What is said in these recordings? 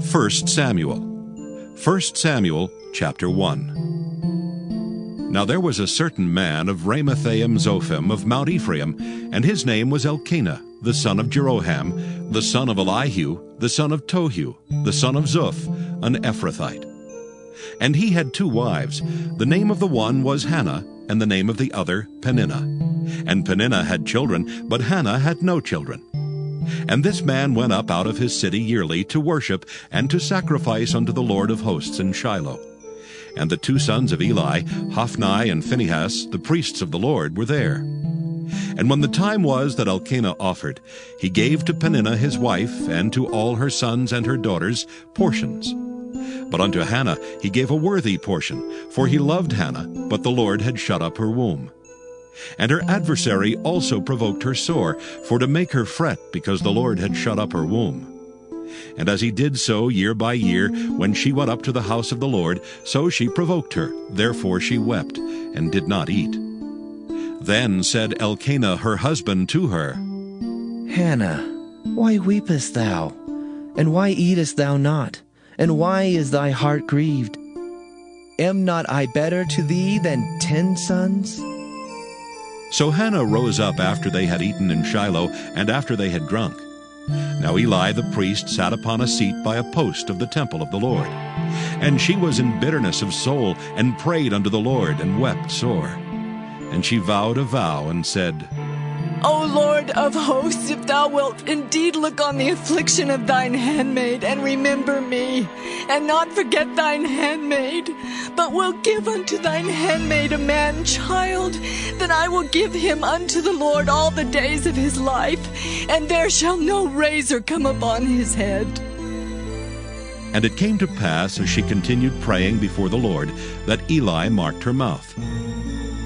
1 Samuel. 1 Samuel chapter 1. Now there was a certain man of Ramathaim Zophim of Mount Ephraim, and his name was Elkanah, the son of Jeroham, the son of Elihu, the son of Tohu, the son of Zuph, an Ephrathite. And he had 2 wives. The name of the one was Hannah, and the name of the other Peninnah. And Peninnah had children, but Hannah had no children. And this man went up out of his city yearly to worship and to sacrifice unto the Lord of hosts in Shiloh. And the 2 sons of Eli, Hophni and Phinehas, the priests of the Lord, were there. And when the time was that Elkanah offered, he gave to Peninnah his wife, and to all her sons and her daughters, portions. But unto Hannah he gave a worthy portion, for he loved Hannah, but the Lord had shut up her womb. And her adversary also provoked her sore, for to make her fret, because the Lord had shut up her womb. And as he did so year by year, when she went up to the house of the Lord, so she provoked her. Therefore she wept, and did not eat. Then said Elkanah her husband to her, Hannah, why weepest thou? And why eatest thou not? And why is thy heart grieved? Am not I better to thee than 10 sons? So Hannah rose up after they had eaten in Shiloh, and after they had drunk. Now Eli the priest sat upon a seat by a post of the temple of the Lord. And she was in bitterness of soul, and prayed unto the Lord, and wept sore. And she vowed a vow, and said, O Lord of hosts, if thou wilt indeed look on the affliction of thine handmaid, and remember me, and not forget thine handmaid, but wilt give unto thine handmaid a man-child, then I will give him unto the Lord all the days of his life, and there shall no razor come upon his head. And it came to pass, as she continued praying before the Lord, that Eli marked her mouth.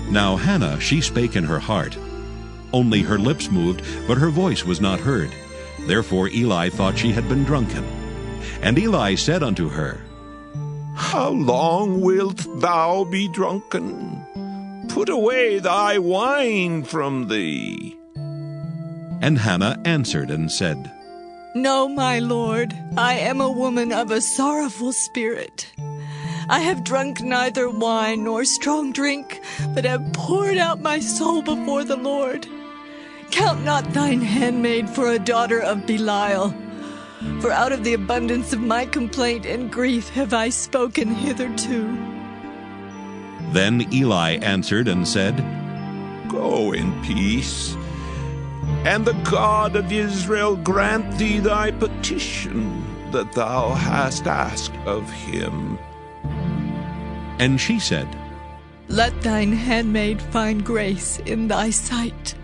Now Hannah, she spake in her heart. Only her lips moved, but her voice was not heard. Therefore Eli thought she had been drunken. And Eli said unto her, How long wilt thou be drunken? Put away thy wine from thee. And Hannah answered and said, No, my Lord, I am a woman of a sorrowful spirit. I have drunk neither wine nor strong drink, but have poured out my soul before the Lord. Count not thine handmaid for a daughter of Belial, for out of the abundance of my complaint and grief have I spoken hitherto. Then Eli answered and said, Go in peace, and the God of Israel grant thee thy petition that thou hast asked of him. And she said, Let thine handmaid find grace in thy sight.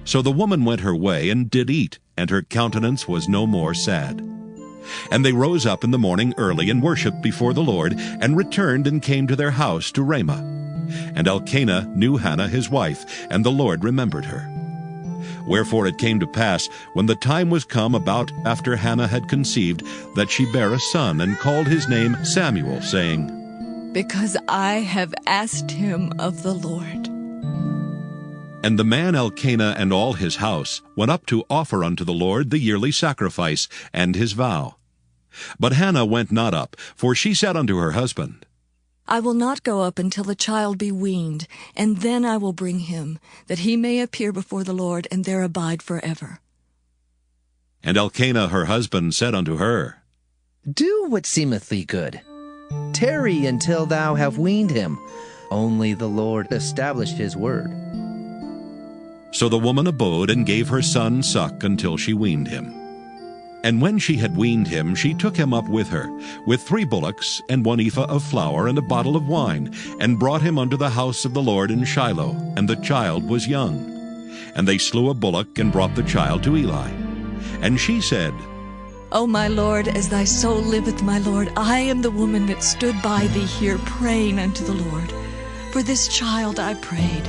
So the woman went her way and did eat, and her countenance was no more sad. And they rose up in the morning early and worshipped before the Lord, and returned and came to their house to Ramah. And Elkanah knew Hannah his wife, and the Lord remembered her. Wherefore it came to pass, when the time was come about after Hannah had conceived, that she bare a son, and called his name Samuel, saying, Because I have asked him of the Lord. And the man Elkanah and all his house went up to offer unto the Lord the yearly sacrifice and his vow. But Hannah went not up, for she said unto her husband, I will not go up until the child be weaned, and then I will bring him, that he may appear before the Lord, and there abide forever. And Elkanah her husband said unto her, Do what seemeth thee good. Tarry until thou have weaned him. Only the Lord established his word. So the woman abode and gave her son suck until she weaned him. And when she had weaned him, she took him up with her, with 3 bullocks, and 1 ephah of flour, and a bottle of wine, and brought him unto the house of the Lord in Shiloh, and the child was young. And they slew a bullock, and brought the child to Eli. And she said, O my Lord, as thy soul liveth, my Lord, I am the woman that stood by thee here praying unto the Lord. For this child I prayed,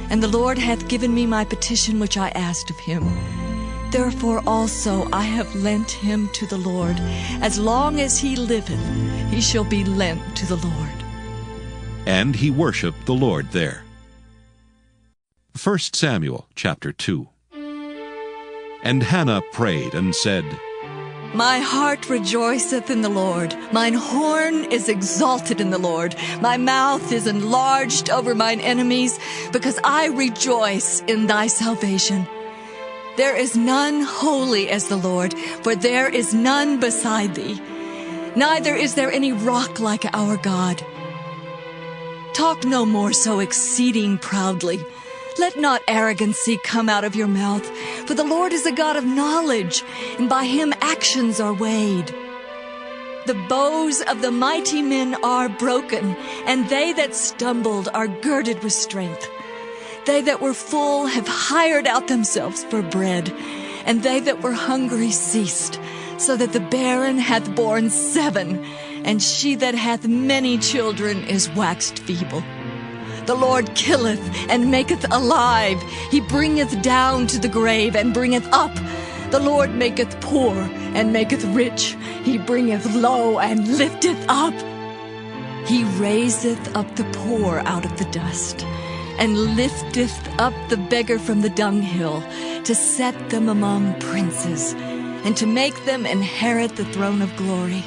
and the Lord hath given me my petition which I asked of him. Therefore also I have lent him to the Lord. As long as he liveth, he shall be lent to the Lord. And he worshipped the Lord there. 1 Samuel chapter 2. And Hannah prayed and said, My heart rejoiceth in the Lord. Mine horn is exalted in the Lord. My mouth is enlarged over mine enemies, because I rejoice in thy salvation. There is none holy as the Lord, for there is none beside thee. Neither is there any rock like our God. Talk no more so exceeding proudly. Let not arrogancy come out of your mouth, for the Lord is a God of knowledge, and by him actions are weighed. The bows of the mighty men are broken, and they that stumbled are girded with strength. They that were full have hired out themselves for bread, and they that were hungry ceased, so that the barren hath borne 7, and she that hath many children is waxed feeble. The Lord killeth and maketh alive. He bringeth down to the grave and bringeth up. The Lord maketh poor and maketh rich. He bringeth low and lifteth up. He raiseth up the poor out of the dust, and lifteth up the beggar from the dunghill, to set them among princes, and to make them inherit the throne of glory.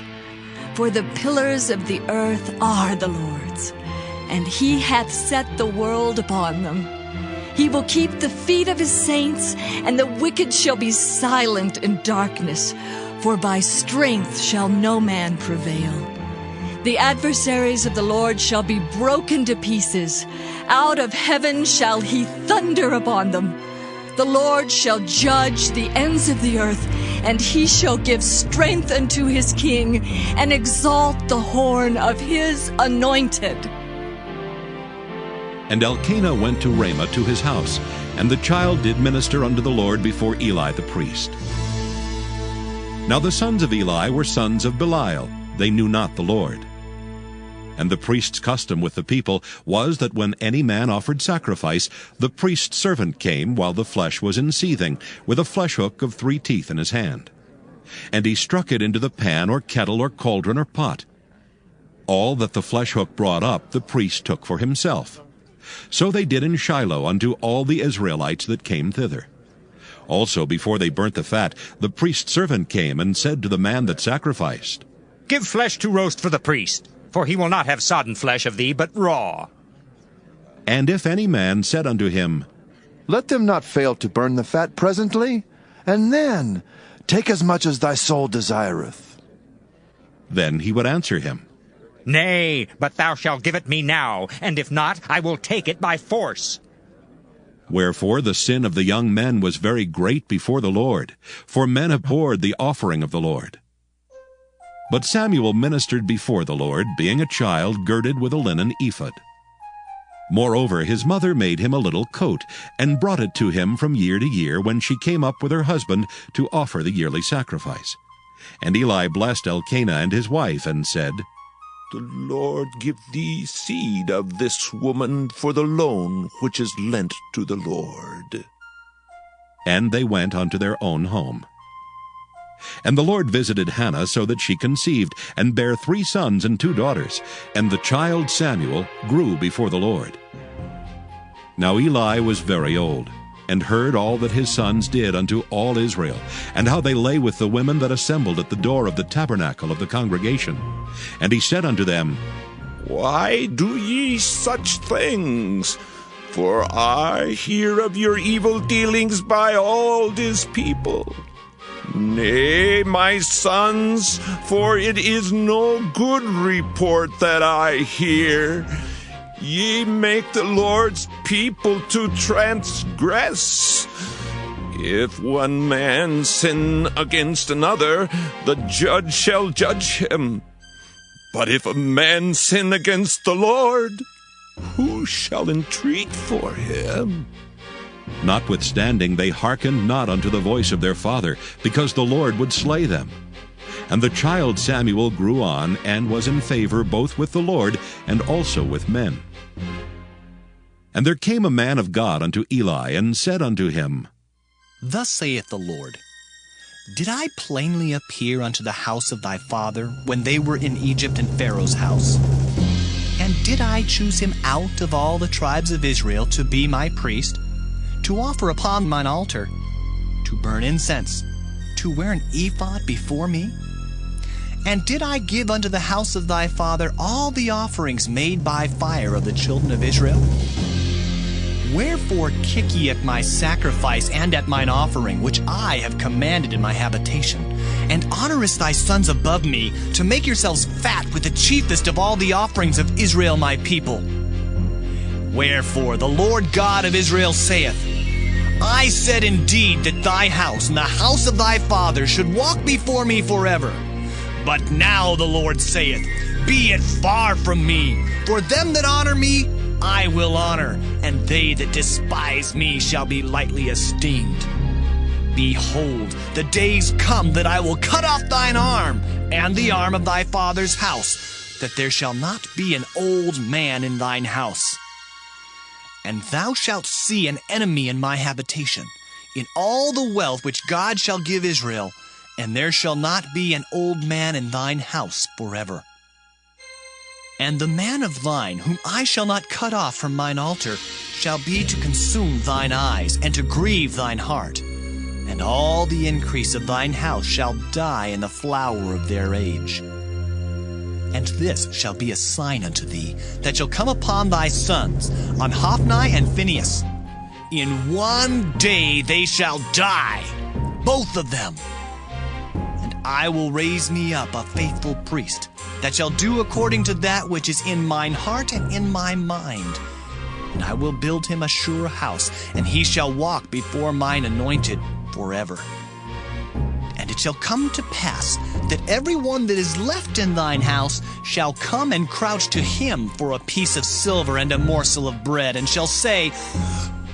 For the pillars of the earth are the Lord's, and he hath set the world upon them. He will keep the feet of his saints, and the wicked shall be silent in darkness, for by strength shall no man prevail. The adversaries of the Lord shall be broken to pieces. Out of heaven shall he thunder upon them. The Lord shall judge the ends of the earth, and he shall give strength unto his king, and exalt the horn of his anointed. And Elkanah went to Ramah to his house, and the child did minister unto the Lord before Eli the priest. Now the sons of Eli were sons of Belial. They knew not the Lord. And the priest's custom with the people was that when any man offered sacrifice, the priest's servant came while the flesh was in seething, with a flesh hook of 3 teeth in his hand. And he struck it into the pan or kettle or cauldron or pot. All that the flesh hook brought up the priest took for himself. So they did in Shiloh unto all the Israelites that came thither. Also before they burnt the fat, the priest's servant came and said to the man that sacrificed, Give flesh to roast for the priest, for he will not have sodden flesh of thee, but raw. And if any man said unto him, Let them not fail to burn the fat presently, and then take as much as thy soul desireth. Then he would answer him, Nay, but thou shalt give it me now, and if not, I will take it by force. Wherefore the sin of the young men was very great before the Lord, for men abhorred the offering of the Lord. But Samuel ministered before the Lord, being a child girded with a linen ephod. Moreover, his mother made him a little coat, and brought it to him from year to year when she came up with her husband to offer the yearly sacrifice. And Eli blessed Elkanah and his wife, and said, The Lord give thee seed of this woman for the loan which is lent to the Lord. And they went unto their own home. And the Lord visited Hannah so that she conceived, and bare 3 sons and 2 daughters. And the child Samuel grew before the Lord. Now Eli was very old, and heard all that his sons did unto all Israel, and how they lay with the women that assembled at the door of the tabernacle of the congregation. And he said unto them, Why do ye such things? For I hear of your evil dealings by all this people. Nay, my sons, for it is no good report that I hear. Ye make the Lord's people to transgress. If one man sin against another, the judge shall judge him. But if a man sin against the Lord, who shall entreat for him? Notwithstanding they hearkened not unto the voice of their father, because the Lord would slay them. And the child Samuel grew on, and was in favor both with the Lord and also with men. And there came a man of God unto Eli, and said unto him, Thus saith the Lord, Did I plainly appear unto the house of thy father, when they were in Egypt in Pharaoh's house? And did I choose him out of all the tribes of Israel to be my priest, to offer upon mine altar, to burn incense, to wear an ephod before me? And did I give unto the house of thy father all the offerings made by fire of the children of Israel? Wherefore kick ye at my sacrifice and at mine offering, which I have commanded in my habitation? And honorest thy sons above me, to make yourselves fat with the chiefest of all the offerings of Israel my people? Wherefore the Lord God of Israel saith, I said indeed that thy house and the house of thy father should walk before me forever. But now the Lord saith, Be it far from me, for them that honor me I will honor, and they that despise me shall be lightly esteemed. Behold, the days come that I will cut off thine arm, and the arm of thy father's house, that there shall not be an old man in thine house. And thou shalt see an enemy in my habitation, in all the wealth which God shall give Israel, and there shall not be an old man in thine house forever. And the man of thine, whom I shall not cut off from mine altar, shall be to consume thine eyes, and to grieve thine heart. And all the increase of thine house shall die in the flower of their age. And this shall be a sign unto thee, that shall come upon thy sons, on Hophni and Phinehas. In one day they shall die, both of them. And I will raise me up a faithful priest, that shall do according to that which is in mine heart and in my mind. And I will build him a sure house, and he shall walk before mine anointed forever. And it shall come to pass that every one that is left in thine house shall come and crouch to him for a piece of silver and a morsel of bread, and shall say,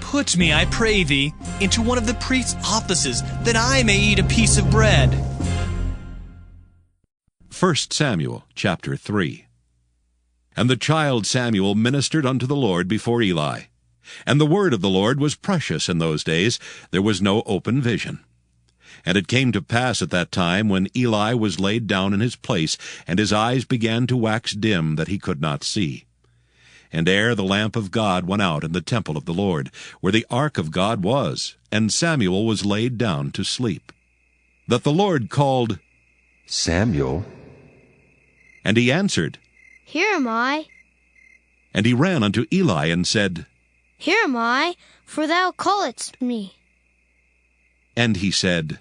Put me, I pray thee, into one of the priest's offices, that I may eat a piece of bread. 1 Samuel chapter 3. And the child Samuel ministered unto the Lord before Eli. And the word of the Lord was precious in those days. There was no open vision. And it came to pass at that time, when Eli was laid down in his place, and his eyes began to wax dim, that he could not see. And ere the lamp of God went out in the temple of the Lord, where the ark of God was, and Samuel was laid down to sleep, that the Lord called, Samuel. And he answered, Here am I. And he ran unto Eli and said, Here am I, for thou calledst me. And he said,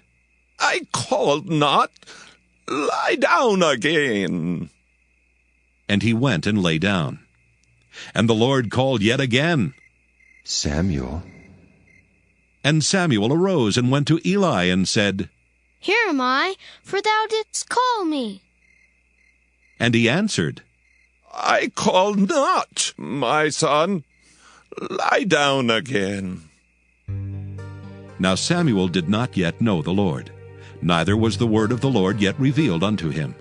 I called not. Lie down again. And he went and lay down. And the Lord called yet again, Samuel. And Samuel arose and went to Eli and said, Here am I, for thou didst call me. And he answered, I called not, my son. Lie down again. Now Samuel did not yet know the Lord, neither was the word of the Lord yet revealed unto him.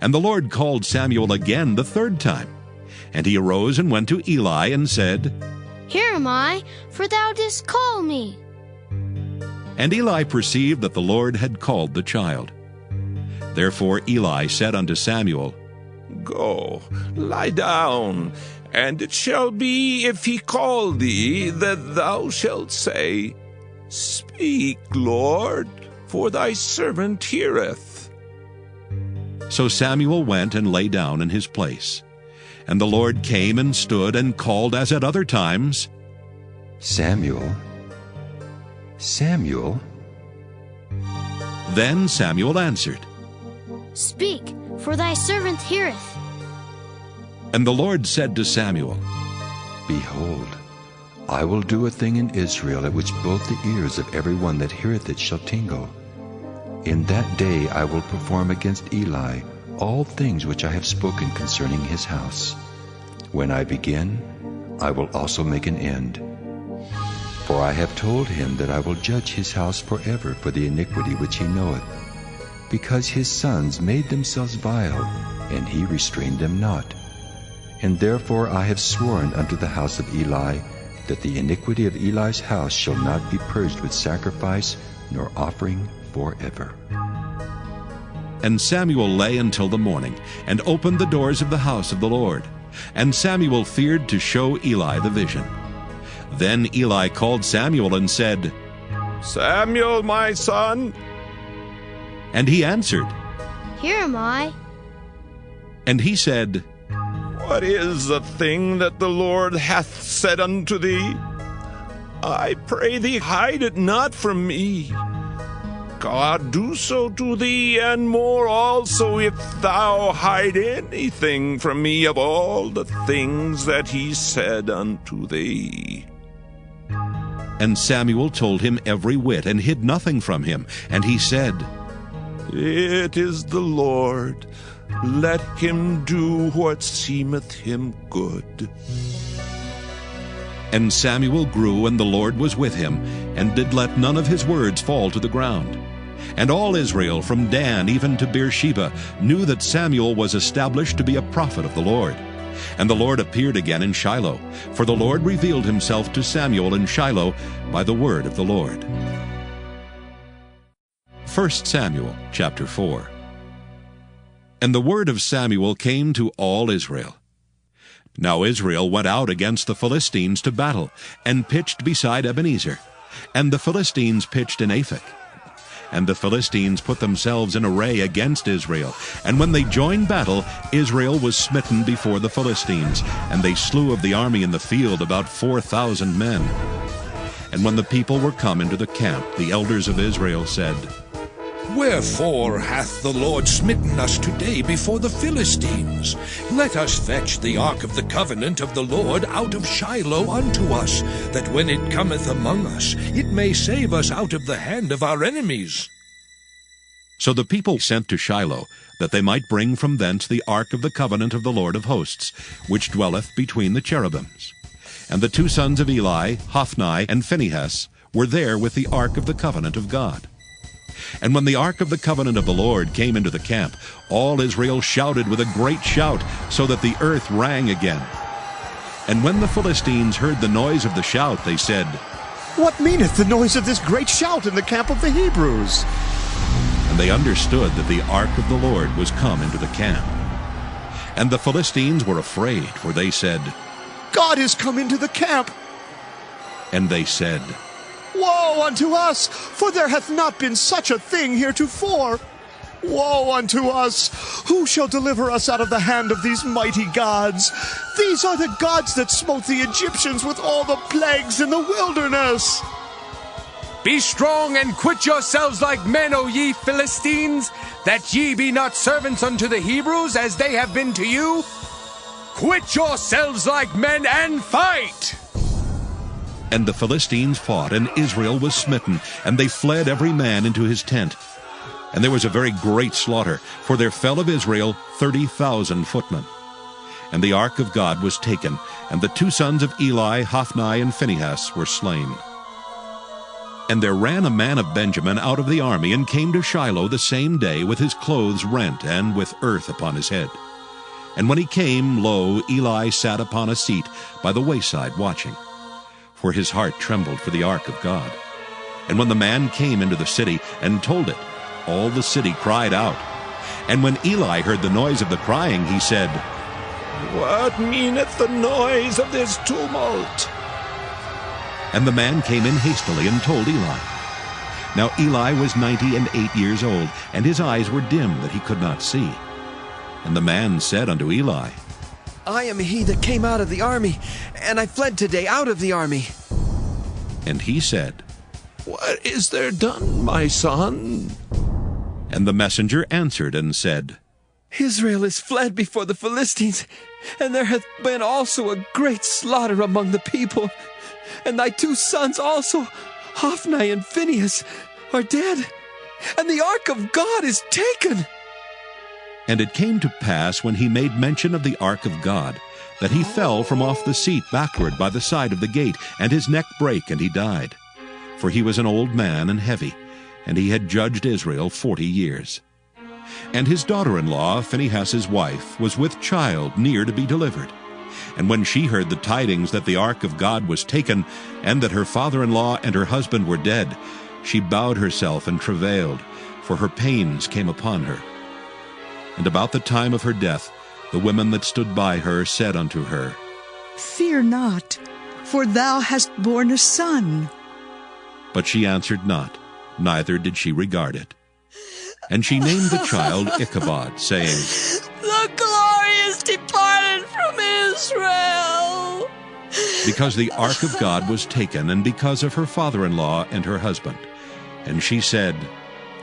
And the Lord called Samuel again the third time. And he arose and went to Eli and said, Here am I, for thou didst call me. And Eli perceived that the Lord had called the child. Therefore Eli said unto Samuel, Go, lie down, and it shall be, if he call thee, that thou shalt say, Speak, Lord, for thy servant heareth. So Samuel went and lay down in his place. And the Lord came and stood and called as at other times, Samuel. Samuel. Then Samuel answered, Speak, for thy servant heareth. And the Lord said to Samuel, Behold, I will do a thing in Israel at which both the ears of every one that heareth it shall tingle. In that day I will perform against Eli all things which I have spoken concerning his house. When I begin, I will also make an end. For I have told him that I will judge his house forever for the iniquity which he knoweth, because his sons made themselves vile, and he restrained them not. And therefore I have sworn unto the house of Eli, that the iniquity of Eli's house shall not be purged with sacrifice nor offering forever. And Samuel lay until the morning, and opened the doors of the house of the Lord. And Samuel feared to show Eli the vision. Then Eli called Samuel and said, Samuel, my son. And he answered, Here am I. And he said, What is the thing that the Lord hath said unto thee? I pray thee, hide it not from me. God do so to thee, and more also, if thou hide anything from me of all the things that he said unto thee. And Samuel told him every whit, and hid nothing from him. And he said, It is the Lord. Let him do what seemeth him good. And Samuel grew, and the Lord was with him, and did let none of his words fall to the ground. And all Israel, from Dan even to Beersheba, knew that Samuel was established to be a prophet of the Lord. And the Lord appeared again in Shiloh, for the Lord revealed himself to Samuel in Shiloh by the word of the Lord. 1 Samuel chapter 4. And the word of Samuel came to all Israel. Now Israel went out against the Philistines to battle, and pitched beside Ebenezer. And the Philistines pitched in Aphek. And the Philistines put themselves in array against Israel. And when they joined battle, Israel was smitten before the Philistines, and they slew of the army in the field about 4,000 men. And when the people were come into the camp, the elders of Israel said, Wherefore hath the Lord smitten us today before the Philistines? Let us fetch the ark of the covenant of the Lord out of Shiloh unto us, that when it cometh among us, it may save us out of the hand of our enemies. So the people sent to Shiloh, that they might bring from thence the ark of the covenant of the Lord of hosts, which dwelleth between the cherubims. And the two sons of Eli, Hophni and Phinehas, were there with the ark of the covenant of God. And when the ark of the covenant of the Lord came into the camp, all Israel shouted with a great shout, so that the earth rang again. And when the Philistines heard the noise of the shout, they said, What meaneth the noise of this great shout in the camp of the Hebrews? And they understood that the ark of the Lord was come into the camp. And the Philistines were afraid, for they said, God is come into the camp. And they said, Woe unto us, for there hath not been such a thing heretofore. Woe unto us! Who shall deliver us out of the hand of these mighty gods? These are the gods that smote the Egyptians with all the plagues in the wilderness. Be strong and quit yourselves like men, O ye Philistines, that ye be not servants unto the Hebrews, as they have been to you. Quit yourselves like men and fight! And the Philistines fought, and Israel was smitten, and they fled every man into his tent. And there was a very great slaughter, for there fell of Israel 30,000 footmen. And the ark of God was taken, and the two sons of Eli, Hophni and Phinehas, were slain. And there ran a man of Benjamin out of the army, and came to Shiloh the same day with his clothes rent, and with earth upon his head. And when he came, lo, Eli sat upon a seat by the wayside watching. For his heart trembled for the ark of God. And when the man came into the city and told it, all the city cried out. And when Eli heard the noise of the crying, he said, What meaneth the noise of this tumult? And the man came in hastily and told Eli. Now Eli was 98 years old, and his eyes were dim that he could not see. And the man said unto Eli, I am he that came out of the army, and I fled today out of the army. And he said, What is there done, my son? And the messenger answered and said, Israel is fled before the Philistines, and there hath been also a great slaughter among the people. And thy two sons also, Hophni and Phinehas, are dead, and the ark of God is taken. And it came to pass, when he made mention of the ark of God, that he fell from off the seat backward by the side of the gate, and his neck brake, and he died. For he was an old man and heavy, and he had judged Israel 40 years. And his daughter-in-law, Phinehas' wife, was with child near to be delivered. And when she heard the tidings that the ark of God was taken, and that her father-in-law and her husband were dead, she bowed herself and travailed, for her pains came upon her. And about the time of her death, the women that stood by her said unto her, Fear not, for thou hast borne a son. But she answered not, neither did she regard it. And she named the child Ichabod, saying, The glory is departed from Israel. because the ark of God was taken, and because of her father-in-law and her husband. And she said,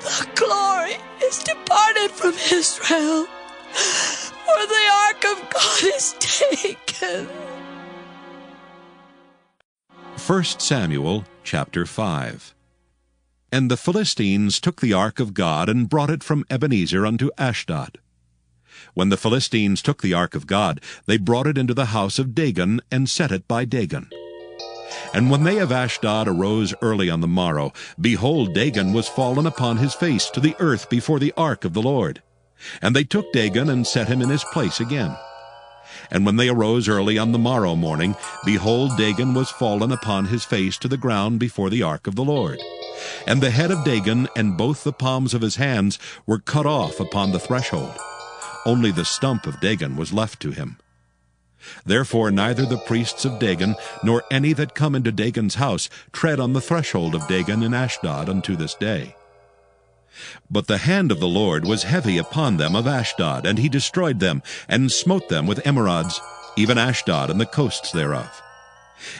The glory is departed from Israel, for the ark of God is taken. 1 Samuel chapter 5. And the Philistines took the ark of God, and brought it from Ebenezer unto Ashdod. When the Philistines took the ark of God, they brought it into the house of Dagon, and set it by Dagon. And when they of Ashdod arose early on the morrow, behold, Dagon was fallen upon his face to the earth before the ark of the Lord. And they took Dagon, and set him in his place again. And when they arose early on the morrow morning, behold, Dagon was fallen upon his face to the ground before the ark of the Lord. And the head of Dagon and both the palms of his hands were cut off upon the threshold. Only the stump of Dagon was left to him. Therefore neither the priests of Dagon, nor any that come into Dagon's house, tread on the threshold of Dagon in Ashdod unto this day. But the hand of the Lord was heavy upon them of Ashdod, and he destroyed them, and smote them with emerods, even Ashdod and the coasts thereof.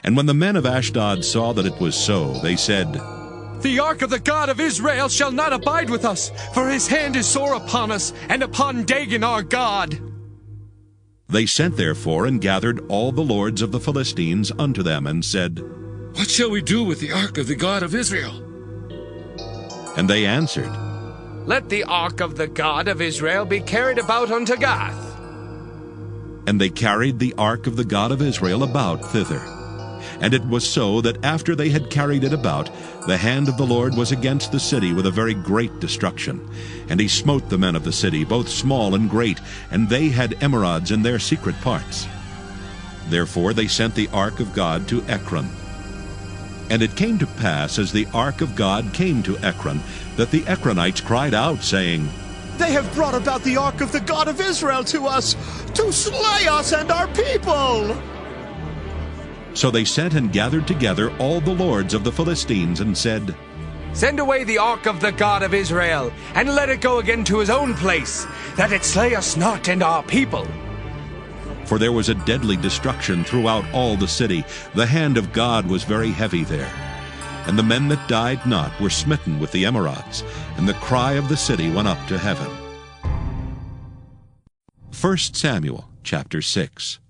And when the men of Ashdod saw that it was so, they said, The ark of the God of Israel shall not abide with us, for his hand is sore upon us, and upon Dagon our God. They sent therefore and gathered all the lords of the Philistines unto them, and said, What shall we do with the ark of the God of Israel? And they answered, Let the ark of the God of Israel be carried about unto Gath. And they carried the ark of the God of Israel about thither. And it was so that after they had carried it about, the hand of the Lord was against the city with a very great destruction. And he smote the men of the city, both small and great, and they had emerods in their secret parts. Therefore they sent the ark of God to Ekron. And it came to pass, as the ark of God came to Ekron, that the Ekronites cried out, saying, They have brought about the ark of the God of Israel to us, to slay us and our people. So they sent and gathered together all the lords of the Philistines, and said, Send away the ark of the God of Israel, and let it go again to his own place, that it slay us not and our people. For there was a deadly destruction throughout all the city. The hand of God was very heavy there. And the men that died not were smitten with the emerods, and the cry of the city went up to heaven. 1 Samuel chapter 6.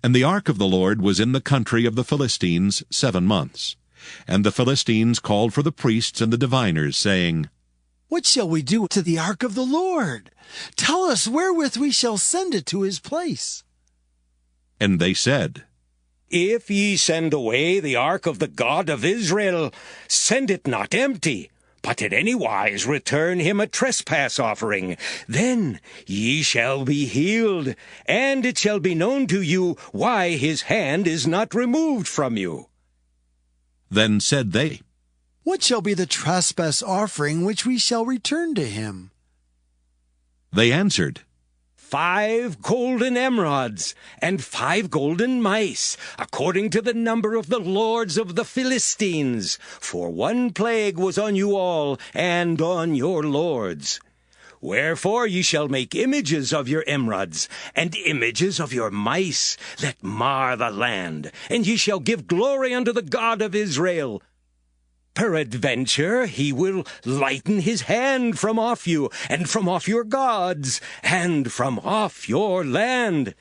And the ark of the Lord was in the country of the Philistines 7 months. And the Philistines called for the priests and the diviners, saying, What shall we do to the ark of the Lord? Tell us wherewith we shall send it to his place. And they said, If ye send away the ark of the God of Israel, send it not empty, but in any wise return him a trespass offering. Then ye shall be healed, and it shall be known to you why his hand is not removed from you. Then said they, What shall be the trespass offering which we shall return to him? They answered, 5 golden emerods, and 5 golden mice, according to the number of the lords of the Philistines. For 1 plague was on you all, and on your lords. Wherefore ye shall make images of your emerods, and images of your mice, that mar the land, and ye shall give glory unto the God of Israel. Peradventure he will lighten his hand from off you, and from off your gods, and from off your land.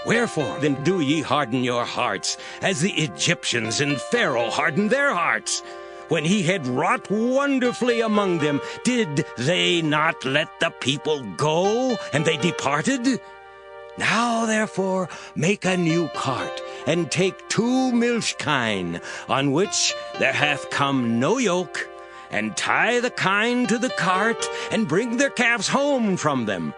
Wherefore then do ye harden your hearts, as the Egyptians and Pharaoh hardened their hearts? When he had wrought wonderfully among them, did they not let the people go, and they departed? Now therefore make a new cart, and take 2 milch kine, on which there hath come no yoke, and tie the kine to the cart, and bring their calves home from them.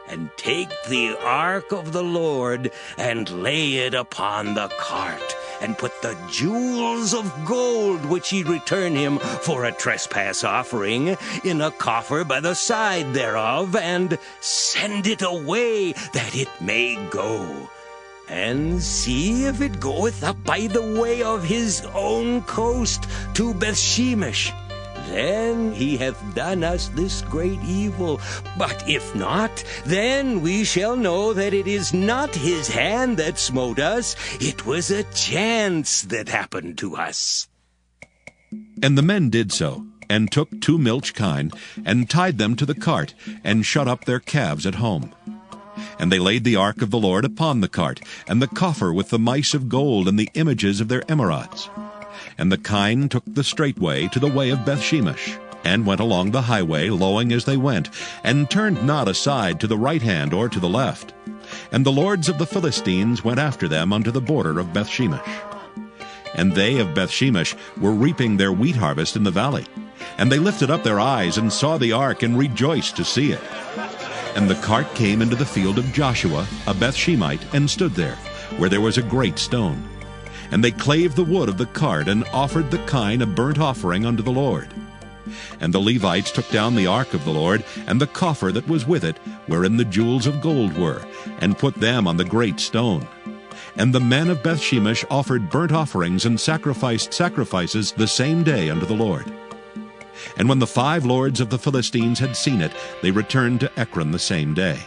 And take the ark of the Lord, and lay it upon the cart, and put the jewels of gold which ye return him for a trespass offering in a coffer by the side thereof, and send it away that it may go. And see if it goeth up by the way of his own coast to Bethshemesh. then he hath done us this great evil. But if not, then we shall know that it is not his hand that smote us. It was a chance that happened to us. And the men did so, and took 2 milch kine, and tied them to the cart, and shut up their calves at home. And they laid the ark of the Lord upon the cart, and the coffer with the mice of gold and the images of their emerods. And the kine took the straight way to the way of Bethshemesh, and went along the highway, lowing as they went, and turned not aside to the right hand or to the left. And the lords of the Philistines went after them unto the border of Bethshemesh. And they of Bethshemesh were reaping their wheat harvest in the valley. And they lifted up their eyes, and saw the ark, and rejoiced to see it. And the cart came into the field of Joshua, a Bethshemite, and stood there, where there was a great stone. And they clave the wood of the cart, and offered the kine a burnt offering unto the Lord. And the Levites took down the ark of the Lord, and the coffer that was with it, wherein the jewels of gold were, and put them on the great stone. And the men of Bethshemesh offered burnt offerings and sacrificed sacrifices the same day unto the Lord. And when the 5 lords of the Philistines had seen it, they returned to Ekron the same day.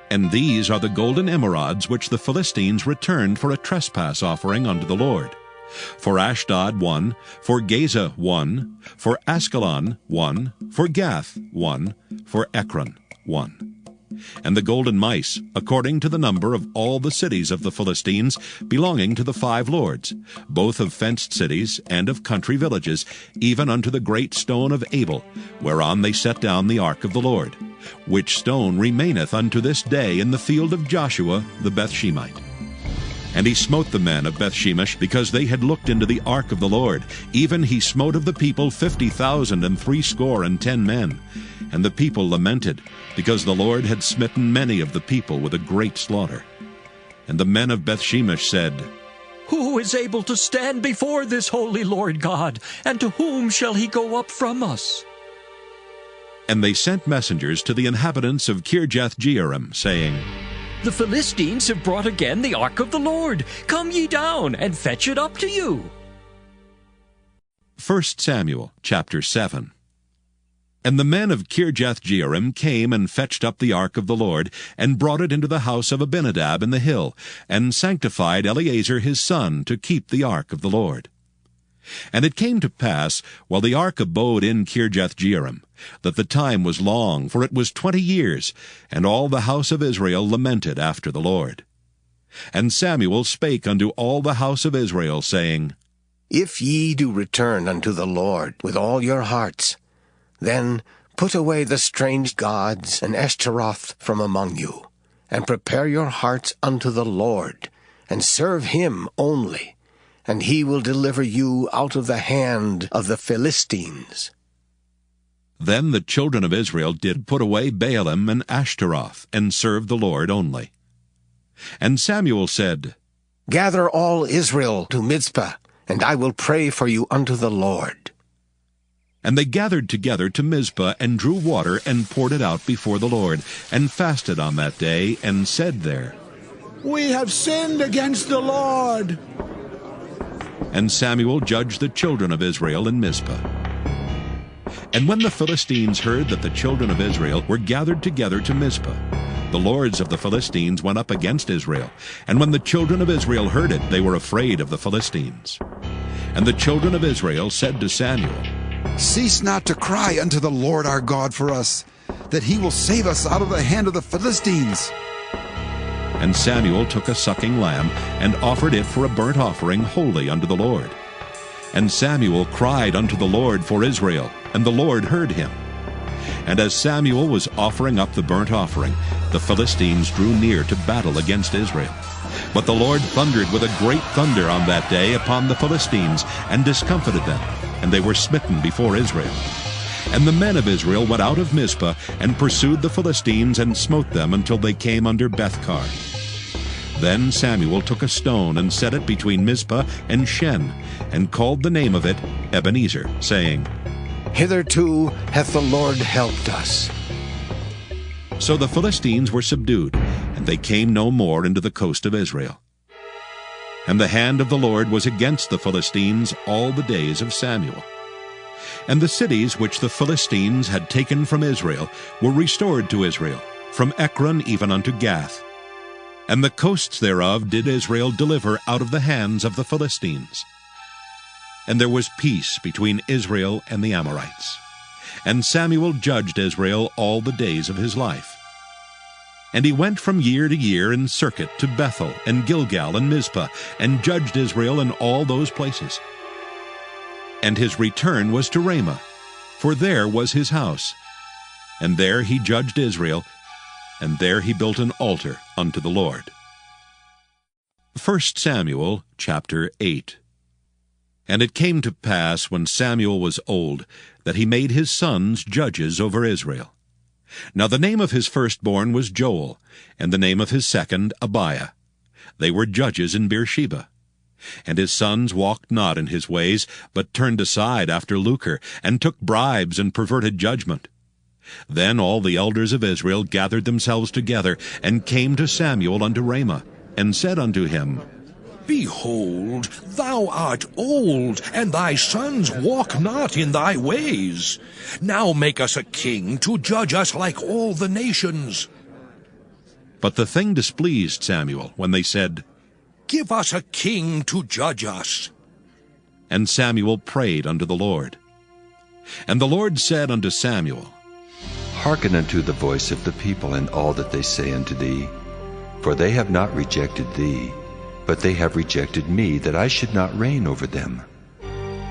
And these are the golden emerods which the Philistines returned for a trespass offering unto the Lord. For Ashdod 1, for Gaza 1, for Askelon 1, for Gath 1, for Ekron 1. And the golden mice, according to the number of all the cities of the Philistines, belonging to the 5 lords, both of fenced cities and of country villages, even unto the great stone of Abel, whereon they set down the ark of the Lord, which stone remaineth unto this day in the field of Joshua the Bethshemite. And he smote the men of Bethshemesh, because they had looked into the ark of the Lord. Even he smote of the people 50,060 men. And the people lamented, because the Lord had smitten many of the people with a great slaughter. And the men of Bethshemesh said, Who is able to stand before this holy Lord God, and to whom shall he go up from us? And they sent messengers to the inhabitants of Kirjath-jearim, saying, The Philistines have brought again the ark of the Lord. Come ye down, and fetch it up to you. 1 Samuel chapter 7. And the men of Kirjath-jearim came and fetched up the ark of the Lord, and brought it into the house of Abinadab in the hill, and sanctified Eleazar his son to keep the ark of the Lord. And it came to pass, while the ark abode in Kirjath-jearim, that the time was long, for it was 20 years, and all the house of Israel lamented after the Lord. And Samuel spake unto all the house of Israel, saying, If ye do return unto the Lord with all your hearts, then put away the strange gods and Ashtaroth from among you, and prepare your hearts unto the Lord, and serve him only, and he will deliver you out of the hand of the Philistines. Then the children of Israel did put away Baalim and Ashtaroth, and served the Lord only. And Samuel said, Gather all Israel to Mizpah, and I will pray for you unto the Lord. And they gathered together to Mizpah, and drew water, and poured it out before the Lord, and fasted on that day, and said there, We have sinned against the Lord. And Samuel judged the children of Israel in Mizpah. And when the Philistines heard that the children of Israel were gathered together to Mizpah, the lords of the Philistines went up against Israel. And when the children of Israel heard it, they were afraid of the Philistines. And the children of Israel said to Samuel, Cease not to cry unto the Lord our God for us, that he will save us out of the hand of the Philistines. And Samuel took a sucking lamb, and offered it for a burnt offering wholly unto the Lord. And Samuel cried unto the Lord for Israel, and the Lord heard him. And as Samuel was offering up the burnt offering, the Philistines drew near to battle against Israel. But the Lord thundered with a great thunder on that day upon the Philistines, and discomfited them, and they were smitten before Israel. And the men of Israel went out of Mizpah, and pursued the Philistines, and smote them until they came under Bethkar. Then Samuel took a stone, and set it between Mizpah and Shen, and called the name of it Ebenezer, saying, Hitherto hath the Lord helped us. So the Philistines were subdued, and they came no more into the coast of Israel. And the hand of the Lord was against the Philistines all the days of Samuel. And the cities which the Philistines had taken from Israel were restored to Israel, from Ekron even unto Gath. And the coasts thereof did Israel deliver out of the hands of the Philistines. And there was peace between Israel and the Amorites. And Samuel judged Israel all the days of his life. And he went from year to year in circuit to Bethel and Gilgal and Mizpah, and judged Israel in all those places. And his return was to Ramah, for there was his house. And there he judged Israel, and there he built an altar unto the Lord. 1 Samuel chapter 8. And it came to pass, when Samuel was old, that he made his sons judges over Israel. Now the name of his firstborn was Joel, and the name of his second Abiah. They were judges in Beersheba. And his sons walked not in his ways, but turned aside after lucre, and took bribes and perverted judgment. Then all the elders of Israel gathered themselves together, and came to Samuel unto Ramah, and said unto him, Behold, thou art old, and thy sons walk not in thy ways. Now make us a king to judge us like all the nations. But the thing displeased Samuel, when they said, Give us a king to judge us. And Samuel prayed unto the Lord. And the Lord said unto Samuel, Hearken unto the voice of the people in all that they say unto thee. For they have not rejected thee, but they have rejected me, that I should not reign over them,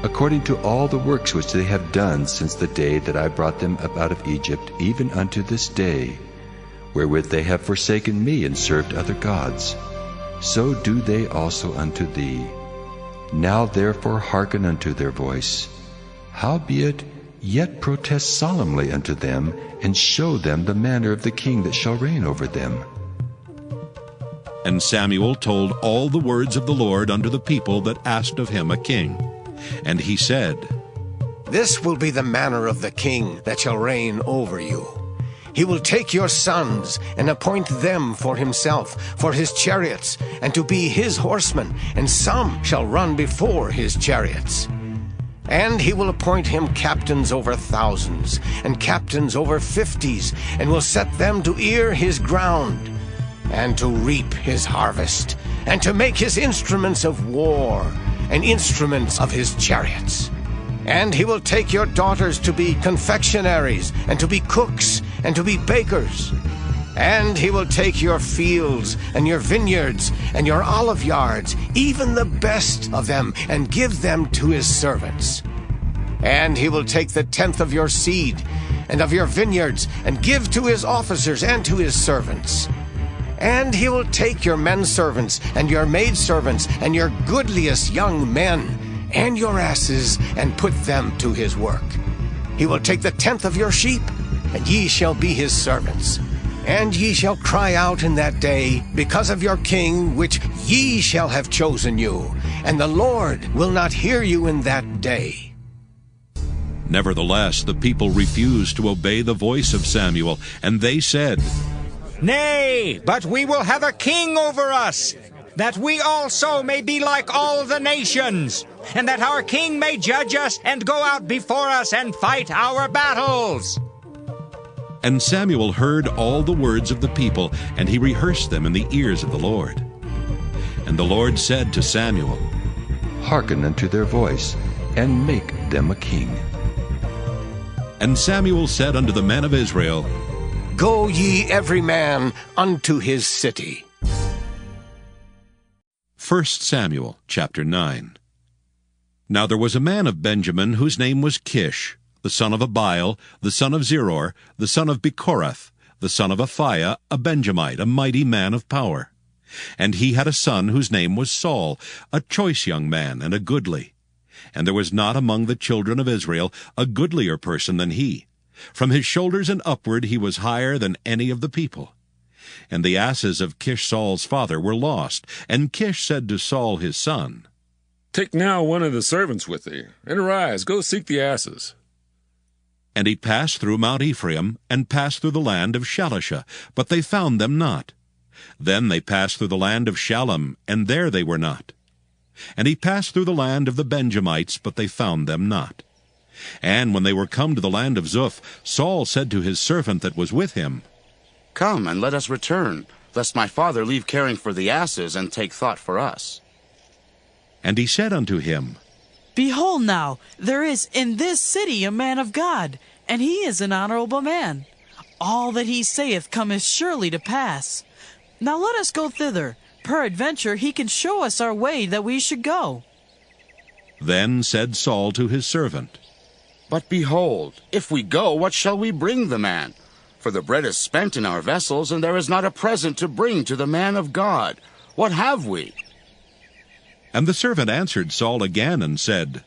according to all the works which they have done since the day that I brought them up out of Egypt, even unto this day, wherewith they have forsaken me and served other gods. So do they also unto thee. Now therefore hearken unto their voice. Howbeit, yet protest solemnly unto them, and show them the manner of the king that shall reign over them. And Samuel told all the words of the Lord unto the people that asked of him a king. And he said, This will be the manner of the king that shall reign over you. He will take your sons, and appoint them for himself, for his chariots, and to be his horsemen, and some shall run before his chariots. And he will appoint him captains over thousands, and captains over 50s, and will set them to ear his ground, and to reap his harvest, and to make his instruments of war, and instruments of his chariots. And he will take your daughters to be confectionaries, and to be cooks, and to be bakers. And he will take your fields, and your vineyards, and your olive yards, even the best of them, and give them to his servants. And he will take the 10th of your seed, and of your vineyards, and give to his officers and to his servants. And he will take your men servants, and your maidservants, and your goodliest young men, and your asses, and put them to his work. He will take the 10th of your sheep, and ye shall be his servants. And ye shall cry out in that day, because of your king, which ye shall have chosen you, and the Lord will not hear you in that day. Nevertheless, the people refused to obey the voice of Samuel, and they said, Nay, but we will have a king over us, that we also may be like all the nations, and that our king may judge us and go out before us and fight our battles. And Samuel heard all the words of the people, and he rehearsed them in the ears of the Lord. And the Lord said to Samuel, Hearken unto their voice, and make them a king. And Samuel said unto the men of Israel, Go ye every man unto his city. 1 Samuel chapter 9. Now there was a man of Benjamin whose name was Kish, the son of Abiel, the son of Zeror, the son of Bechorath, the son of Aphiah, a Benjamite, a mighty man of power. And he had a son whose name was Saul, a choice young man and a goodly. And there was not among the children of Israel a goodlier person than he. From his shoulders and upward he was higher than any of the people. And the asses of Kish Saul's father were lost. And Kish said to Saul his son, Take now one of the servants with thee, and arise, go seek the asses. And he passed through Mount Ephraim, and passed through the land of Shalisha, but they found them not. Then they passed through the land of Shalem, and there they were not. And he passed through the land of the Benjamites, but they found them not. And when they were come to the land of Zuph, Saul said to his servant that was with him, Come, and let us return, lest my father leave caring for the asses, and take thought for us. And he said unto him, Behold now, there is in this city a man of God, and he is an honorable man. All that he saith cometh surely to pass. Now let us go thither. Peradventure he can show us our way that we should go. Then said Saul to his servant, But behold, if we go, what shall we bring the man? For the bread is spent in our vessels, and there is not a present to bring to the man of God. What have we? And the servant answered Saul again and said,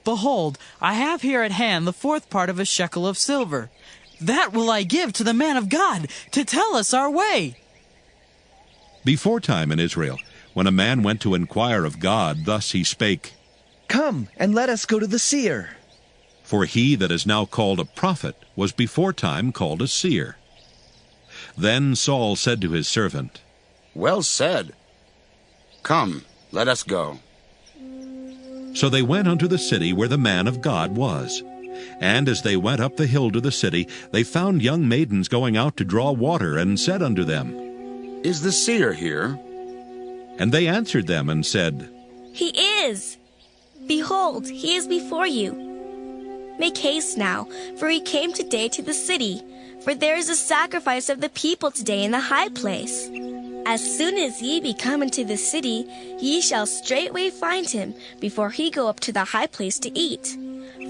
Behold, I have here at hand the 4th part of a shekel of silver. That will I give to the man of God, to tell us our way. Beforetime in Israel, when a man went to inquire of God, thus he spake, Come, and let us go to the seer. For he that is now called a prophet was beforetime called a seer. Then Saul said to his servant, Well said. Come, let us go. So they went unto the city where the man of God was. And as they went up the hill to the city, they found young maidens going out to draw water, and said unto them, Is the seer here? And they answered them and said, He is. Behold, he is before you. Make haste now, for he came today to the city. For there is a sacrifice of the people today in the high place. As soon as ye be come into the city, ye shall straightway find him, before he go up to the high place to eat.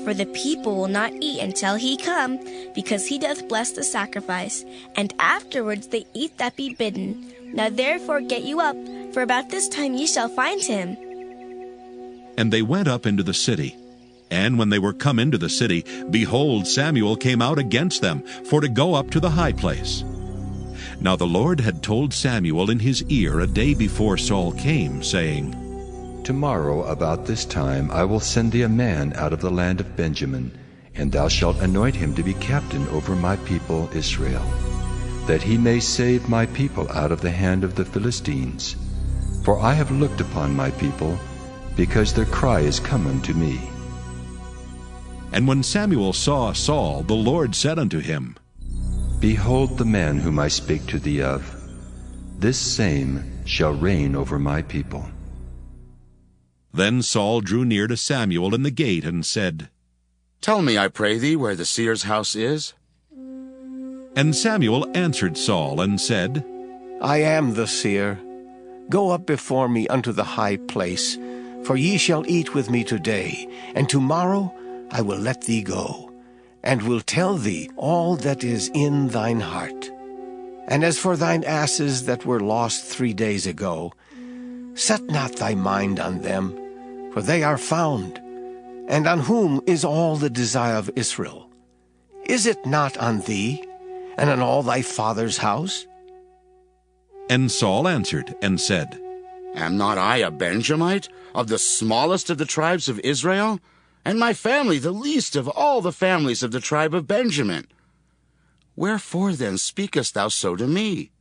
For the people will not eat until he come, because he doth bless the sacrifice, and afterwards they eat that be bidden. Now therefore get you up, for about this time ye shall find him. And they went up into the city. And when they were come into the city, behold, Samuel came out against them, for to go up to the high place. Now the Lord had told Samuel in his ear a day before Saul came, saying, Tomorrow about this time I will send thee a man out of the land of Benjamin, and thou shalt anoint him to be captain over my people Israel, that he may save my people out of the hand of the Philistines. For I have looked upon my people, because their cry is come unto me. And when Samuel saw Saul, the Lord said unto him, Behold the man whom I spake to thee of. This same shall reign over my people. Then Saul drew near to Samuel in the gate, and said, Tell me, I pray thee, where the seer's house is. And Samuel answered Saul, and said, I am the seer. Go up before me unto the high place, for ye shall eat with me today, and tomorrow I will let thee go, and will tell thee all that is in thine heart. And as for thine asses that were lost 3 days ago, set not thy mind on them, for they are found. And on whom is all the desire of Israel? Is it not on thee, and on all thy father's house? And Saul answered and said, Am not I a Benjamite, of the smallest of the tribes of Israel? And my family the least of all the families of the tribe of Benjamin. Wherefore then speakest thou so to me?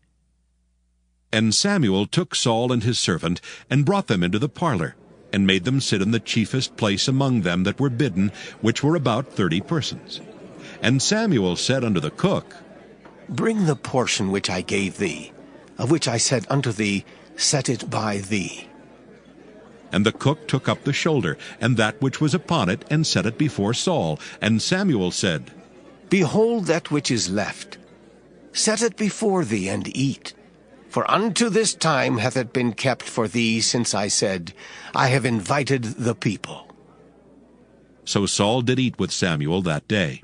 And Samuel took Saul and his servant, and brought them into the parlor, and made them sit in the chiefest place among them that were bidden, which were about 30 persons. And Samuel said unto the cook, Bring the portion which I gave thee, of which I said unto thee, Set it by thee. And the cook took up the shoulder, and that which was upon it, and set it before Saul. And Samuel said, Behold that which is left. Set it before thee, and eat. For unto this time hath it been kept for thee, since I said, I have invited the people. So Saul did eat with Samuel that day.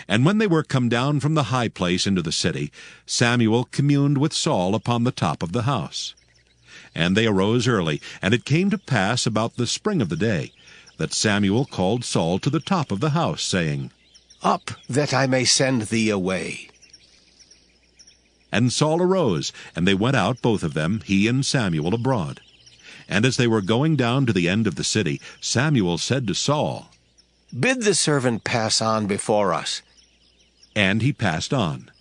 And when they were come down from the high place into the city, Samuel communed with Saul upon the top of the house. And they arose early, and it came to pass about the spring of the day, that Samuel called Saul to the top of the house, saying, Up, that I may send thee away. And Saul arose, and they went out both of them, he and Samuel, abroad. And as they were going down to the end of the city, Samuel said to Saul, Bid the servant pass on before us. And he passed on.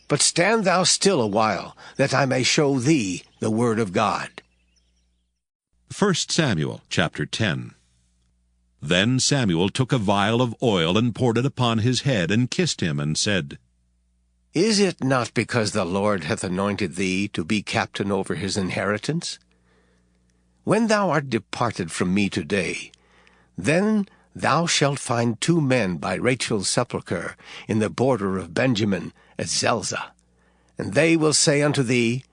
But stand thou still a while, that I may show thee the word of God. 1 Samuel chapter 10. Then Samuel took a vial of oil and poured it upon his head, and kissed him, and said, Is it not because the Lord hath anointed thee to be captain over his inheritance? When thou art departed from me today, then thou shalt find 2 men by Rachel's sepulchre in the border of Benjamin at Zelzah. And they will say unto thee,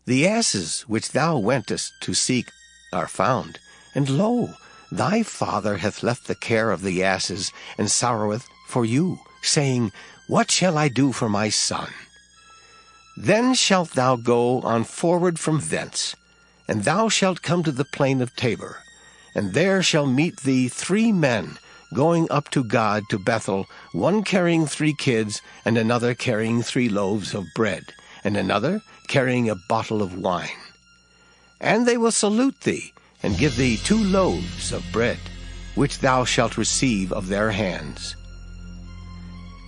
The asses which thou wentest to seek are found, and lo, thy father hath left the care of the asses, and sorroweth for you, saying, What shall I do for my son? Then shalt thou go on forward from thence, and thou shalt come to the plain of Tabor, and there shall meet thee 3 men going up to God to Bethel, one carrying 3 kids, and another carrying 3 loaves of bread, and another carrying a bottle of wine. And they will salute thee, and give thee 2 loaves of bread, which thou shalt receive of their hands.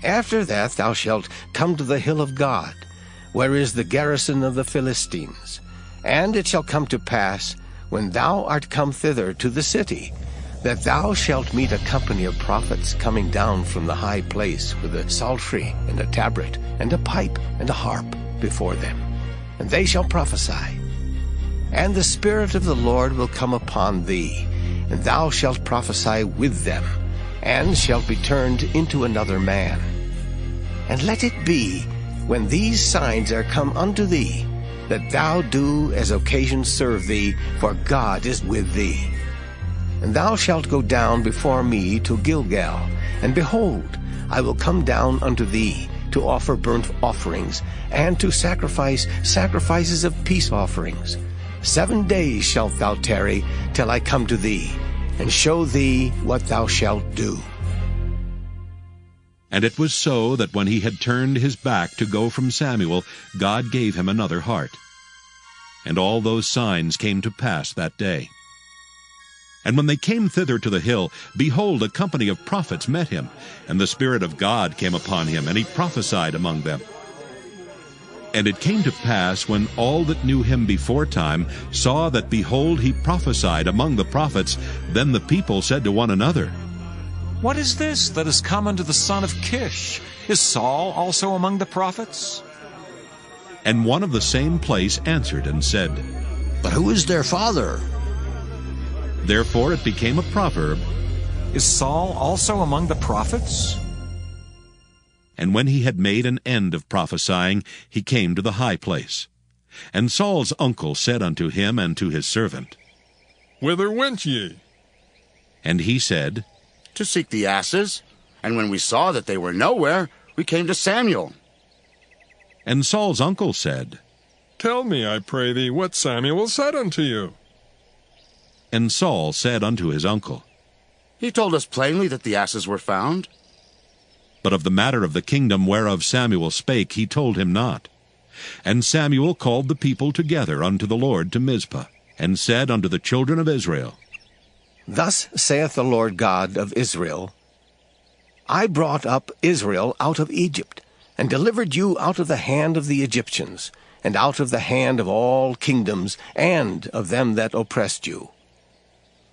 After that thou shalt come to the hill of God, where is the garrison of the Philistines. And it shall come to pass, when thou art come thither to the city, that thou shalt meet a company of prophets coming down from the high place with a psaltery and a tabret and a pipe and a harp before them. And they shall prophesy. And the Spirit of the Lord will come upon thee, and thou shalt prophesy with them, and shalt be turned into another man. And let it be, when these signs are come unto thee, that thou do as occasion serve thee, for God is with thee. And thou shalt go down before me to Gilgal, and behold, I will come down unto thee, to offer burnt offerings, and to sacrifice sacrifices of peace offerings. 7 days shalt thou tarry, till I come to thee, and show thee what thou shalt do. And it was so that when he had turned his back to go from Samuel, God gave him another heart. And all those signs came to pass that day. And when they came thither to the hill, behold, a company of prophets met him, and the Spirit of God came upon him, and he prophesied among them. And it came to pass, when all that knew him beforetime saw that, behold, he prophesied among the prophets, then the people said to one another, What is this that is come unto the son of Kish? Is Saul also among the prophets? And one of the same place answered and said, But who is their father? Therefore it became a proverb, Is Saul also among the prophets? And when he had made an end of prophesying, he came to the high place. And Saul's uncle said unto him and to his servant, Whither went ye? And he said, To seek the asses. And when we saw that they were nowhere, we came to Samuel. And Saul's uncle said, Tell me, I pray thee, what Samuel said unto you. And Saul said unto his uncle, He told us plainly that the asses were found. But of the matter of the kingdom whereof Samuel spake he told him not. And Samuel called the people together unto the Lord to Mizpah, and said unto the children of Israel, Thus saith the Lord God of Israel, I brought up Israel out of Egypt, and delivered you out of the hand of the Egyptians, and out of the hand of all kingdoms, and of them that oppressed you.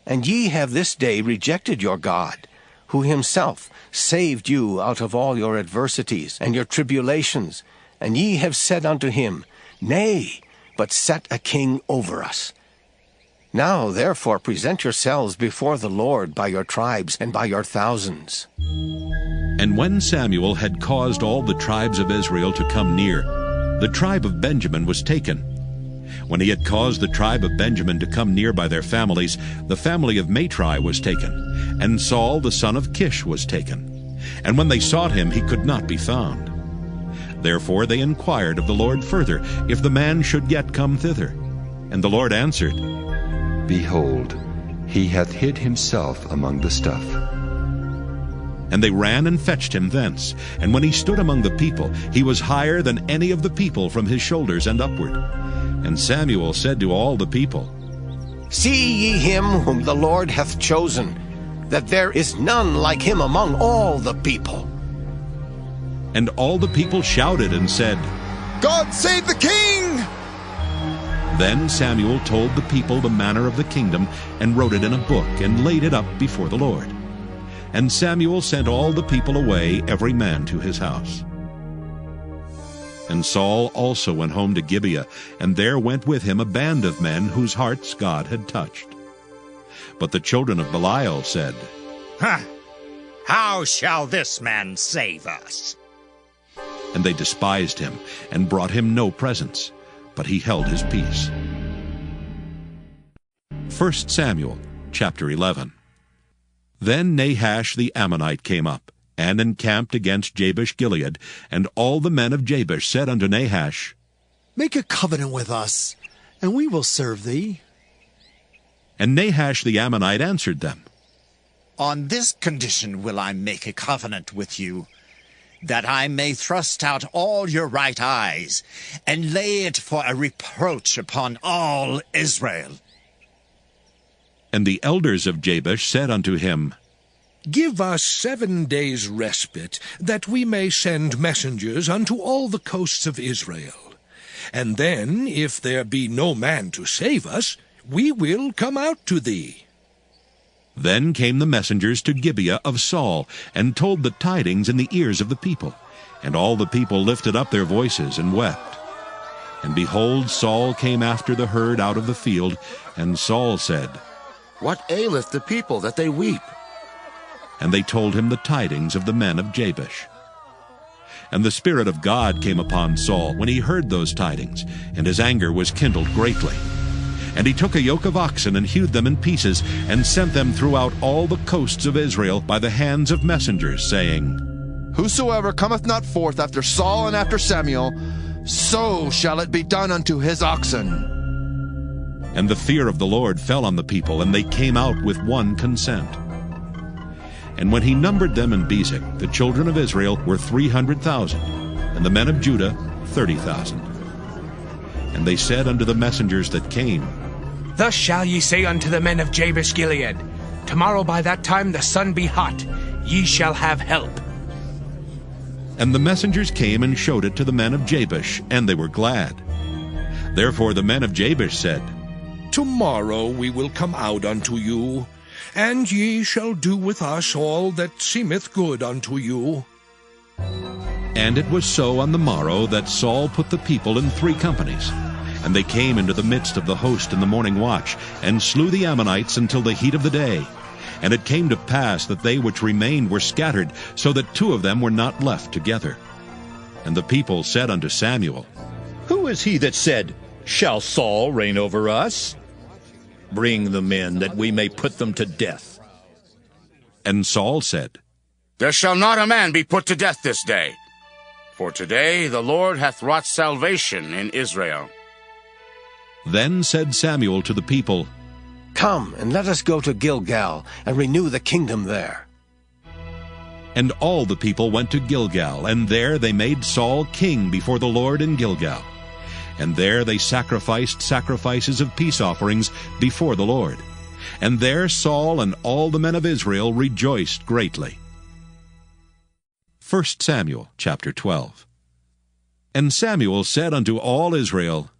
And ye have this day rejected your God, who himself saved you out of all your adversities and your tribulations, and ye have said unto him, Nay, but set a king over us. Now therefore present yourselves before the Lord by your tribes and by your thousands. And when Samuel had caused all the tribes of Israel to come near, the tribe of Benjamin was taken. When he had caused the tribe of Benjamin to come near by their families, the family of Matri was taken, and Saul the son of Kish was taken. And when they sought him, he could not be found. Therefore they inquired of the Lord further, if the man should yet come thither. And the Lord answered, Behold, he hath hid himself among the stuff. And they ran and fetched him thence. And when he stood among the people, he was higher than any of the people from his shoulders and upward. And Samuel said to all the people, See ye him whom the Lord hath chosen, that there is none like him among all the people. And all the people shouted and said, God save the king! Then Samuel told the people the manner of the kingdom, and wrote it in a book, and laid it up before the Lord. And Samuel sent all the people away, every man to his house. And Saul also went home to Gibeah, and there went with him a band of men whose hearts God had touched. But the children of Belial said, How shall this man save us? And they despised him, and brought him no presents, but he held his peace. 1 Samuel chapter 11. Then Nahash the Ammonite came up, and encamped against Jabesh-Gilead, and all the men of Jabesh said unto Nahash, Make a covenant with us, and we will serve thee. And Nahash the Ammonite answered them, On this condition will I make a covenant with you, that I may thrust out all your right eyes, and lay it for a reproach upon all Israel. And the elders of Jabesh said unto him, Give us 7 days' respite, that we may send messengers unto all the coasts of Israel. And then, if there be no man to save us, we will come out to thee. Then came the messengers to Gibeah of Saul, and told the tidings in the ears of the people. And all the people lifted up their voices and wept. And behold, Saul came after the herd out of the field, and Saul said, What aileth the people that they weep? And they told him the tidings of the men of Jabesh. And the Spirit of God came upon Saul when he heard those tidings, and his anger was kindled greatly. And he took a yoke of oxen and hewed them in pieces, and sent them throughout all the coasts of Israel by the hands of messengers, saying, Whosoever cometh not forth after Saul and after Samuel, so shall it be done unto his oxen. And the fear of the Lord fell on the people, and they came out with one consent. And when he numbered them in Bezek, the children of Israel were 300,000, and the men of Judah 30,000. And they said unto the messengers that came, Thus shall ye say unto the men of Jabesh-Gilead, Tomorrow by that time the sun be hot, ye shall have help. And the messengers came and showed it to the men of Jabesh, and they were glad. Therefore the men of Jabesh said, Tomorrow we will come out unto you, and ye shall do with us all that seemeth good unto you. And it was so on the morrow that Saul put the people in 3 companies. And they came into the midst of the host in the morning watch, and slew the Ammonites until the heat of the day. And it came to pass that they which remained were scattered, so that 2 of them were not left together. And the people said unto Samuel, Who is he that said, Shall Saul reign over us? Bring the men, that we may put them to death. And Saul said, There shall not a man be put to death this day. For today the Lord hath wrought salvation in Israel. Then said Samuel to the people, Come, and let us go to Gilgal, and renew the kingdom there. And all the people went to Gilgal, and there they made Saul king before the Lord in Gilgal. And there they sacrificed sacrifices of peace offerings before the Lord. And there Saul and all the men of Israel rejoiced greatly. 1 Samuel chapter 12. And Samuel said unto all Israel,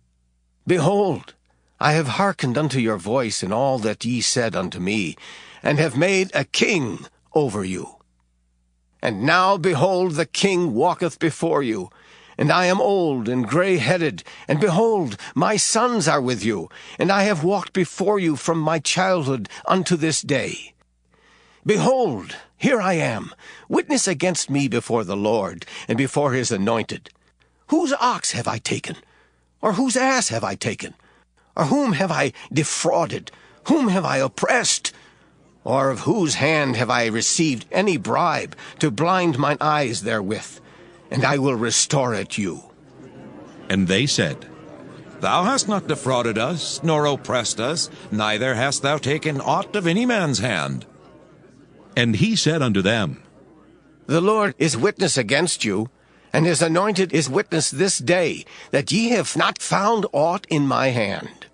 Behold, I have hearkened unto your voice in all that ye said unto me, and have made a king over you. And now, behold, the king walketh before you, and I am old and gray-headed, and behold, my sons are with you, and I have walked before you from my childhood unto this day. Behold, here I am, witness against me before the Lord, and before his anointed. Whose ox have I taken? Or whose ass have I taken? Or whom have I defrauded? Whom have I oppressed? Or of whose hand have I received any bribe to blind mine eyes therewith? And I will restore it you. And they said, Thou hast not defrauded us, nor oppressed us, neither hast thou taken aught of any man's hand. And he said unto them, The Lord is witness against you, and his anointed is witness this day, that ye have not found aught in my hand.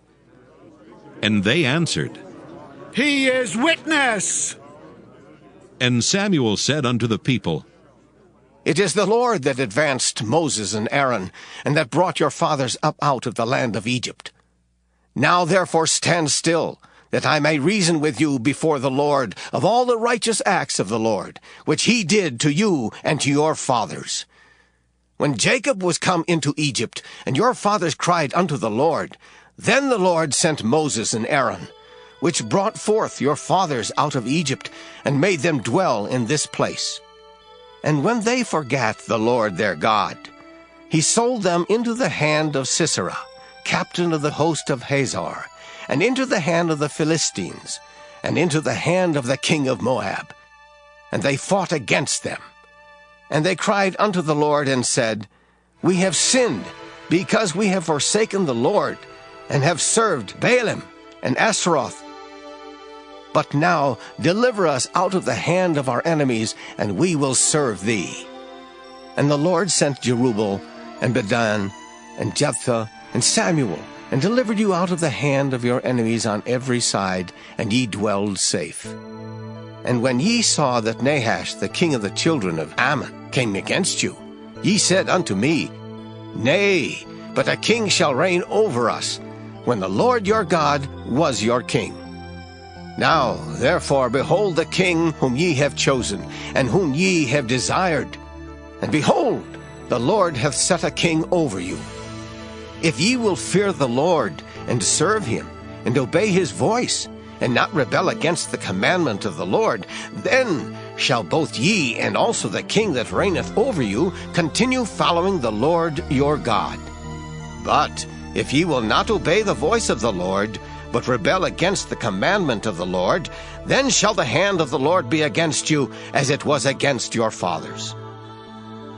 And they answered, He is witness. And Samuel said unto the people, It is the Lord that advanced Moses and Aaron, and that brought your fathers up out of the land of Egypt. Now therefore stand still, that I may reason with you before the Lord of all the righteous acts of the Lord, which he did to you and to your fathers. When Jacob was come into Egypt, and your fathers cried unto the Lord, then the Lord sent Moses and Aaron, which brought forth your fathers out of Egypt, and made them dwell in this place. And when they forgat the Lord their God, he sold them into the hand of Sisera, captain of the host of Hazor, and into the hand of the Philistines, and into the hand of the king of Moab. And they fought against them. And they cried unto the Lord, and said, We have sinned, because we have forsaken the Lord, and have served Baalim and Ashtaroth. But now deliver us out of the hand of our enemies, and we will serve thee. And the Lord sent Jerubbaal, and Bedan, and Jephthah, and Samuel, and delivered you out of the hand of your enemies on every side, and ye dwelled safe. And when ye saw that Nahash, the king of the children of Ammon, came against you, ye said unto me, Nay, but a king shall reign over us, when the Lord your God was your king. Now, therefore, behold the king whom ye have chosen, and whom ye have desired. And behold, the Lord hath set a king over you. If ye will fear the Lord, and serve him, and obey his voice, and not rebel against the commandment of the Lord, then shall both ye and also the king that reigneth over you continue following the Lord your God. But if ye will not obey the voice of the Lord, but rebel against the commandment of the Lord, then shall the hand of the Lord be against you, as it was against your fathers.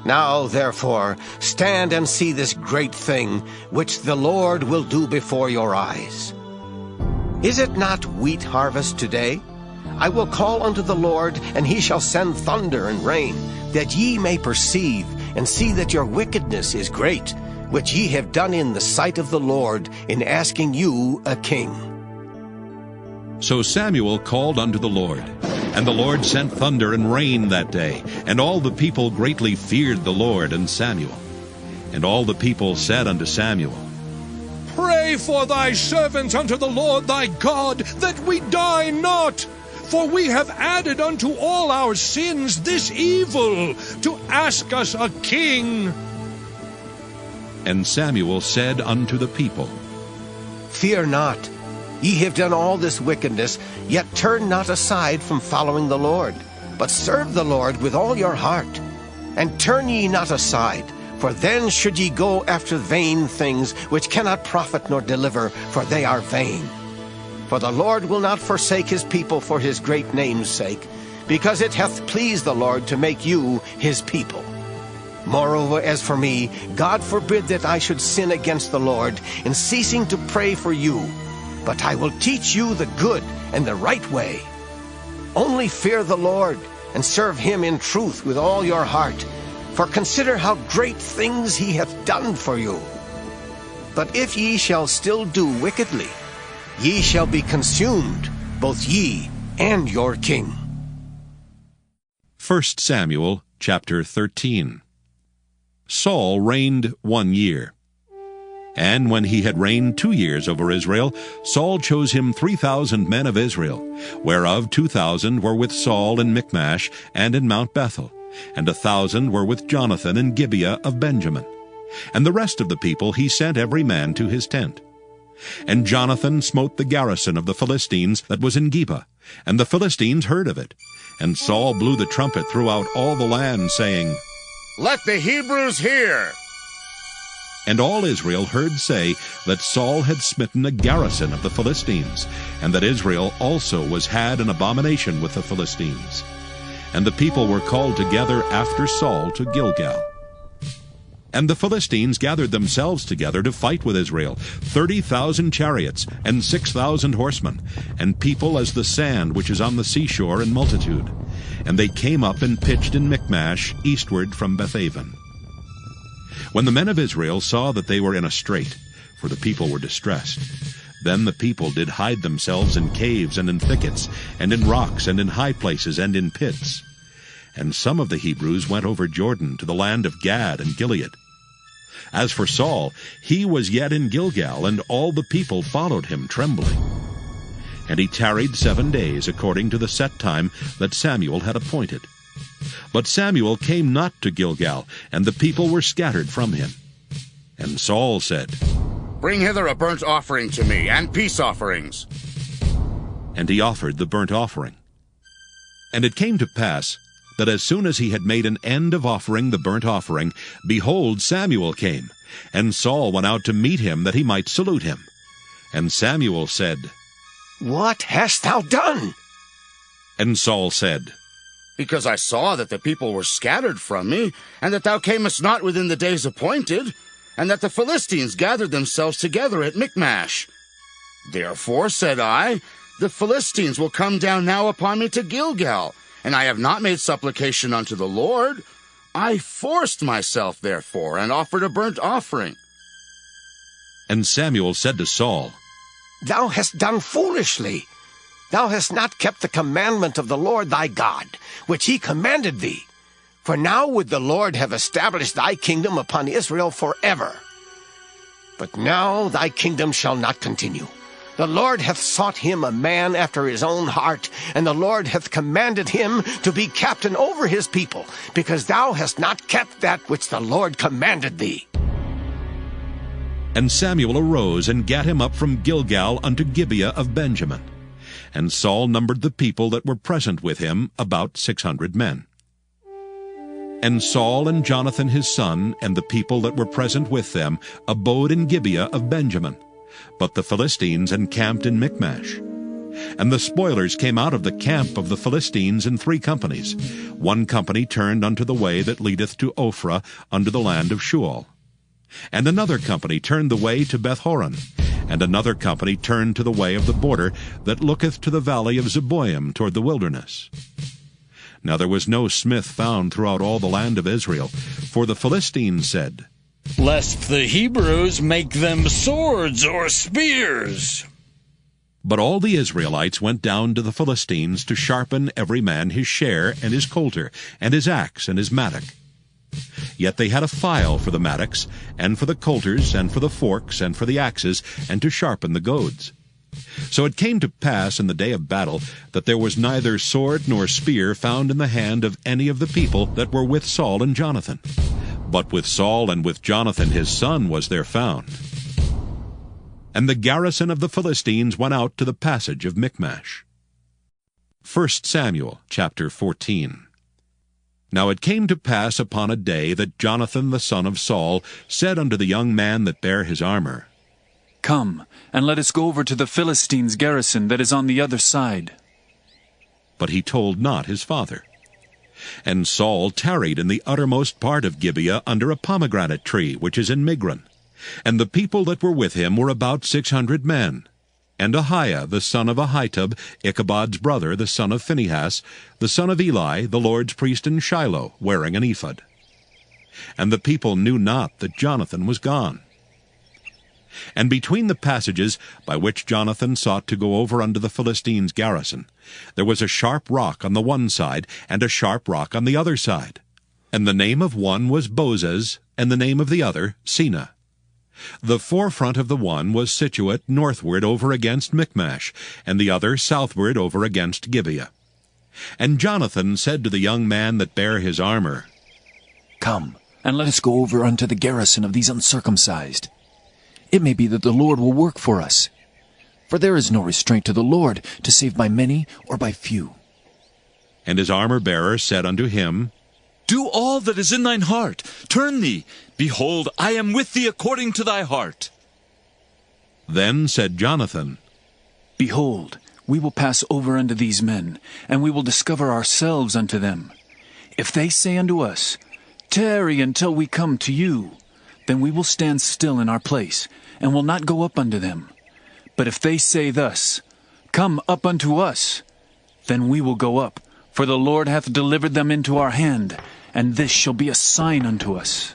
Now, therefore, stand and see this great thing, which the Lord will do before your eyes. Is it not wheat harvest today? I will call unto the Lord, and he shall send thunder and rain, that ye may perceive, and see that your wickedness is great, which ye have done in the sight of the Lord, in asking you a king. So Samuel called unto the Lord, and the Lord sent thunder and rain that day, and all the people greatly feared the Lord and Samuel. And all the people said unto Samuel, Pray for thy servants unto the Lord thy God, that we die not. For we have added unto all our sins this evil, to ask us a king. And Samuel said unto the people, Fear not. Ye have done all this wickedness, yet turn not aside from following the Lord, but serve the Lord with all your heart. And turn ye not aside, for then should ye go after vain things, which cannot profit nor deliver, for they are vain. For the Lord will not forsake his people for his great name's sake, because it hath pleased the Lord to make you his people. Moreover, as for me, God forbid that I should sin against the Lord in ceasing to pray for you. But I will teach you the good and the right way. Only fear the Lord, and serve him in truth with all your heart. For consider how great things he hath done for you. But if ye shall still do wickedly, ye shall be consumed, both ye and your king. 1 Samuel chapter 13. Saul reigned 1 year. And when he had reigned 2 years over Israel, Saul chose him 3,000 men of Israel, whereof 2,000 were with Saul in Michmash and in Mount Bethel, and 1,000 were with Jonathan in Gibeah of Benjamin. And the rest of the people he sent every man to his tent. And Jonathan smote the garrison of the Philistines that was in Gibeah, and the Philistines heard of it. And Saul blew the trumpet throughout all the land, saying, Let the Hebrews hear! And all Israel heard say that Saul had smitten a garrison of the Philistines, and that Israel also was had an abomination with the Philistines. And the people were called together after Saul to Gilgal. And the Philistines gathered themselves together to fight with Israel, 30,000 chariots, and 6,000 horsemen, and people as the sand which is on the seashore in multitude. And they came up and pitched in Michmash, eastward from Bethaven. When the men of Israel saw that they were in a strait, for the people were distressed, then the people did hide themselves in caves and in thickets, and in rocks, and in high places, and in pits. And some of the Hebrews went over Jordan to the land of Gad and Gilead. As for Saul, he was yet in Gilgal, and all the people followed him trembling. And he tarried 7 days according to the set time that Samuel had appointed. But Samuel came not to Gilgal, and the people were scattered from him. And Saul said, Bring hither a burnt offering to me, and peace offerings. And he offered the burnt offering. And it came to pass that as soon as he had made an end of offering the burnt offering, behold, Samuel came, and Saul went out to meet him that he might salute him. And Samuel said, What hast thou done? And Saul said, Because I saw that the people were scattered from me, and that thou camest not within the days appointed, and that the Philistines gathered themselves together at Michmash. Therefore, said I, the Philistines will come down now upon me to Gilgal, and I have not made supplication unto the Lord. I forced myself, therefore, and offered a burnt offering. And Samuel said to Saul, Thou hast done foolishly. Thou hast not kept the commandment of the Lord thy God, which he commanded thee. For now would the Lord have established thy kingdom upon Israel forever. But now thy kingdom shall not continue. The Lord hath sought him a man after his own heart, and the Lord hath commanded him to be captain over his people, because thou hast not kept that which the Lord commanded thee. And Samuel arose and gat him up from Gilgal unto Gibeah of Benjamin. And Saul numbered the people that were present with him, about 600 men. And Saul and Jonathan his son, and the people that were present with them, abode in Gibeah of Benjamin. But the Philistines encamped in Michmash. And the spoilers came out of the camp of the Philistines in 3 companies. 1 company turned unto the way that leadeth to Ophrah, unto the land of Shual. And another company turned the way to Bethhoron. And another company turned to the way of the border that looketh to the valley of Zeboim toward the wilderness. Now there was no smith found throughout all the land of Israel, for the Philistines said, Lest the Hebrews make them swords or spears. But all the Israelites went down to the Philistines to sharpen every man his share, and his coulter, and his axe, and his mattock. Yet they had a file for the mattocks, and for the coulters, and for the forks, and for the axes, and to sharpen the goads. So it came to pass in the day of battle that there was neither sword nor spear found in the hand of any of the people that were with Saul and Jonathan. But with Saul and with Jonathan his son was there found. And the garrison of the Philistines went out to the passage of Michmash. 1 Samuel chapter 14. Now it came to pass upon a day that Jonathan the son of Saul said unto the young man that bare his armor, Come, and let us go over to the Philistines' garrison that is on the other side. But he told not his father. And Saul tarried in the uttermost part of Gibeah under a pomegranate tree, which is in Migron. And the people that were with him were about 600 men. And Ahiah the son of Ahitub, Ichabod's brother, the son of Phinehas, the son of Eli, the Lord's priest in Shiloh, wearing an ephod. And the people knew not that Jonathan was gone. And between the passages by which Jonathan sought to go over unto the Philistines' garrison, there was a sharp rock on the one side, and a sharp rock on the other side. And the name of one was Bozez, and the name of the other Seneh. The forefront of the one was situate northward over against Michmash, and the other southward over against Gibeah. And Jonathan said to the young man that bare his armor, Come, and let us go over unto the garrison of these uncircumcised. It may be that the Lord will work for us. For there is no restraint to the Lord to save by many or by few. And his armor-bearer said unto him, Do all that is in thine heart. Turn thee. Behold, I am with thee according to thy heart. Then said Jonathan, Behold, we will pass over unto these men, and we will discover ourselves unto them. If they say unto us, Tarry until we come to you, then we will stand still in our place, and will not go up unto them. But if they say thus, Come up unto us, then we will go up, for the Lord hath delivered them into our hand, and this shall be a sign unto us.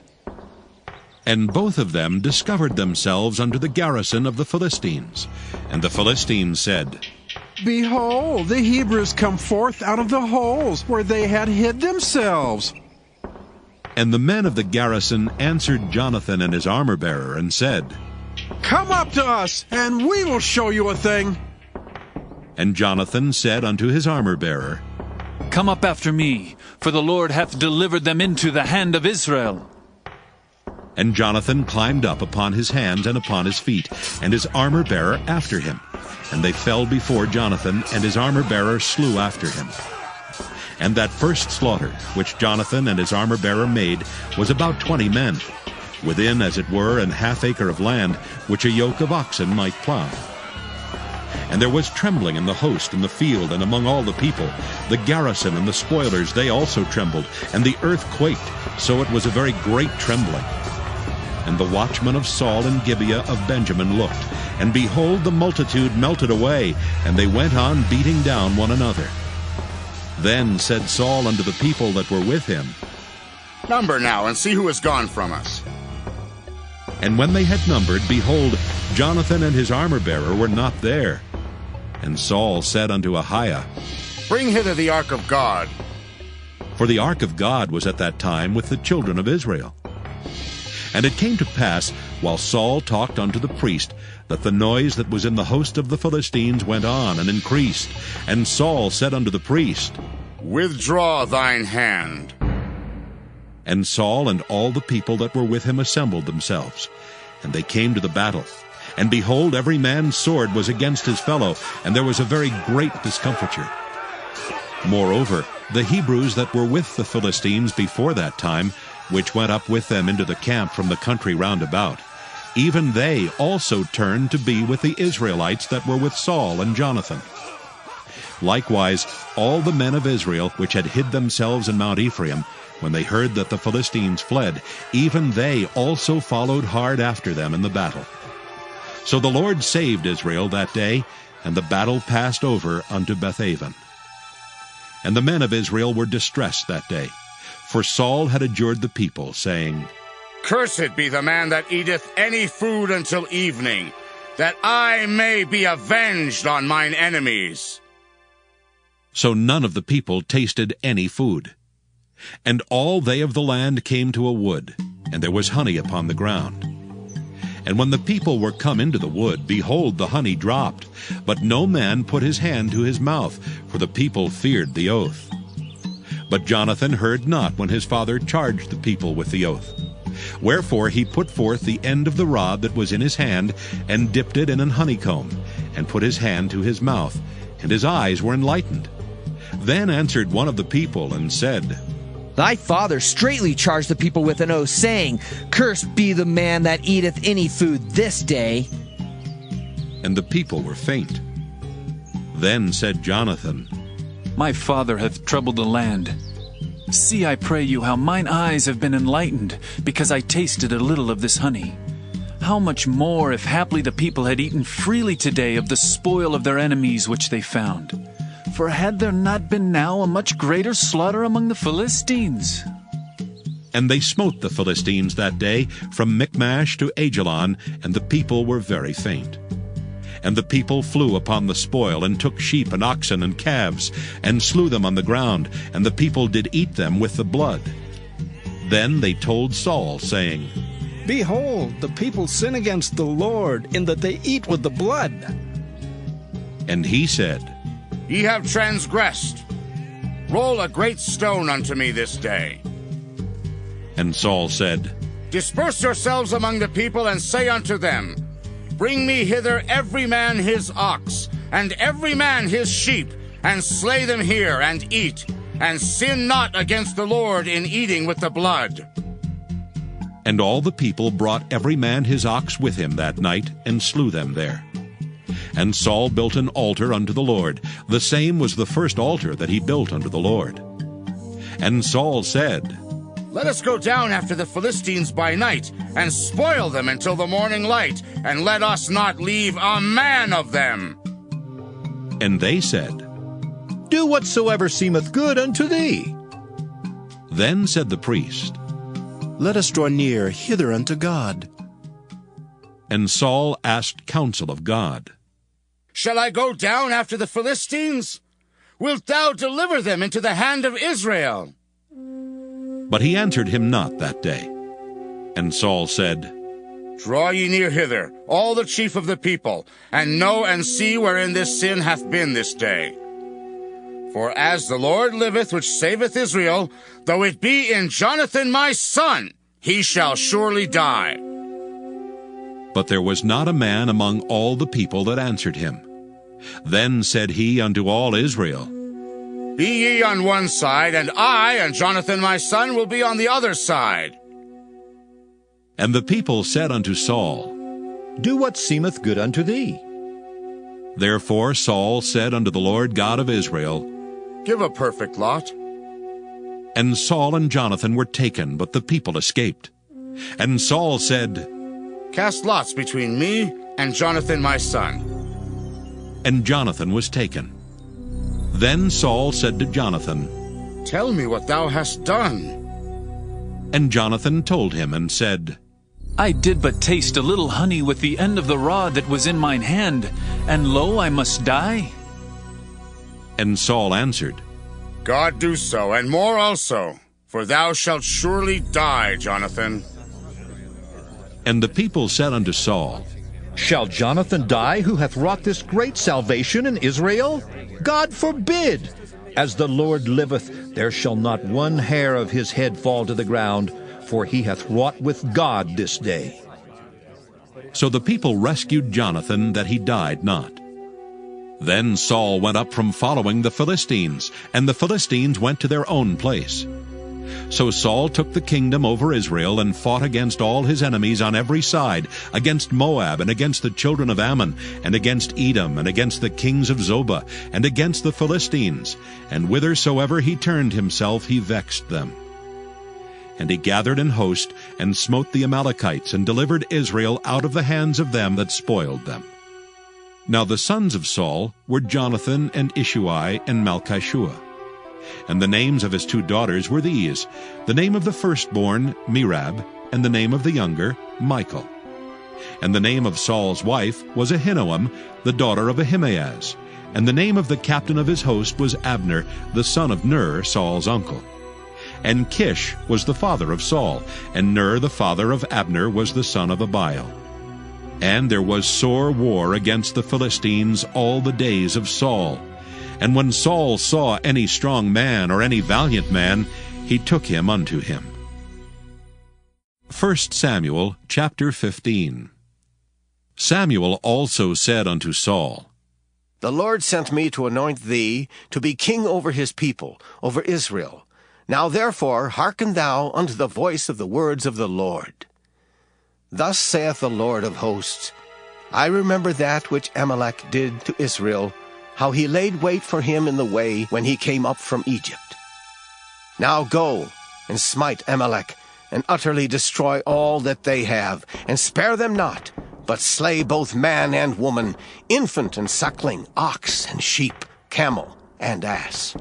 And both of them discovered themselves unto the garrison of the Philistines. And the Philistines said, Behold, the Hebrews come forth out of the holes where they had hid themselves. And the men of the garrison answered Jonathan and his armor-bearer, and said, Come up to us, and we will show you a thing. And Jonathan said unto his armor-bearer, Come up after me, for the Lord hath delivered them into the hand of Israel. And Jonathan climbed up upon his hands and upon his feet, and his armor-bearer after him. And they fell before Jonathan, and his armor-bearer slew after him. And that first slaughter, which Jonathan and his armor-bearer made, was about 20 men, within, as it were, an half acre of land, which a yoke of oxen might plow. And there was trembling in the host in the field and among all the people. The garrison and the spoilers, they also trembled, and the earth quaked, so it was a very great trembling. And the watchmen of Saul in Gibeah of Benjamin looked, and behold, the multitude melted away, and they went on beating down one another. Then said Saul unto the people that were with him, Number now, and see who is gone from us. And when they had numbered, behold, Jonathan and his armor-bearer were not there. And Saul said unto Ahiah, Bring hither the ark of God. For the ark of God was at that time with the children of Israel. And it came to pass, while Saul talked unto the priest, that the noise that was in the host of the Philistines went on and increased. And Saul said unto the priest, Withdraw thine hand. And Saul and all the people that were with him assembled themselves. And they came to the battle. And behold, every man's sword was against his fellow, and there was a very great discomfiture. Moreover, the Hebrews that were with the Philistines before that time, which went up with them into the camp from the country round about, even they also turned to be with the Israelites that were with Saul and Jonathan. Likewise, all the men of Israel which had hid themselves in Mount Ephraim, when they heard that the Philistines fled, even they also followed hard after them in the battle. So the Lord saved Israel that day, and the battle passed over unto Bethaven. And the men of Israel were distressed that day, for Saul had adjured the people, saying, Cursed be the man that eateth any food until evening, that I may be avenged on mine enemies. So none of the people tasted any food. And all they of the land came to a wood, and there was honey upon the ground. And when the people were come into the wood, behold, the honey dropped, but no man put his hand to his mouth, for the people feared the oath. But Jonathan heard not when his father charged the people with the oath. Wherefore he put forth the end of the rod that was in his hand, and dipped it in an honeycomb, and put his hand to his mouth, and his eyes were enlightened. Then answered one of the people, and said, Thy father straitly charged the people with an oath, saying, Cursed be the man that eateth any food this day. And the people were faint. Then said Jonathan, My father hath troubled the land. See, I pray you, how mine eyes have been enlightened, because I tasted a little of this honey. How much more, if haply the people had eaten freely today of the spoil of their enemies which they found? For had there not been now a much greater slaughter among the Philistines? And they smote the Philistines that day from Michmash to Ajalon, and the people were very faint. And the people flew upon the spoil, and took sheep and oxen and calves, and slew them on the ground, and the people did eat them with the blood. Then they told Saul, saying, Behold, the people sin against the Lord, in that they eat with the blood. And he said, Ye have transgressed. Roll a great stone unto me this day. And Saul said, Disperse yourselves among the people, and say unto them, Bring me hither every man his ox, and every man his sheep, and slay them here, and eat, and sin not against the Lord in eating with the blood. And all the people brought every man his ox with him that night, and slew them there. And Saul built an altar unto the Lord. The same was the first altar that he built unto the Lord. And Saul said, Let us go down after the Philistines by night, and spoil them until the morning light, and let us not leave a man of them. And they said, Do whatsoever seemeth good unto thee. Then said the priest, Let us draw near hither unto God. And Saul asked counsel of God. Shall I go down after the Philistines? Wilt thou deliver them into the hand of Israel? But he answered him not that day. And Saul said, Draw ye near hither, all the chief of the people, and know and see wherein this sin hath been this day. For as the Lord liveth, which saveth Israel, though it be in Jonathan my son, he shall surely die. But there was not a man among all the people that answered him. Then said he unto all Israel, Be ye on one side, and I and Jonathan my son will be on the other side. And the people said unto Saul, Do what seemeth good unto thee. Therefore Saul said unto the Lord God of Israel, Give a perfect lot. And Saul and Jonathan were taken, but the people escaped. And Saul said, Cast lots between me and Jonathan my son. And Jonathan was taken. Then Saul said to Jonathan, Tell me what thou hast done. And Jonathan told him and said, I did but taste a little honey with the end of the rod that was in mine hand, and lo, I must die. And Saul answered, God do so, and more also, for thou shalt surely die, Jonathan. And the people said unto Saul, Shall Jonathan die, who hath wrought this great salvation in Israel? God forbid! As the Lord liveth, there shall not one hair of his head fall to the ground, for he hath wrought with God this day. So the people rescued Jonathan, that he died not. Then Saul went up from following the Philistines, and the Philistines went to their own place. So Saul took the kingdom over Israel, and fought against all his enemies on every side, against Moab, and against the children of Ammon, and against Edom, and against the kings of Zobah, and against the Philistines. And whithersoever he turned himself, he vexed them. And he gathered an host, and smote the Amalekites, and delivered Israel out of the hands of them that spoiled them. Now the sons of Saul were Jonathan, and Ishuai, and Malchishua. And the names of his 2 daughters were these, the name of the firstborn, Merab, and the name of the younger, Michal. And the name of Saul's wife was Ahinoam, the daughter of Ahimaaz. And the name of the captain of his host was Abner, the son of Ner, Saul's uncle. And Kish was the father of Saul, and Ner the father of Abner was the son of Abiel. And there was sore war against the Philistines all the days of Saul. And when Saul saw any strong man or any valiant man, he took him unto him. 1 Samuel chapter 15. Samuel also said unto Saul, The Lord sent me to anoint thee to be king over his people, over Israel. Now therefore hearken thou unto the voice of the words of the Lord. Thus saith the Lord of hosts, I remember that which Amalek did to Israel, how he laid wait for him in the way when he came up from Egypt. Now go, and smite Amalek, and utterly destroy all that they have, and spare them not, but slay both man and woman, infant and suckling, ox and sheep, camel and ass.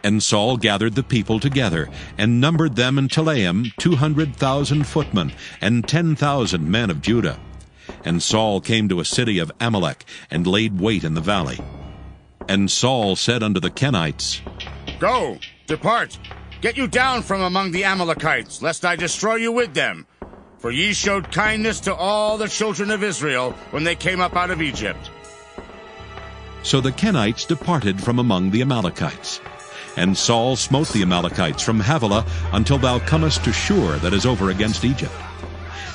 And Saul gathered the people together, and numbered them in Telaim 200,000 footmen, and 10,000 men of Judah. And Saul came to a city of Amalek, and laid wait in the valley. And Saul said unto the Kenites, Go, depart, get you down from among the Amalekites, lest I destroy you with them. For ye showed kindness to all the children of Israel when they came up out of Egypt. So the Kenites departed from among the Amalekites. And Saul smote the Amalekites from Havilah until thou comest to Shur, that is over against Egypt.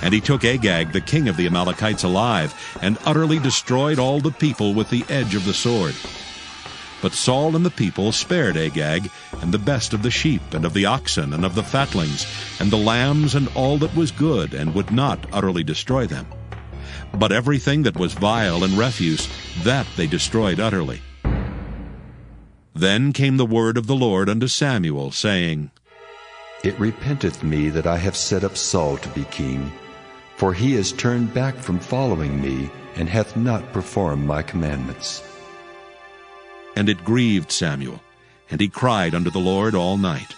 And he took Agag, the king of the Amalekites, alive, and utterly destroyed all the people with the edge of the sword. But Saul and the people spared Agag, and the best of the sheep, and of the oxen, and of the fatlings, and the lambs, and all that was good, and would not utterly destroy them. But everything that was vile and refuse, that they destroyed utterly. Then came the word of the Lord unto Samuel, saying, It repenteth me that I have set up Saul to be king, for he is turned back from following me, and hath not performed my commandments. And it grieved Samuel, and he cried unto the Lord all night.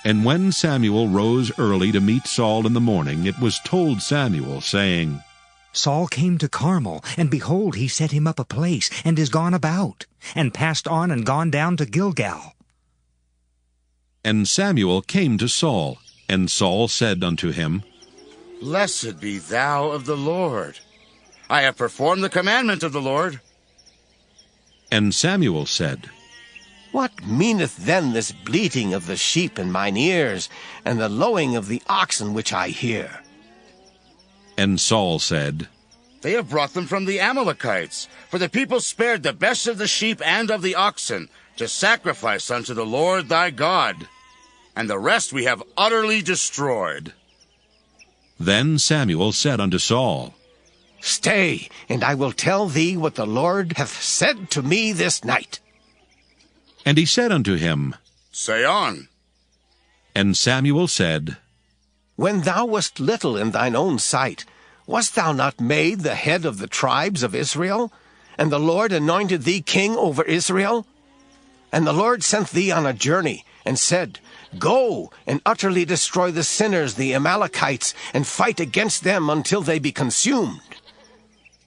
And when Samuel rose early to meet Saul in the morning, it was told Samuel, saying, Saul came to Carmel, and behold, he set him up a place, and is gone about, and passed on and gone down to Gilgal. And Samuel came to Saul, and Saul said unto him, Blessed be thou of the Lord. I have performed the commandment of the Lord. And Samuel said, What meaneth then this bleating of the sheep in mine ears, and the lowing of the oxen which I hear? And Saul said, They have brought them from the Amalekites, for the people spared the best of the sheep and of the oxen, to sacrifice unto the Lord thy God, and the rest we have utterly destroyed. Then Samuel said unto Saul, Stay, and I will tell thee what the Lord hath said to me this night. And he said unto him, Say on. And Samuel said, When thou wast little in thine own sight, wast thou not made the head of the tribes of Israel? And the Lord anointed thee king over Israel? And the Lord sent thee on a journey, and said, Go, and utterly destroy the sinners, the Amalekites, and fight against them until they be consumed.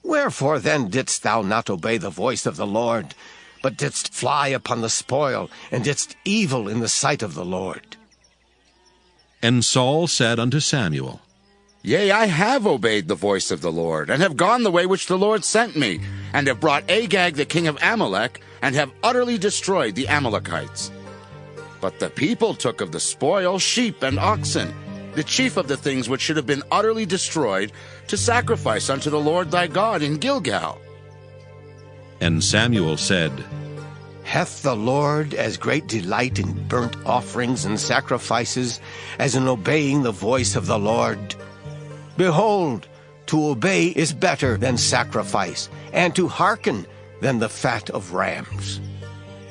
Wherefore then didst thou not obey the voice of the Lord, but didst fly upon the spoil, and didst evil in the sight of the Lord? And Saul said unto Samuel, Yea, I have obeyed the voice of the Lord, and have gone the way which the Lord sent me, and have brought Agag the king of Amalek, and have utterly destroyed the Amalekites. But the people took of the spoil sheep and oxen, the chief of the things which should have been utterly destroyed, to sacrifice unto the Lord thy God in Gilgal. And Samuel said, Hath the Lord as great delight in burnt offerings and sacrifices as in obeying the voice of the Lord? Behold, to obey is better than sacrifice, and to hearken than the fat of rams.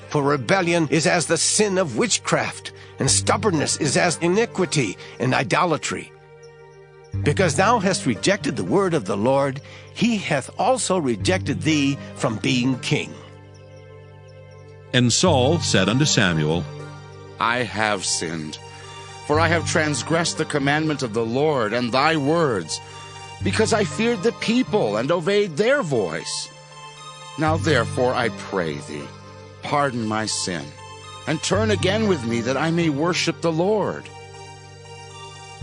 For rebellion is as the sin of witchcraft, and stubbornness is as iniquity and idolatry. Because thou hast rejected the word of the Lord, he hath also rejected thee from being king. And Saul said unto Samuel, I have sinned, for I have transgressed the commandment of the Lord and thy words, because I feared the people and obeyed their voice. Now therefore I pray thee, pardon my sin, and turn again with me, that I may worship the Lord.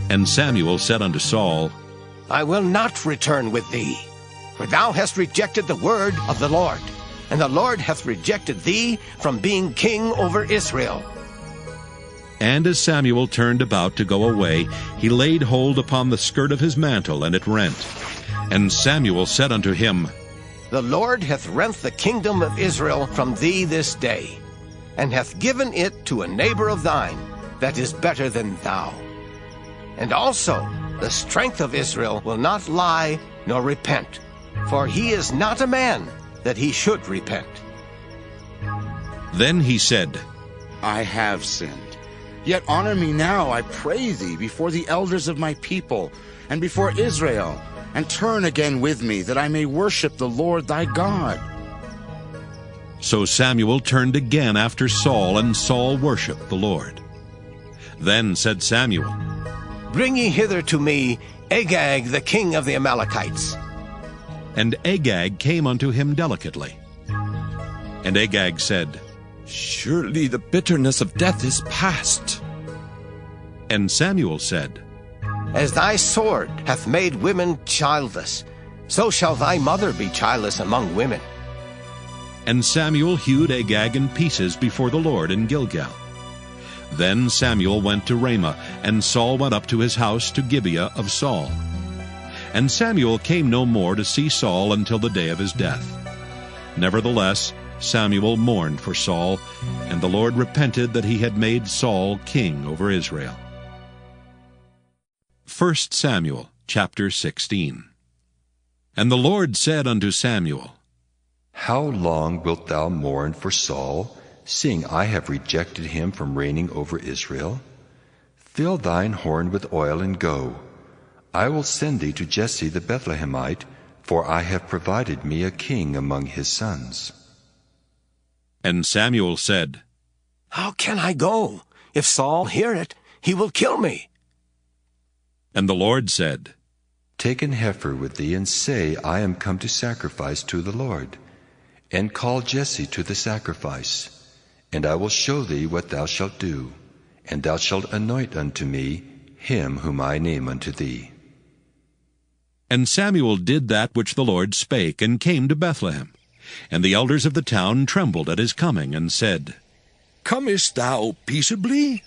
And Samuel said unto Saul, I will not return with thee, for thou hast rejected the word of the Lord, and the Lord hath rejected thee from being king over Israel. And as Samuel turned about to go away, he laid hold upon the skirt of his mantle, and it rent. And Samuel said unto him, The Lord hath rent the kingdom of Israel from thee this day, and hath given it to a neighbor of thine that is better than thou. And also the strength of Israel will not lie nor repent, for he is not a man that he should repent. Then he said, I have sinned. Yet honor me now, I pray thee, before the elders of my people, and before Israel, and turn again with me, that I may worship the Lord thy God. So Samuel turned again after Saul, and Saul worshipped the Lord. Then said Samuel, Bring ye hither to me Agag the king of the Amalekites. And Agag came unto him delicately. And Agag said, Surely the bitterness of death is past. And Samuel said, As thy sword hath made women childless, so shall thy mother be childless among women. And Samuel hewed Agag in pieces before the Lord in Gilgal. Then Samuel went to Ramah, and Saul went up to his house to Gibeah of Saul. And Samuel came no more to see Saul until the day of his death. Nevertheless, Samuel mourned for Saul, and the Lord repented that he had made Saul king over Israel. 1 Samuel chapter 16. And the Lord said unto Samuel, How long wilt thou mourn for Saul, seeing I have rejected him from reigning over Israel? Fill thine horn with oil and go. I will send thee to Jesse the Bethlehemite, for I have provided me a king among his sons. And Samuel said, How can I go? If Saul hear it, he will kill me. And the Lord said, Take an heifer with thee, and say, I am come to sacrifice to the Lord. And call Jesse to the sacrifice. And I will show thee what thou shalt do. And thou shalt anoint unto me him whom I name unto thee. And Samuel did that which the Lord spake, and came to Bethlehem. And the elders of the town trembled at his coming, and said, Comest thou peaceably?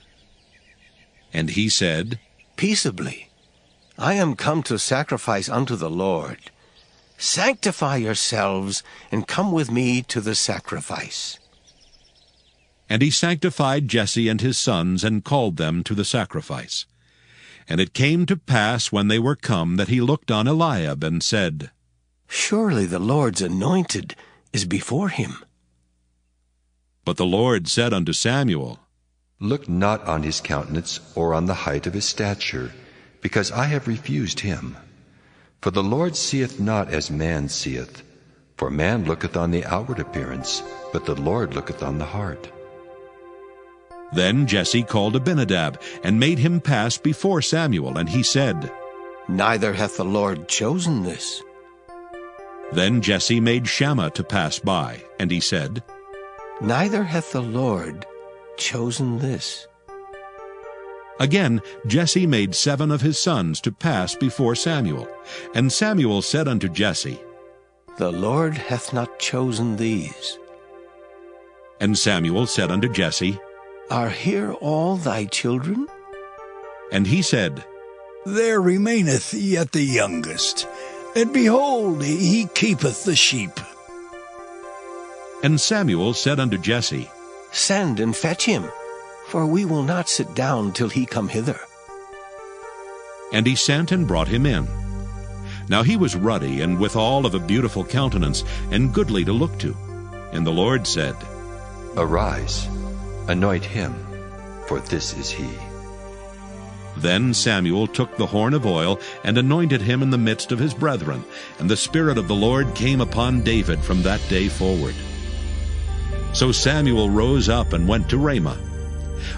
And he said, Peaceably. I am come to sacrifice unto the Lord. Sanctify yourselves, and come with me to the sacrifice. And he sanctified Jesse and his sons, and called them to the sacrifice. And it came to pass, when they were come, that he looked on Eliab, and said, Surely the Lord's anointed is before him. But the Lord said unto Samuel, Look not on his countenance, or on the height of his stature, because I have refused him. For the Lord seeth not as man seeth. For man looketh on the outward appearance, but the Lord looketh on the heart. Then Jesse called Abinadab, and made him pass before Samuel, and he said, Neither hath the Lord chosen this. Then Jesse made Shammah to pass by, and he said, Neither hath the Lord chosen this. Again Jesse made 7 of his sons to pass before Samuel. And Samuel said unto Jesse, The Lord hath not chosen these. And Samuel said unto Jesse, Are here all thy children? And he said, There remaineth yet the youngest, and behold, he keepeth the sheep. And Samuel said unto Jesse, Send and fetch him, for we will not sit down till he come hither. And he sent and brought him in. Now he was ruddy, and withal of a beautiful countenance, and goodly to look to. And the Lord said, Arise, anoint him, for this is he. Then Samuel took the horn of oil, and anointed him in the midst of his brethren. And the Spirit of the Lord came upon David from that day forward. So Samuel rose up and went to Ramah.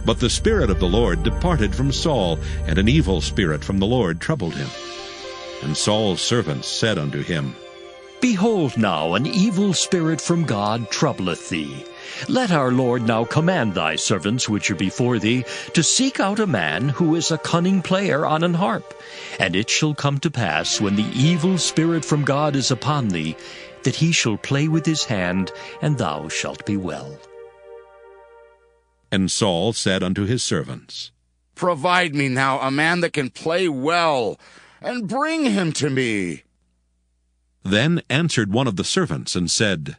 But the Spirit of the Lord departed from Saul, and an evil spirit from the Lord troubled him. And Saul's servants said unto him, Behold now, an evil spirit from God troubleth thee. Let our Lord now command thy servants which are before thee to seek out a man who is a cunning player on an harp. And it shall come to pass, when the evil spirit from God is upon thee, that he shall play with his hand, and thou shalt be well. And Saul said unto his servants, Provide me now a man that can play well, and bring him to me. Then answered one of the servants, and said,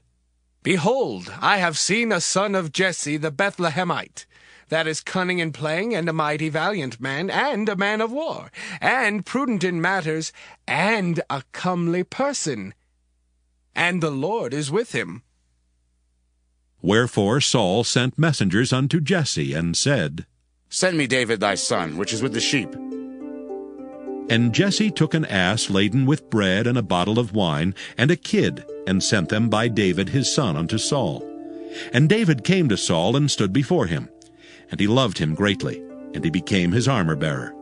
Behold, I have seen a son of Jesse the Bethlehemite, that is cunning in playing, and a mighty valiant man, and a man of war, and prudent in matters, and a comely person. And the Lord is with him. Wherefore Saul sent messengers unto Jesse, and said, Send me David thy son, which is with the sheep. And Jesse took an ass laden with bread and a bottle of wine, and a kid, and sent them by David his son unto Saul. And David came to Saul, and stood before him. And he loved him greatly, and he became his armor-bearer.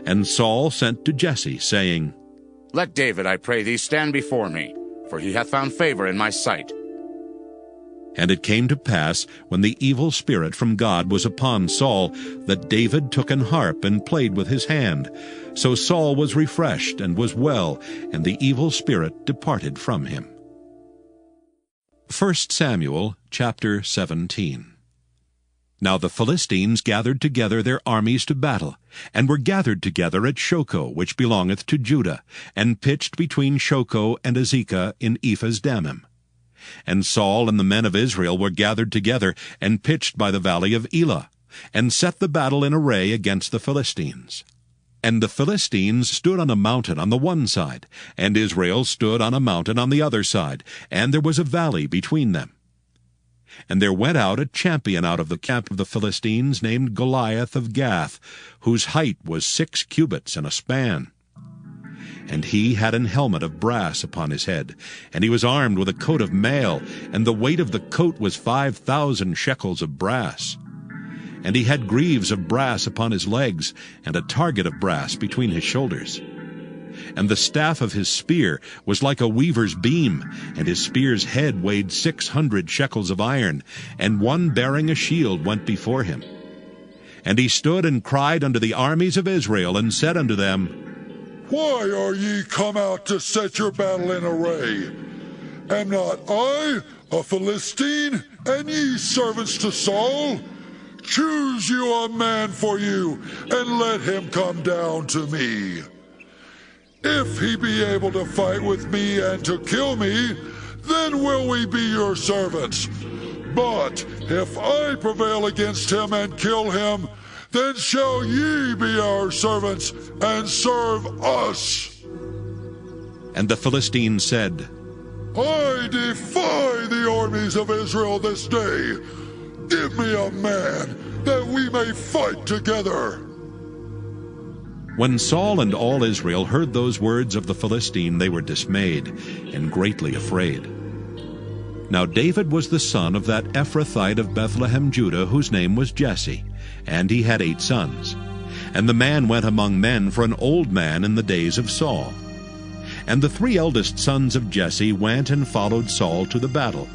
And Saul sent to Jesse, saying, Let David, I pray thee, stand before me, for he hath found favor in my sight. And it came to pass, when the evil spirit from God was upon Saul, that David took an harp and played with his hand. So Saul was refreshed and was well, and the evil spirit departed from him. 1 Samuel chapter 17. Now the Philistines gathered together their armies to battle, and were gathered together at Shochoh, which belongeth to Judah, and pitched between Shochoh and Azekah in Ephas Dammim. And Saul and the men of Israel were gathered together, and pitched by the valley of Elah, and set the battle in array against the Philistines. And the Philistines stood on a mountain on the one side, and Israel stood on a mountain on the other side, and there was a valley between them. And there went out a champion out of the camp of the Philistines, named Goliath of Gath, whose height was 6 cubits and a span. And he had an helmet of brass upon his head, and he was armed with a coat of mail, and the weight of the coat was 5,000 shekels of brass. And he had greaves of brass upon his legs, and a target of brass between his shoulders. And the staff of his spear was like a weaver's beam, and his spear's head weighed 600 shekels of iron, and one bearing a shield went before him. And he stood and cried unto the armies of Israel, and said unto them, Why are ye come out to set your battle in array? Am not I a Philistine, and ye servants to Saul? Choose you a man for you, and let him come down to me. If he be able to fight with me and to kill me, then will we be your servants. But if I prevail against him and kill him, then shall ye be our servants and serve us. And the Philistines said, I defy the armies of Israel this day. Give me a man, that we may fight together. When Saul and all Israel heard those words of the Philistine, they were dismayed and greatly afraid. Now David was the son of that Ephrathite of Bethlehem, Judah, whose name was Jesse, and he had 8 sons. And the man went among men for an old man in the days of Saul. And the 3 eldest sons of Jesse went and followed Saul to the battle.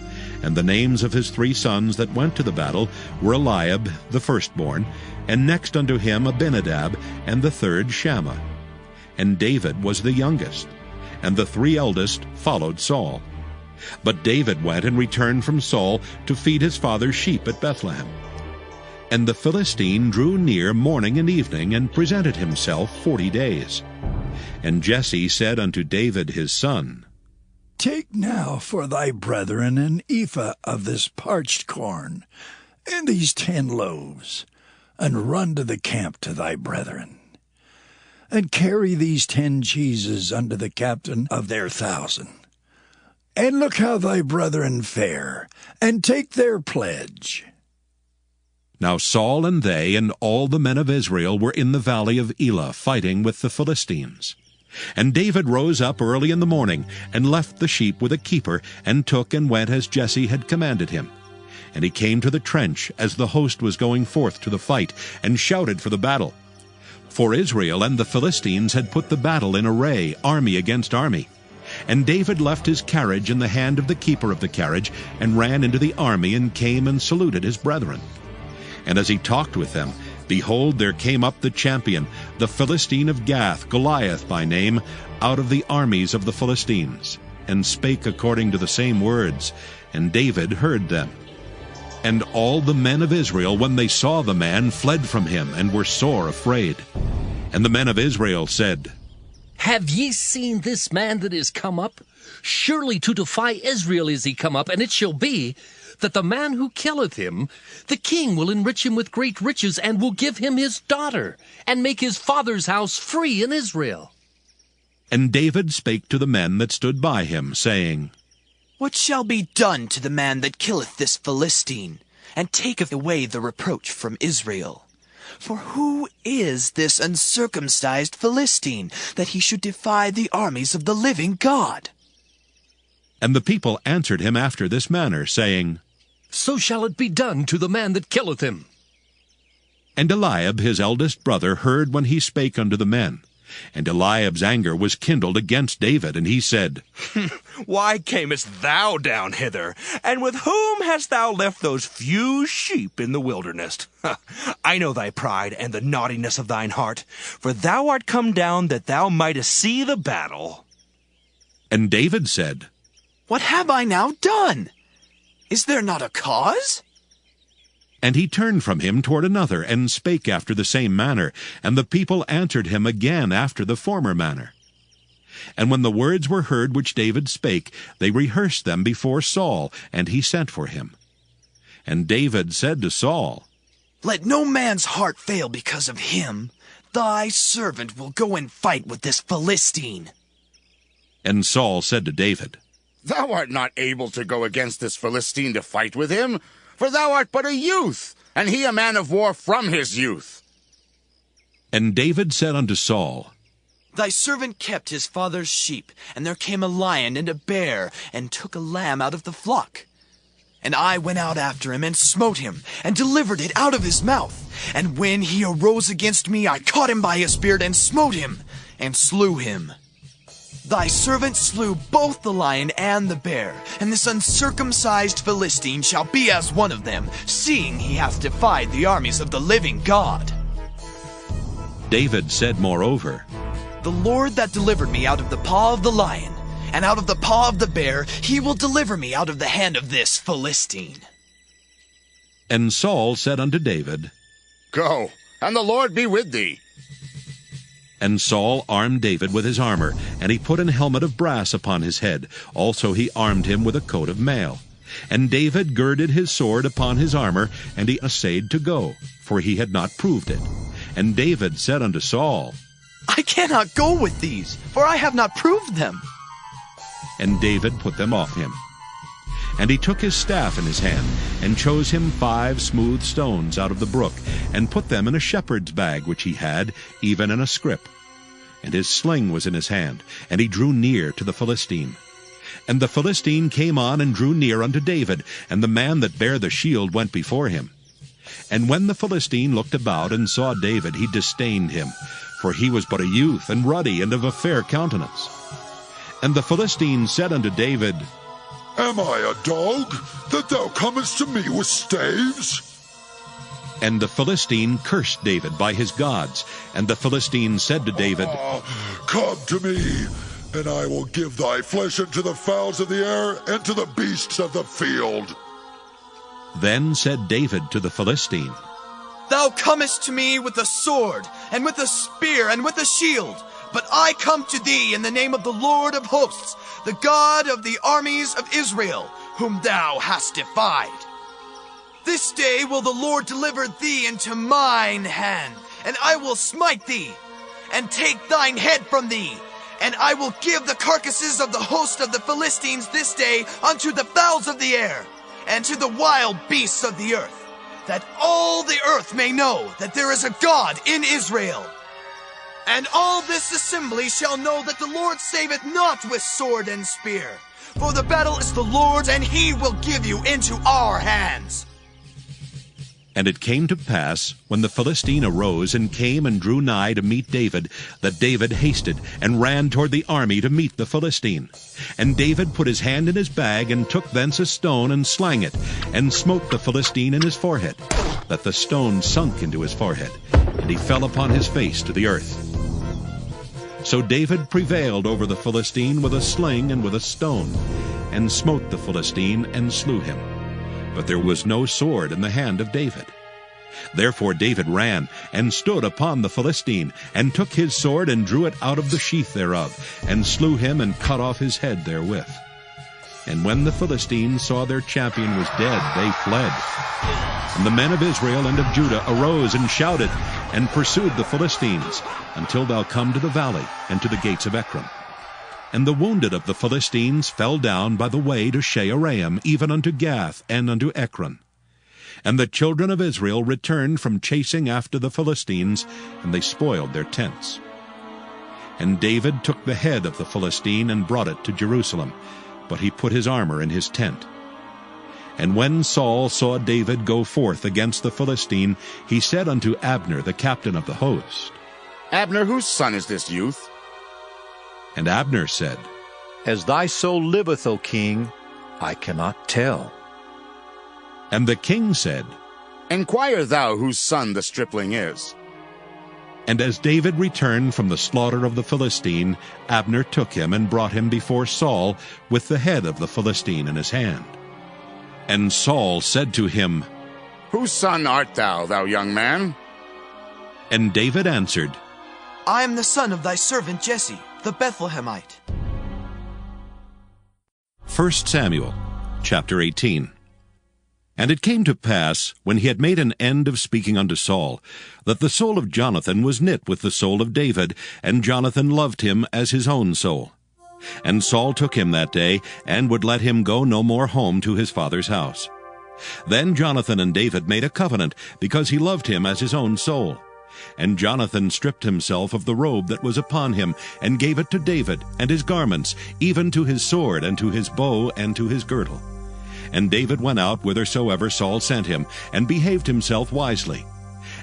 And the names of his 3 sons that went to the battle were Eliab the firstborn, and next unto him Abinadab, and the 3rd Shammah. And David was the youngest, and the 3 eldest followed Saul. But David went and returned from Saul to feed his father's sheep at Bethlehem. And the Philistine drew near morning and evening, and presented himself 40 days. And Jesse said unto David his son, Take now for thy brethren an ephah of this parched corn, and these 10 loaves, and run to the camp to thy brethren. And carry these 10 cheeses unto the captain of their 1,000. And look how thy brethren fare, and take their pledge. Now Saul and they and all the men of Israel were in the valley of Elah, fighting with the Philistines. And David rose up early in the morning, and left the sheep with a keeper, and took and went as Jesse had commanded him. And he came to the trench as the host was going forth to the fight, and shouted for the battle. For Israel and the Philistines had put the battle in array, army against army. And David left his carriage in the hand of the keeper of the carriage, and ran into the army, and came and saluted his brethren. And as he talked with them, behold, there came up the champion, the Philistine of Gath, Goliath by name, out of the armies of the Philistines, and spake according to the same words, and David heard them. And all the men of Israel, when they saw the man, fled from him, and were sore afraid. And the men of Israel said, Have ye seen this man that is come up? Surely to defy Israel is he come up, and it shall be, that the man who killeth him, the king will enrich him with great riches, and will give him his daughter, and make his father's house free in Israel. And David spake to the men that stood by him, saying, What shall be done to the man that killeth this Philistine, and taketh away the reproach from Israel? For who is this uncircumcised Philistine, that he should defy the armies of the living God? And the people answered him after this manner, saying, So shall it be done to the man that killeth him. And Eliab his eldest brother heard when he spake unto the men. And Eliab's anger was kindled against David, and he said, Why camest thou down hither? And with whom hast thou left those few sheep in the wilderness? I know thy pride and the naughtiness of thine heart, for thou art come down that thou mightest see the battle. And David said, What have I now done? Is there not a cause? And he turned from him toward another, and spake after the same manner. And the people answered him again after the former manner. And when the words were heard which David spake, they rehearsed them before Saul, and he sent for him. And David said to Saul, Let no man's heart fail because of him. Thy servant will go and fight with this Philistine. And Saul said to David, Thou art not able to go against this Philistine to fight with him, for thou art but a youth, and he a man of war from his youth. And David said unto Saul, Thy servant kept his father's sheep, and there came a lion and a bear, and took a lamb out of the flock. And I went out after him, and smote him, and delivered it out of his mouth. And when he arose against me, I caught him by his beard, and smote him, and slew him. Thy servant slew both the lion and the bear, and this uncircumcised Philistine shall be as one of them, seeing he hath defied the armies of the living God. David said moreover, The Lord that delivered me out of the paw of the lion, and out of the paw of the bear, he will deliver me out of the hand of this Philistine. And Saul said unto David, Go, and the Lord be with thee. And Saul armed David with his armor, and he put an helmet of brass upon his head. Also he armed him with a coat of mail. And David girded his sword upon his armor, and he essayed to go, for he had not proved it. And David said unto Saul, I cannot go with these, for I have not proved them. And David put them off him. And he took his staff in his hand, and chose him 5 smooth stones out of the brook, and put them in a shepherd's bag which he had, even in a scrip. And his sling was in his hand, and he drew near to the Philistine. And the Philistine came on and drew near unto David, and the man that bare the shield went before him. And when the Philistine looked about and saw David, he disdained him, for he was but a youth, and ruddy, and of a fair countenance. And the Philistine said unto David, Am I a dog, that thou comest to me with staves? And the Philistine cursed David by his gods. And the Philistine said to David, Come to me, and I will give thy flesh unto the fowls of the air, and to the beasts of the field. Then said David to the Philistine, Thou comest to me with a sword, and with a spear, and with a shield. But I come to thee in the name of the Lord of hosts, the God of the armies of Israel, whom thou hast defied. This day will the Lord deliver thee into mine hand, and I will smite thee, and take thine head from thee. And I will give the carcasses of the host of the Philistines this day unto the fowls of the air, and to the wild beasts of the earth, that all the earth may know that there is a God in Israel. And all this assembly shall know that the Lord saveth not with sword and spear, for the battle is the Lord's, and he will give you into our hands. And it came to pass, when the Philistine arose and came and drew nigh to meet David, that David hasted and ran toward the army to meet the Philistine. And David put his hand in his bag, and took thence a stone, and slang it, and smote the Philistine in his forehead, that the stone sunk into his forehead, and he fell upon his face to the earth. So David prevailed over the Philistine with a sling and with a stone, and smote the Philistine, and slew him. But there was no sword in the hand of David. Therefore David ran, and stood upon the Philistine, and took his sword, and drew it out of the sheath thereof, and slew him, and cut off his head therewith. And when the Philistines saw their champion was dead, they fled. And the men of Israel and of Judah arose and shouted, and pursued the Philistines, until thou come to the valley, and to the gates of Ekron. And the wounded of the Philistines fell down by the way to Shaaraim, even unto Gath, and unto Ekron. And the children of Israel returned from chasing after the Philistines, and they spoiled their tents. And David took the head of the Philistine, and brought it to Jerusalem, but he put his armor in his tent. And when Saul saw David go forth against the Philistine, he said unto Abner, the captain of the host, Abner, whose son is this youth? And Abner said, As thy soul liveth, O king, I cannot tell. And the king said, Enquire thou whose son the stripling is. And as David returned from the slaughter of the Philistine, Abner took him and brought him before Saul with the head of the Philistine in his hand. And Saul said to him, Whose son art thou, thou young man? And David answered, I am the son of thy servant Jesse, the Bethlehemite. 1 Samuel, chapter 18. And it came to pass, when he had made an end of speaking unto Saul, that the soul of Jonathan was knit with the soul of David, and Jonathan loved him as his own soul. And Saul took him that day, and would let him go no more home to his father's house. Then Jonathan and David made a covenant, because he loved him as his own soul. And Jonathan stripped himself of the robe that was upon him, and gave it to David, and his garments, even to his sword, and to his bow, and to his girdle. And David went out whithersoever Saul sent him, and behaved himself wisely.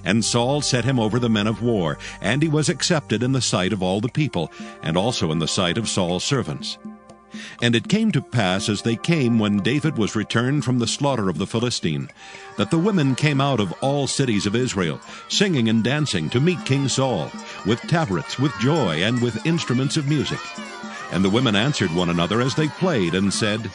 And Saul set him over the men of war, and he was accepted in the sight of all the people, and also in the sight of Saul's servants. And it came to pass, as they came when David was returned from the slaughter of the Philistine, that the women came out of all cities of Israel, singing and dancing to meet King Saul, with tabrets, with joy, and with instruments of music. And the women answered one another as they played, and said,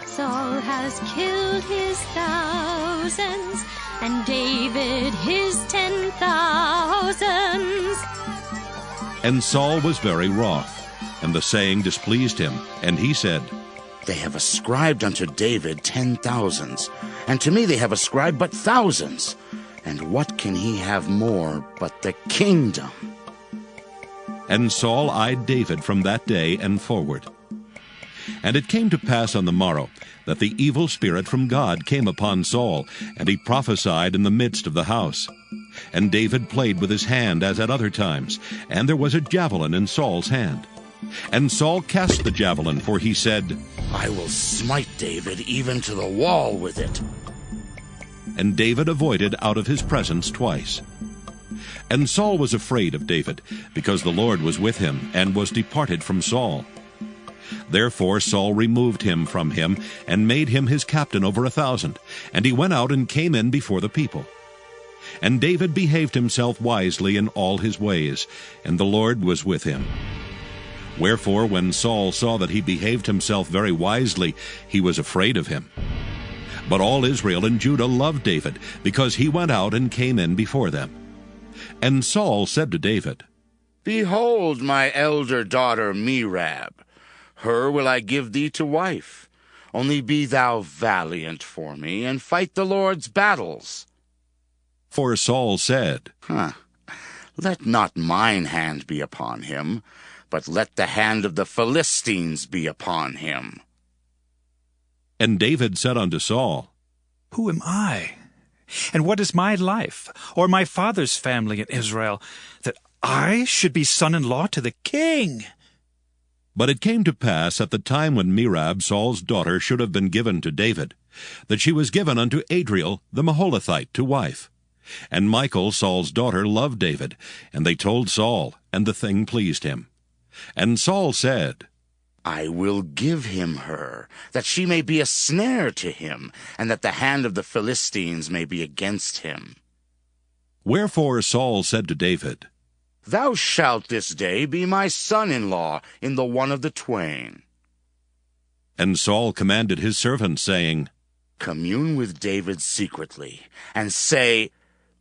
Saul has killed his thousands, and David his 10,000s. And Saul was very wroth, and the saying displeased him. And he said, They have ascribed unto David 10,000s, and to me they have ascribed but thousands. And what can he have more but the kingdom? And Saul eyed David from that day and forward. And it came to pass on the morrow that the evil spirit from God came upon Saul, and he prophesied in the midst of the house. And David played with his hand as at other times, and there was a javelin in Saul's hand. And Saul cast the javelin, for he said, I will smite David even to the wall with it. And David avoided out of his presence twice. And Saul was afraid of David, because the Lord was with him, and was departed from Saul. Therefore Saul removed him from him, and made him his captain over 1,000, and he went out and came in before the people. And David behaved himself wisely in all his ways, and the Lord was with him. Wherefore, when Saul saw that he behaved himself very wisely, he was afraid of him. But all Israel and Judah loved David, because he went out and came in before them. And Saul said to David, Behold my elder daughter Merab. Her will I give thee to wife. Only be thou valiant for me, and fight the Lord's battles. For Saul said, Let not mine hand be upon him, but let the hand of the Philistines be upon him. And David said unto Saul, Who am I? And what is my life, or my father's family in Israel, that I should be son-in-law to the king? But it came to pass at the time when Merab, Saul's daughter, should have been given to David, that she was given unto Adriel the Maholathite to wife. And Michal, Saul's daughter, loved David, and they told Saul, and the thing pleased him. And Saul said, I will give him her, that she may be a snare to him, and that the hand of the Philistines may be against him. Wherefore Saul said to David, Thou shalt this day be my son-in-law in the one of the twain. And Saul commanded his servants, saying, Commune with David secretly, and say,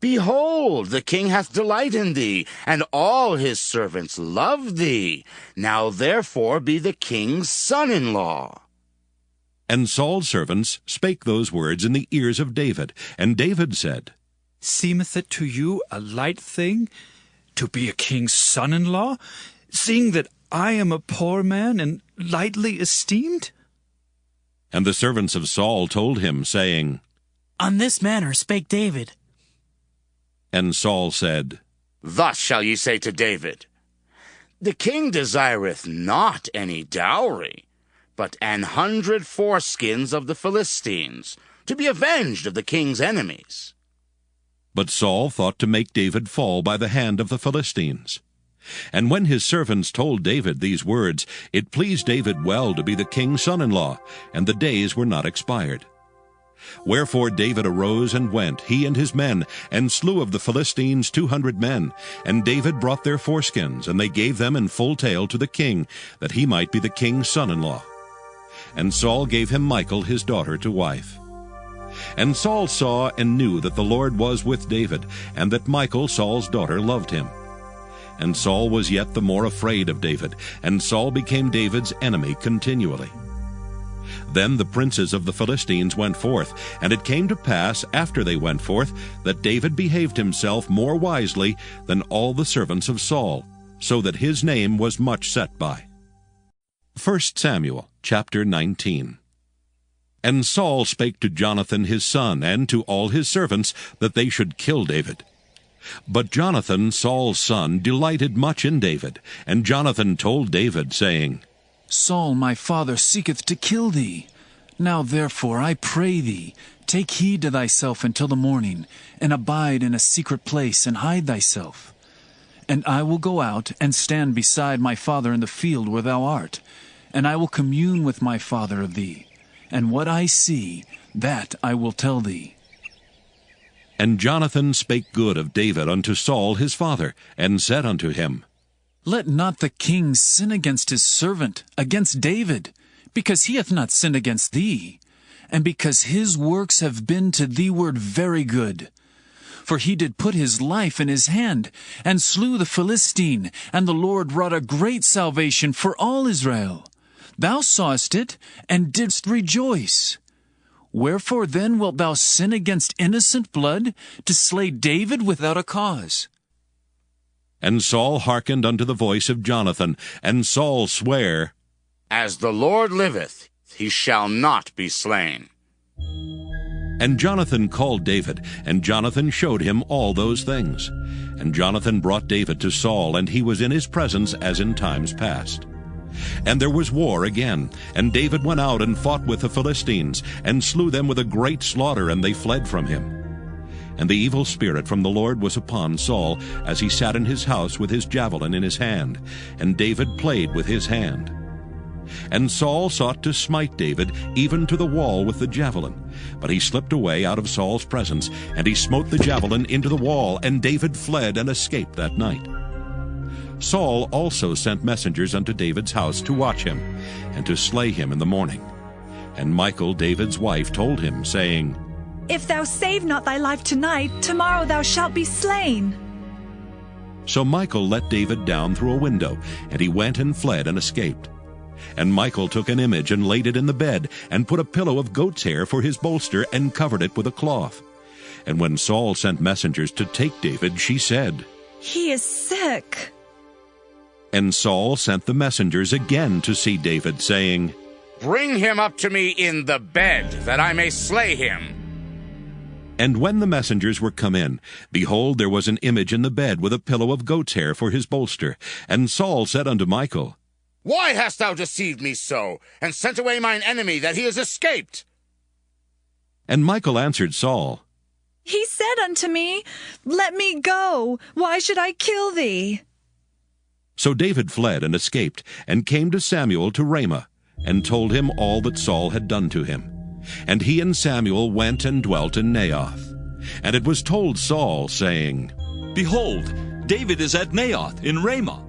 Behold, the king hath delight in thee, and all his servants love thee. Now therefore be the king's son-in-law. And Saul's servants spake those words in the ears of David. And David said, Seemeth it to you a light thing to be a king's son-in-law, seeing that I am a poor man and lightly esteemed? And the servants of Saul told him, saying, On this manner spake David. And Saul said, Thus shall ye say to David, The king desireth not any dowry, but 100 foreskins of the Philistines, to be avenged of the king's enemies. But Saul thought to make David fall by the hand of the Philistines. And when his servants told David these words, it pleased David well to be the king's son-in-law, and the days were not expired. Wherefore David arose and went, he and his men, and slew of the Philistines 200 men. And David brought their foreskins, and they gave them in full tale to the king, that he might be the king's son-in-law. And Saul gave him Michal his daughter to wife. And Saul saw and knew that the Lord was with David, and that Michal, Saul's daughter, loved him. And Saul was yet the more afraid of David, and Saul became David's enemy continually. Then the princes of the Philistines went forth, and it came to pass, after they went forth, that David behaved himself more wisely than all the servants of Saul, so that his name was much set by. 1 Samuel chapter 19. And Saul spake to Jonathan his son, and to all his servants, that they should kill David. But Jonathan, Saul's son, delighted much in David. And Jonathan told David, saying, Saul my father seeketh to kill thee. Now therefore, I pray thee, take heed to thyself until the morning, and abide in a secret place, and hide thyself. And I will go out, and stand beside my father in the field where thou art. and I will commune with my father of thee, and what I see, that I will tell thee. And Jonathan spake good of David unto Saul his father, and said unto him, Let not the king sin against his servant, against David, because he hath not sinned against thee, and because his works have been to thee ward very good. For he did put his life in his hand, and slew the Philistine, and the Lord wrought a great salvation for all Israel. Thou sawest it, and didst rejoice. Wherefore then wilt thou sin against innocent blood, to slay David without a cause? And Saul hearkened unto the voice of Jonathan, and Saul sware, As the Lord liveth, he shall not be slain. And Jonathan called David, and Jonathan showed him all those things. And Jonathan brought David to Saul, and he was in his presence as in times past. And there was war again, and David went out and fought with the Philistines, and slew them with a great slaughter, and they fled from him. And the evil spirit from the Lord was upon Saul, as he sat in his house with his javelin in his hand, and David played with his hand. And Saul sought to smite David even to the wall with the javelin. But he slipped away out of Saul's presence, and he smote the javelin into the wall, and David fled and escaped that night. Saul also sent messengers unto David's house to watch him, and to slay him in the morning. And Michal, David's wife, told him, saying, If thou save not thy life tonight, tomorrow thou shalt be slain. So Michal let David down through a window, and he went and fled and escaped. And Michal took an image and laid it in the bed, and put a pillow of goat's hair for his bolster, and covered it with a cloth. And when Saul sent messengers to take David, she said, He is sick. And Saul sent the messengers again to see David, saying, Bring him up to me in the bed, that I may slay him. And when the messengers were come in, behold, there was an image in the bed with a pillow of goat's hair for his bolster. And Saul said unto Michal, Why hast thou deceived me so, and sent away mine enemy, that he is escaped? And Michal answered Saul, He said unto me, Let me go. Why should I kill thee? So David fled and escaped, and came to Samuel to Ramah, and told him all that Saul had done to him. And he and Samuel went and dwelt in Naioth. And it was told Saul, saying, Behold, David is at Naioth in Ramah.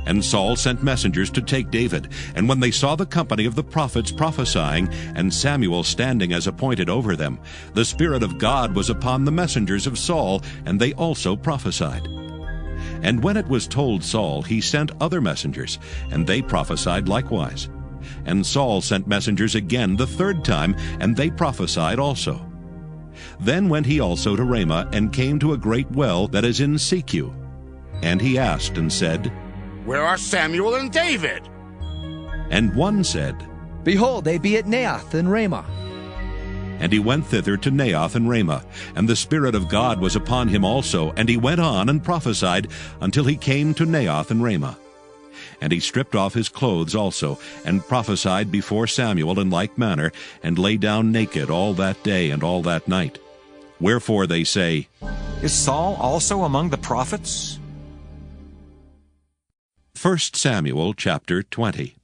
And Saul sent messengers to take David. And when they saw the company of the prophets prophesying, and Samuel standing as appointed over them, the Spirit of God was upon the messengers of Saul, and they also prophesied. And when it was told Saul, he sent other messengers, and they prophesied likewise. And Saul sent messengers again the third time, and they prophesied also. Then went he also to Ramah, and came to a great well that is in Secu. And he asked and said, Where are Samuel and David? And one said, Behold, they be at Naioth in Ramah. And he went thither to Naioth and Ramah, and the Spirit of God was upon him also, and he went on and prophesied until he came to Naioth and Ramah. And he stripped off his clothes also, and prophesied before Samuel in like manner, and lay down naked all that day and all that night. Wherefore they say, Is Saul also among the prophets? 1 Samuel chapter 20.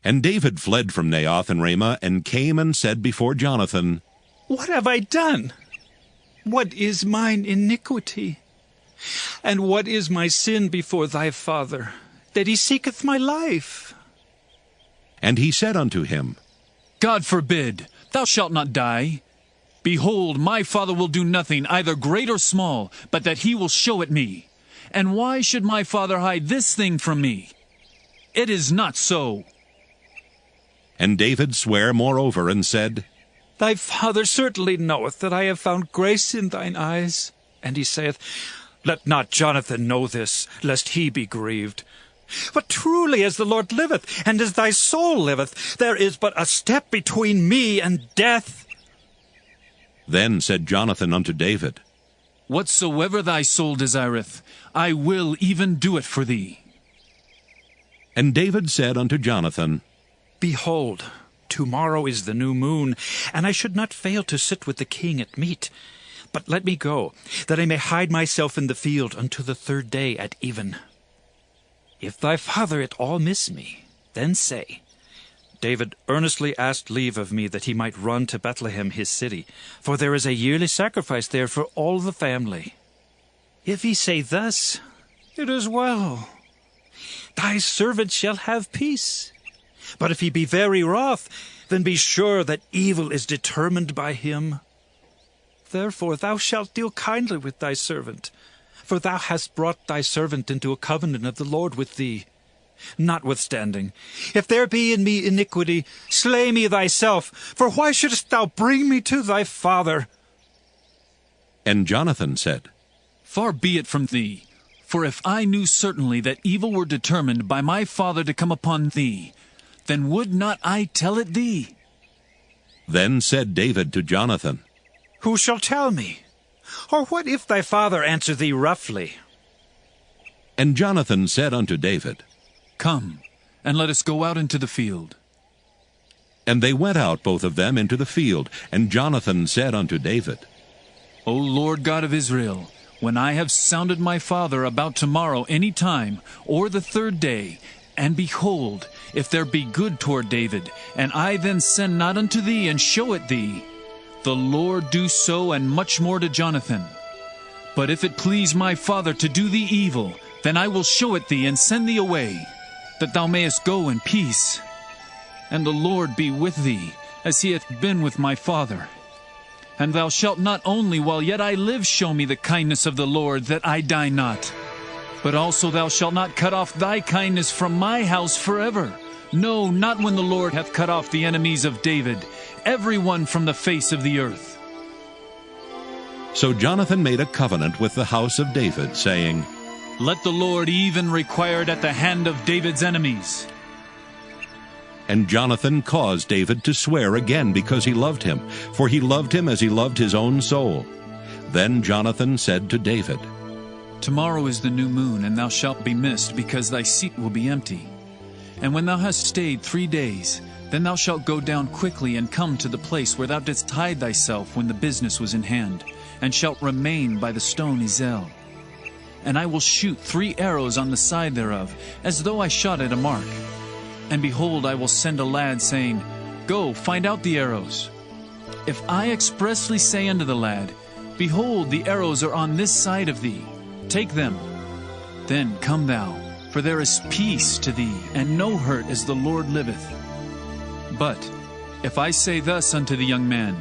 And David fled from Naioth and Ramah, and came and said before Jonathan, What have I done? What is mine iniquity? And what is my sin before thy father, that he seeketh my life? And he said unto him, God forbid, thou shalt not die. Behold, my father will do nothing, either great or small, but that he will show it me. And why should my father hide this thing from me? It is not so. And David sware moreover, and said, Thy father certainly knoweth that I have found grace in thine eyes. And he saith, Let not Jonathan know this, lest he be grieved. But truly as the Lord liveth, and as thy soul liveth, there is but a step between me and death. Then said Jonathan unto David, Whatsoever thy soul desireth, I will even do it for thee. And David said unto Jonathan, Behold, tomorrow is the new moon, and I should not fail to sit with the king at meat. But let me go, that I may hide myself in the field unto the third day at even. If thy father at all miss me, Then say, David earnestly asked leave of me that he might run to Bethlehem his city, for there is a yearly sacrifice there for all the family. If he say thus, it is well. Thy servant shall have peace. But if he be very wroth, then be sure that evil is determined by him. Therefore thou shalt deal kindly with thy servant, for thou hast brought thy servant into a covenant of the Lord with thee. Notwithstanding, if there be in me iniquity, slay me thyself, for why shouldest thou bring me to thy father? And Jonathan said, Far be it from thee, for if I knew certainly that evil were determined by my father to come upon thee, then would not I tell it thee? Then said David to Jonathan, Who shall tell me? Or what if thy father answer thee roughly? And Jonathan said unto David, Come, and let us go out into the field. And they went out both of them into the field. And Jonathan said unto David, O Lord God of Israel, when I have sounded my father about tomorrow any time, or the third day, and behold, if there be good toward David, and I then send not unto thee and show it thee, the Lord do so and much more to Jonathan. But if it please my father to do thee evil, then I will show it thee and send thee away, that thou mayest go in peace. And the Lord be with thee, as he hath been with my father. And thou shalt not only while yet I live show me the kindness of the Lord, that I die not, but also thou shalt not cut off thy kindness from my house forever. No, not when the Lord hath cut off the enemies of David, every one from the face of the earth. So Jonathan made a covenant with the house of David, saying, Let the Lord even require it at the hand of David's enemies. And Jonathan caused David to swear again, because he loved him, for he loved him as he loved his own soul. Then Jonathan said to David, Tomorrow is the new moon, and thou shalt be missed, because thy seat will be empty. And when thou hast stayed 3 days, then thou shalt go down quickly and come to the place where thou didst hide thyself when the business was in hand, and shalt remain by the stone Ezel. And I will shoot 3 arrows on the side thereof, as though I shot at a mark. And behold, I will send a lad, saying, Go, find out the arrows. If I expressly say unto the lad, Behold, the arrows are on this side of thee, take them. Then come thou, for there is peace to thee, and no hurt, as the Lord liveth. But if I say thus unto the young man,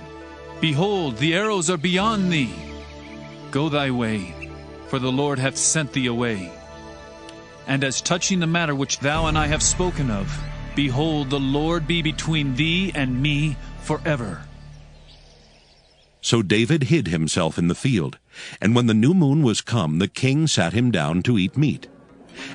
Behold, the arrows are beyond thee, go thy way, for the Lord hath sent thee away. And as touching the matter which thou and I have spoken of, behold, the Lord be between thee and me forever. So David hid himself in the field. And when the new moon was come, the king sat him down to eat meat.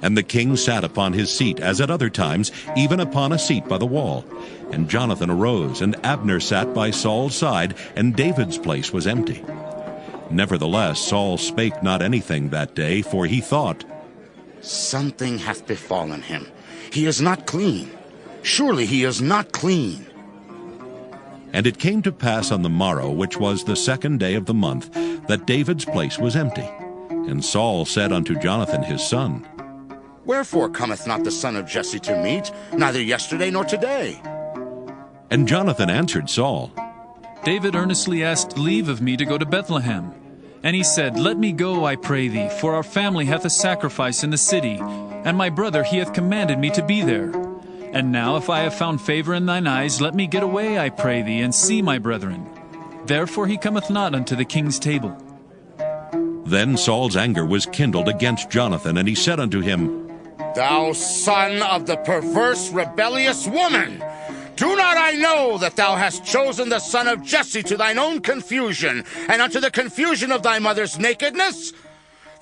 And the king sat upon his seat, as at other times, even upon a seat by the wall. And Jonathan arose, and Abner sat by Saul's side, and David's place was empty. Nevertheless Saul spake not anything that day, for he thought, Something hath befallen him. He is not clean. Surely he is not clean. And it came to pass on the morrow, which was the 2nd day of the month, that David's place was empty. And Saul said unto Jonathan his son, Wherefore cometh not the son of Jesse to meat, neither yesterday nor today? And Jonathan answered Saul, David earnestly asked leave of me to go to Bethlehem. And he said, Let me go, I pray thee, for our family hath a sacrifice in the city, and my brother he hath commanded me to be there. And now, if I have found favor in thine eyes, let me get away, I pray thee, and see my brethren. Therefore he cometh not unto the king's table. Then Saul's anger was kindled against Jonathan, and he said unto him, Thou son of the perverse, rebellious woman! Do not I know that thou hast chosen the son of Jesse to thine own confusion, and unto the confusion of thy mother's nakedness?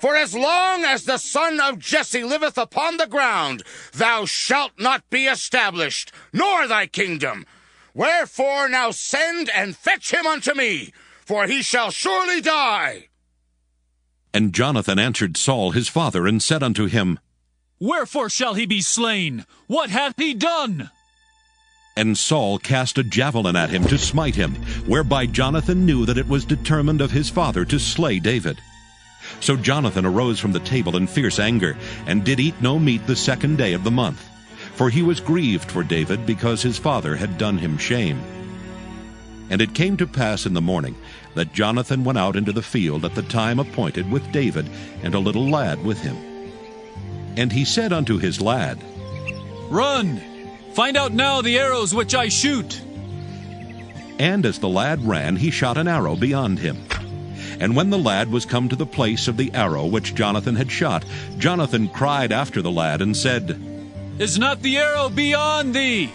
For as long as the son of Jesse liveth upon the ground, thou shalt not be established, nor thy kingdom. Wherefore now send and fetch him unto me, for he shall surely die. And Jonathan answered Saul his father, and said unto him, Wherefore shall he be slain? What hath he done? And Saul cast a javelin at him to smite him, whereby Jonathan knew that it was determined of his father to slay David. So Jonathan arose from the table in fierce anger, and did eat no meat the 2nd day of the month. for he was grieved for David because his father had done him shame. And it came to pass in the morning that Jonathan went out into the field at the time appointed with David and a little lad with him. And he said unto his lad, Run! Find out now the arrows which I shoot. And as the lad ran, he shot an arrow beyond him. And when the lad was come to the place of the arrow which Jonathan had shot, Jonathan cried after the lad and said, Is not the arrow beyond thee?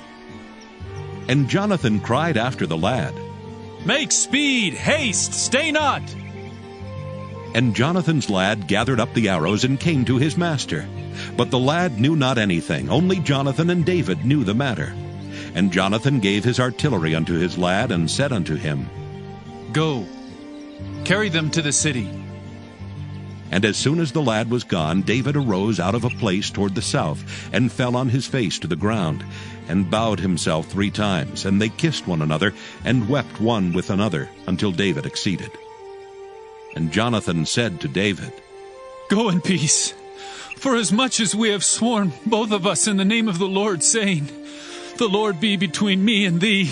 And Jonathan cried after the lad, Make speed, haste, stay not. And Jonathan's lad gathered up the arrows and came to his master. But the lad knew not anything, only Jonathan and David knew the matter. And Jonathan gave his artillery unto his lad, and said unto him, Go, carry them to the city. And as soon as the lad was gone, David arose out of a place toward the south, and fell on his face to the ground, and bowed himself 3 times. And they kissed one another, and wept one with another, until David exceeded. And Jonathan said to David, Go in peace, for as much as we have sworn, both of us, in the name of the Lord, saying, The Lord be between me and thee,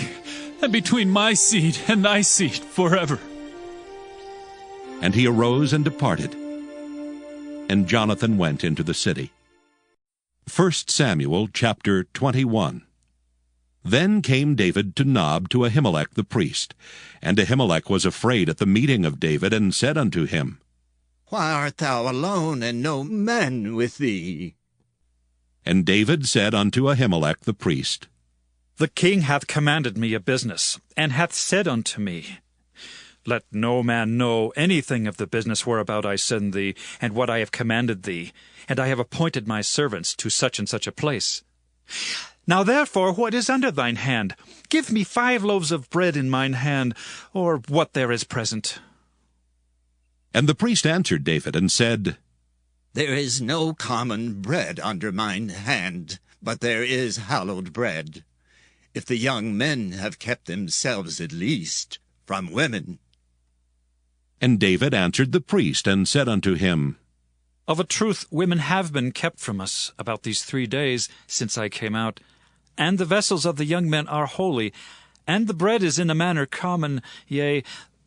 and between my seed and thy seed forever. And he arose and departed. And Jonathan went into the city. 1 Samuel chapter 21. Then came David to Nob to Ahimelech the priest. And Ahimelech was afraid at the meeting of David, and said unto him, Why art thou alone, and no man with thee? And David said unto Ahimelech the priest, The king hath commanded me a business, and hath said unto me, Let no man know anything of the business whereabout I send thee, and what I have commanded thee, and I have appointed my servants to such and such a place. Now therefore, what is under thine hand? Give me 5 loaves of bread in mine hand, or what there is present. And the priest answered David, and said, There is no common bread under mine hand, but there is hallowed bread, if the young men have kept themselves at least from women. And David answered the priest, and said unto him, Of a truth women have been kept from us about these 3 days since I came out, and the vessels of the young men are holy, and the bread is in a manner common, yea,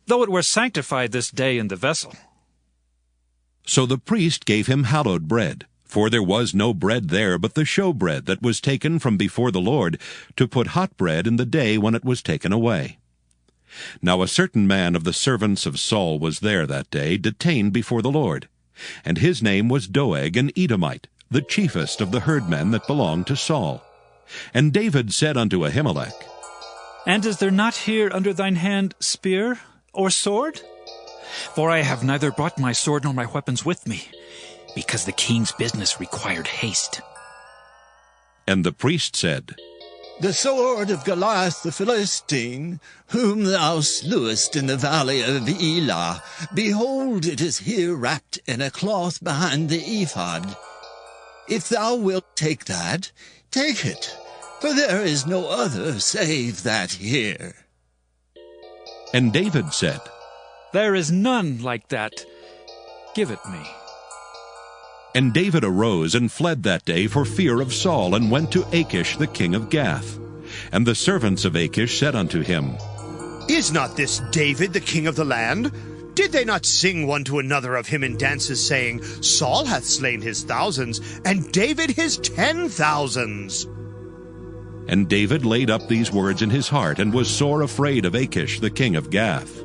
though it were sanctified this day in the vessel. So the priest gave him hallowed bread, for there was no bread there but the show bread that was taken from before the Lord, to put hot bread in the day when it was taken away. Now a certain man of the servants of Saul was there that day, detained before the Lord. And his name was Doeg an Edomite, the chiefest of the herdmen that belonged to Saul. And David said unto Ahimelech, And is there not here under thine hand spear or sword? For I have neither brought my sword nor my weapons with me, because the king's business required haste. And the priest said, The sword of Goliath the Philistine, whom thou slewest in the valley of Elah, behold, it is here wrapped in a cloth behind the ephod. If thou wilt take that, take it, for there is no other save that here. And David said, There is none like that. Give it me. And David arose and fled that day for fear of Saul, and went to Achish the king of Gath. And the servants of Achish said unto him, Is not this David the king of the land? Did they not sing one to another of him in dances, saying, Saul hath slain his thousands, and David his 10,000s? And David laid up these words in his heart, and was sore afraid of Achish the king of Gath.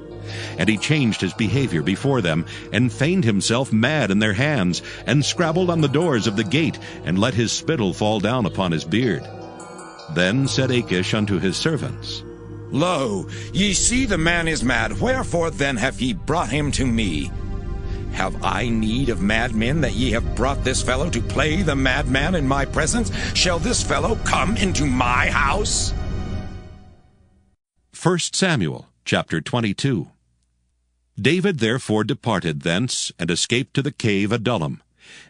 And he changed his behavior before them, and feigned himself mad in their hands, and scrabbled on the doors of the gate, and let his spittle fall down upon his beard. Then said Achish unto his servants, Lo, ye see the man is mad, wherefore then have ye brought him to me? Have I need of madmen, that ye have brought this fellow to play the madman in my presence? Shall this fellow come into my house? 1 Samuel chapter 22. David therefore departed thence, and escaped to the cave Adullam.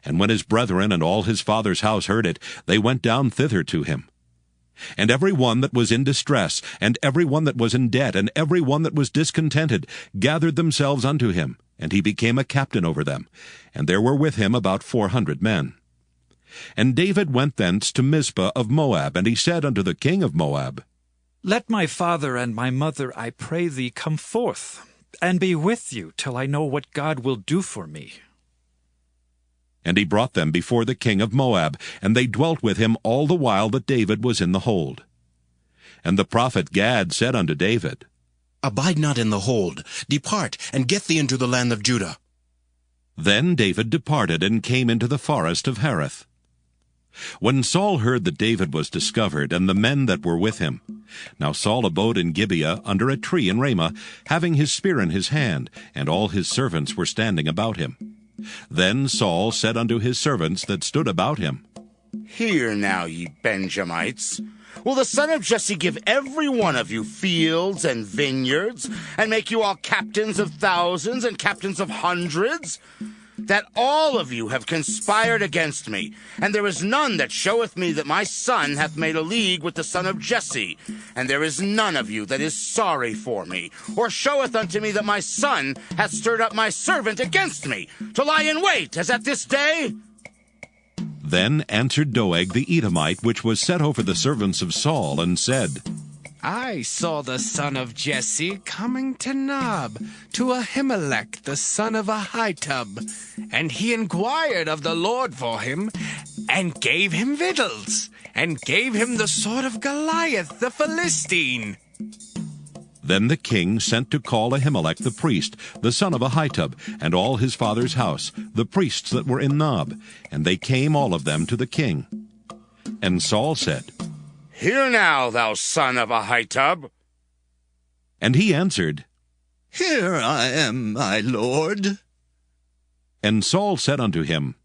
And when his brethren and all his father's house heard it, they went down thither to him. And every one that was in distress, and every one that was in debt, and every one that was discontented, gathered themselves unto him, and he became a captain over them. And there were with him about 400 men. And David went thence to Mizpah of Moab, and he said unto the king of Moab, Let my father and my mother, I pray thee, come forth, and be with you, till I know what God will do for me. And he brought them before the king of Moab, and they dwelt with him all the while that David was in the hold. And the prophet Gad said unto David, Abide not in the hold. Depart, and get thee into the land of Judah. Then David departed, and came into the forest of Hereth. When Saul heard that David was discovered, and the men that were with him, now Saul abode in Gibeah under a tree in Ramah, having his spear in his hand, and all his servants were standing about him. Then Saul said unto his servants that stood about him, Hear now, ye Benjamites. Will the son of Jesse give every one of you fields and vineyards, and make you all captains of thousands and captains of hundreds? That all of you have conspired against me, and there is none that showeth me that my son hath made a league with the son of Jesse, and there is none of you that is sorry for me, or showeth unto me that my son hath stirred up my servant against me, to lie in wait, as at this day? Then answered Doeg the Edomite, which was set over the servants of Saul, and said, I saw the son of Jesse coming to Nob, to Ahimelech the son of Ahitub, and he inquired of the Lord for him, and gave him victuals, and gave him the sword of Goliath the Philistine. Then the king sent to call Ahimelech the priest, the son of Ahitub, and all his father's house, the priests that were in Nob, and they came all of them to the king. And Saul said, Hear now, thou son of Ahitub. And he answered, Here I am, my lord. And Saul said unto him,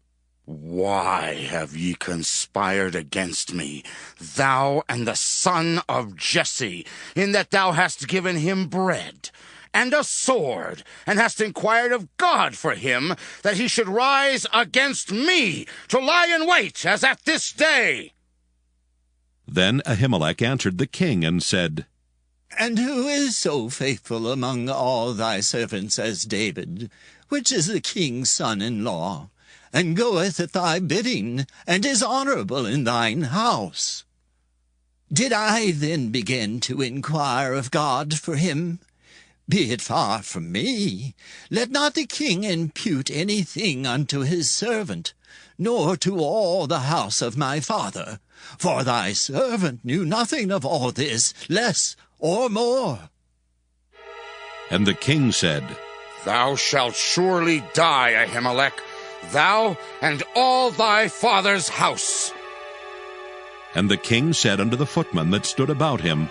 Why have ye conspired against me, thou and the son of Jesse, in that thou hast given him bread and a sword, and hast inquired of God for him, that he should rise against me, to lie in wait, as at this day? Then Ahimelech answered the king, and said, And who is so faithful among all thy servants as David, which is the king's son-in-law, and goeth at thy bidding, and is honorable in thine house? Did I then begin to inquire of God for him? Be it far from me. Let not the king impute anything unto his servant, nor to all the house of my father. For thy servant knew nothing of all this, less or more. And the king said, Thou shalt surely die, Ahimelech, thou and all thy father's house. And the king said unto the footmen that stood about him,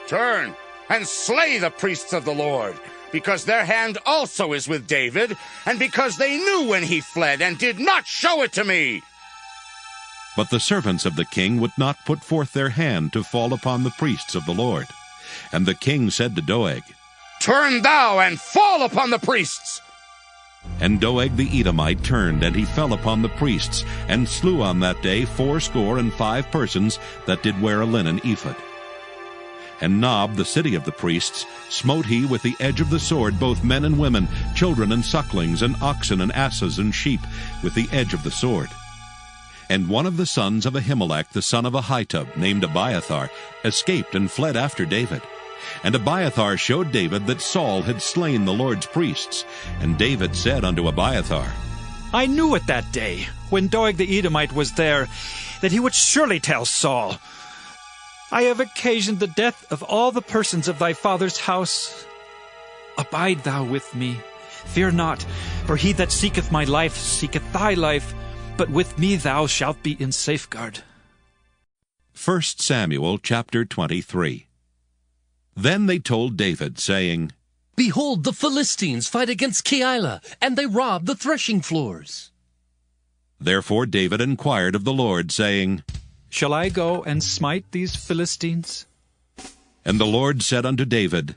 Turn and slay the priests of the Lord, because their hand also is with David, and because they knew when he fled, and did not show it to me. But the servants of the king would not put forth their hand to fall upon the priests of the Lord. And the king said to Doeg, Turn thou and fall upon the priests. And Doeg the Edomite turned, and he fell upon the priests, and slew on that day 75 persons that did wear a linen ephod. And Nob, the city of the priests, smote he with the edge of the sword both men and women, children and sucklings, and oxen and asses and sheep, with the edge of the sword. And one of the sons of Ahimelech, the son of Ahitub, named Abiathar, escaped and fled after David. And Abiathar showed David that Saul had slain the Lord's priests. And David said unto Abiathar, I knew it that day, when Doeg the Edomite was there, that he would surely tell Saul, I have occasioned the death of all the persons of thy father's house. Abide thou with me. Fear not, for he that seeketh my life seeketh thy life, but with me thou shalt be in safeguard. 1 Samuel chapter 23. Then they told David, saying, Behold, the Philistines fight against Keilah, and they rob the threshing floors. Therefore David inquired of the Lord, saying, Shall I go and smite these Philistines? And the Lord said unto David,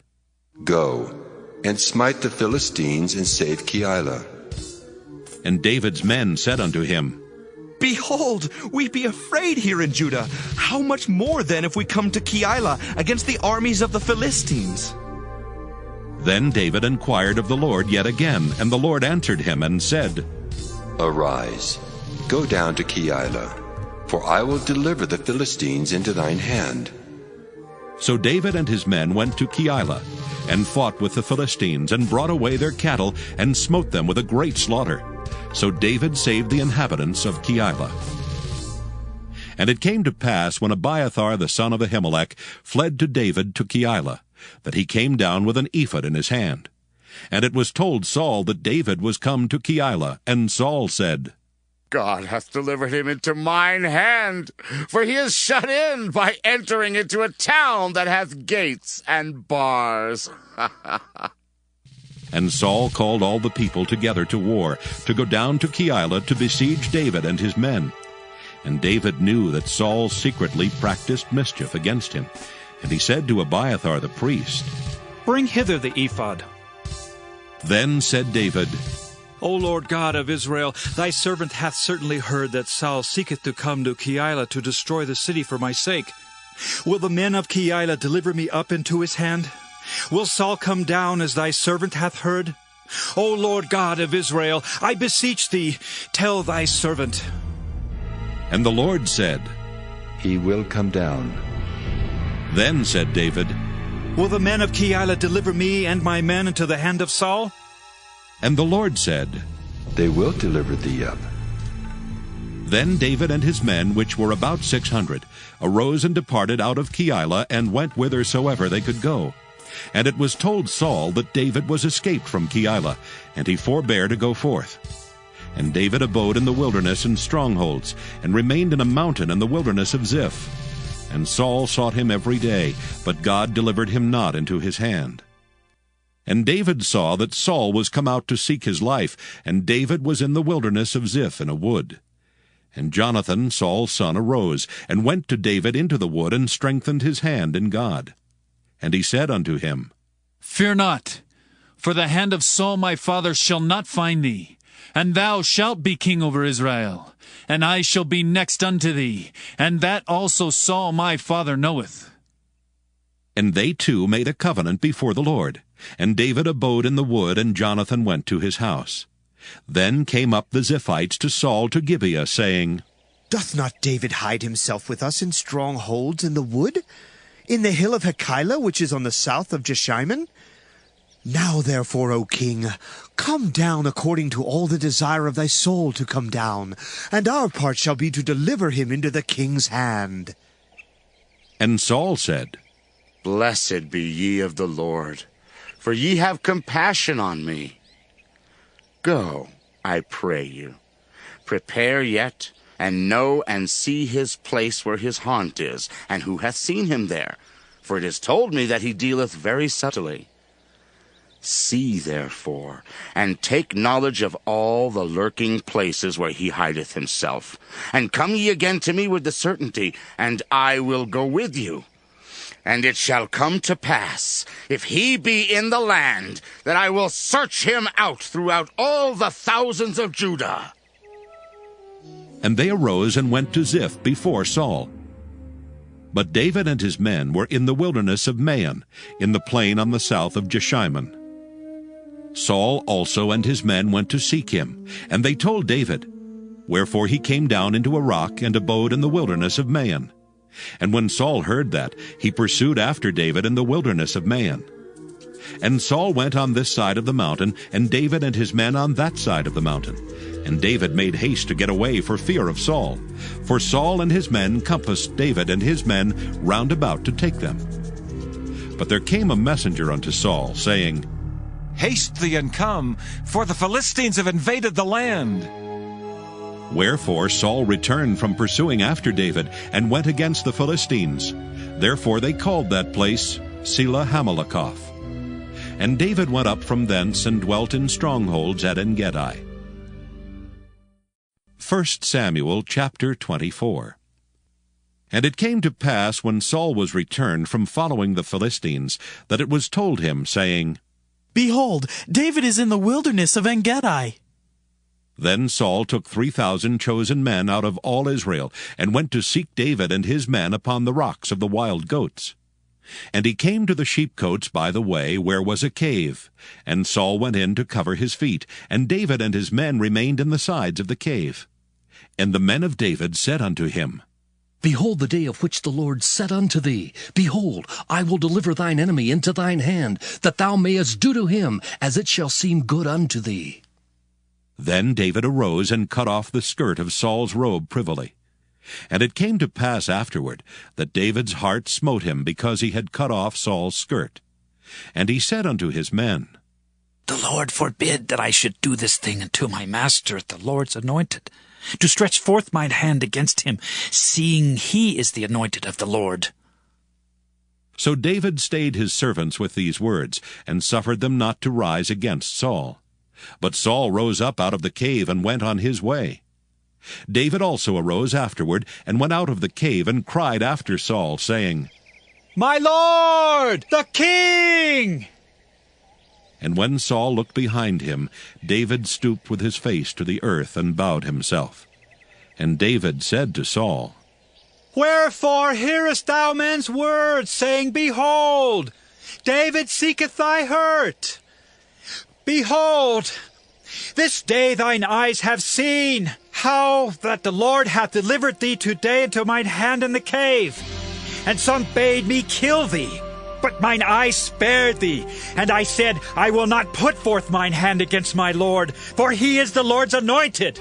Go, and smite the Philistines, and save Keilah. And David's men said unto him, Behold, we be afraid here in Judah. How much more then if we come to Keilah against the armies of the Philistines? Then David inquired of the Lord yet again, and the Lord answered him and said, Arise, Go down to Keilah, for I will deliver the Philistines into thine hand. So David and his men went to Keilah, and fought with the Philistines, and brought away their cattle, and smote them with a great slaughter. So David saved the inhabitants of Keilah. And it came to pass, when Abiathar the son of Ahimelech fled to David to Keilah, that he came down with an ephod in his hand. And it was told Saul that David was come to Keilah, and Saul said, God hath delivered him into mine hand, for he is shut in by entering into a town that hath gates and bars. And Saul called all the people together to war, to go down to Keilah to besiege David and his men. And David knew that Saul secretly practiced mischief against him. And he said to Abiathar the priest, Bring hither the ephod. Then said David, O Lord God of Israel, thy servant hath certainly heard that Saul seeketh to come to Keilah to destroy the city for my sake. Will the men of Keilah deliver me up into his hand? Will Saul come down as thy servant hath heard? O Lord God of Israel, I beseech thee, tell thy servant. And the Lord said, He will come down. Then said David, Will the men of Keilah deliver me and my men into the hand of Saul? And the Lord said, They will deliver thee up. Then David and his men, which were about 600, arose and departed out of Keilah, and went whithersoever they could go. And it was told Saul that David was escaped from Keilah, and he forbare to go forth. And David abode in the wilderness in strongholds, and remained in a mountain in the wilderness of Ziph. And Saul sought him every day, but God delivered him not into his hand. And David saw that Saul was come out to seek his life, and David was in the wilderness of Ziph in a wood. And Jonathan, Saul's son, arose, and went to David into the wood, and strengthened his hand in God. And he said unto him, Fear not, for the hand of Saul my father shall not find thee, and thou shalt be king over Israel, and I shall be next unto thee, and that also Saul my father knoweth. And they two made a covenant before the Lord. And David abode in the wood, and Jonathan went to his house. Then came up the Ziphites to Saul to Gibeah, saying, Doth not David hide himself with us in strongholds in the wood, in the hill of Hakeilah, which is on the south of Jeshimon? Now therefore, O king, come down according to all the desire of thy soul to come down, and our part shall be to deliver him into the king's hand. And Saul said, Blessed be ye of the Lord, for ye have compassion on me. Go, I pray you, prepare yet, and know and see his place where his haunt is, and who hath seen him there, for it is told me that he dealeth very subtly. See therefore, and take knowledge of all the lurking places where he hideth himself, and come ye again to me with the certainty, and I will go with you. And it shall come to pass, if he be in the land, that I will search him out throughout all the thousands of Judah. And they arose and went to Ziph before Saul. But David and his men were in the wilderness of Maon, in the plain on the south of Jeshimon. Saul also and his men went to seek him, and they told David. Wherefore he came down into a rock, and abode in the wilderness of Maon. And when Saul heard that, he pursued after David in the wilderness of Maon. And Saul went on this side of the mountain, and David and his men on that side of the mountain. And David made haste to get away for fear of Saul. For Saul and his men compassed David and his men round about to take them. But there came a messenger unto Saul, saying, Haste thee and come, for the Philistines have invaded the land. Wherefore Saul returned from pursuing after David, and went against the Philistines. Therefore they called that place Selah Hamalakoth. And David went up from thence, and dwelt in strongholds at En-gedi. 1 Samuel chapter 24. And it came to pass, when Saul was returned from following the Philistines, that it was told him, saying, Behold, David is in the wilderness of En-gedi. Then Saul took 3,000 chosen men out of all Israel, and went to seek David and his men upon the rocks of the wild goats. And he came to the sheepcotes by the way, where was a cave. And Saul went in to cover his feet, and David and his men remained in the sides of the cave. And the men of David said unto him, Behold the day of which the Lord said unto thee, Behold, I will deliver thine enemy into thine hand, that thou mayest do to him as it shall seem good unto thee. Then David arose and cut off the skirt of Saul's robe privily. And it came to pass afterward that David's heart smote him because he had cut off Saul's skirt. And he said unto his men, The Lord forbid that I should do this thing unto my master, the Lord's anointed, to stretch forth mine hand against him, seeing he is the anointed of the Lord. So David stayed his servants with these words, and suffered them not to rise against Saul. But Saul rose up out of the cave and went on his way. David also arose afterward, and went out of the cave, and cried after Saul, saying, My Lord, the King! And when Saul looked behind him, David stooped with his face to the earth, and bowed himself. And David said to Saul, Wherefore hearest thou men's words, saying, Behold, David seeketh thy hurt? Behold, this day thine eyes have seen how that the Lord hath delivered thee today into mine hand in the cave. And some bade me kill thee, but mine eyes spared thee. And I said, I will not put forth mine hand against my Lord, for he is the Lord's anointed.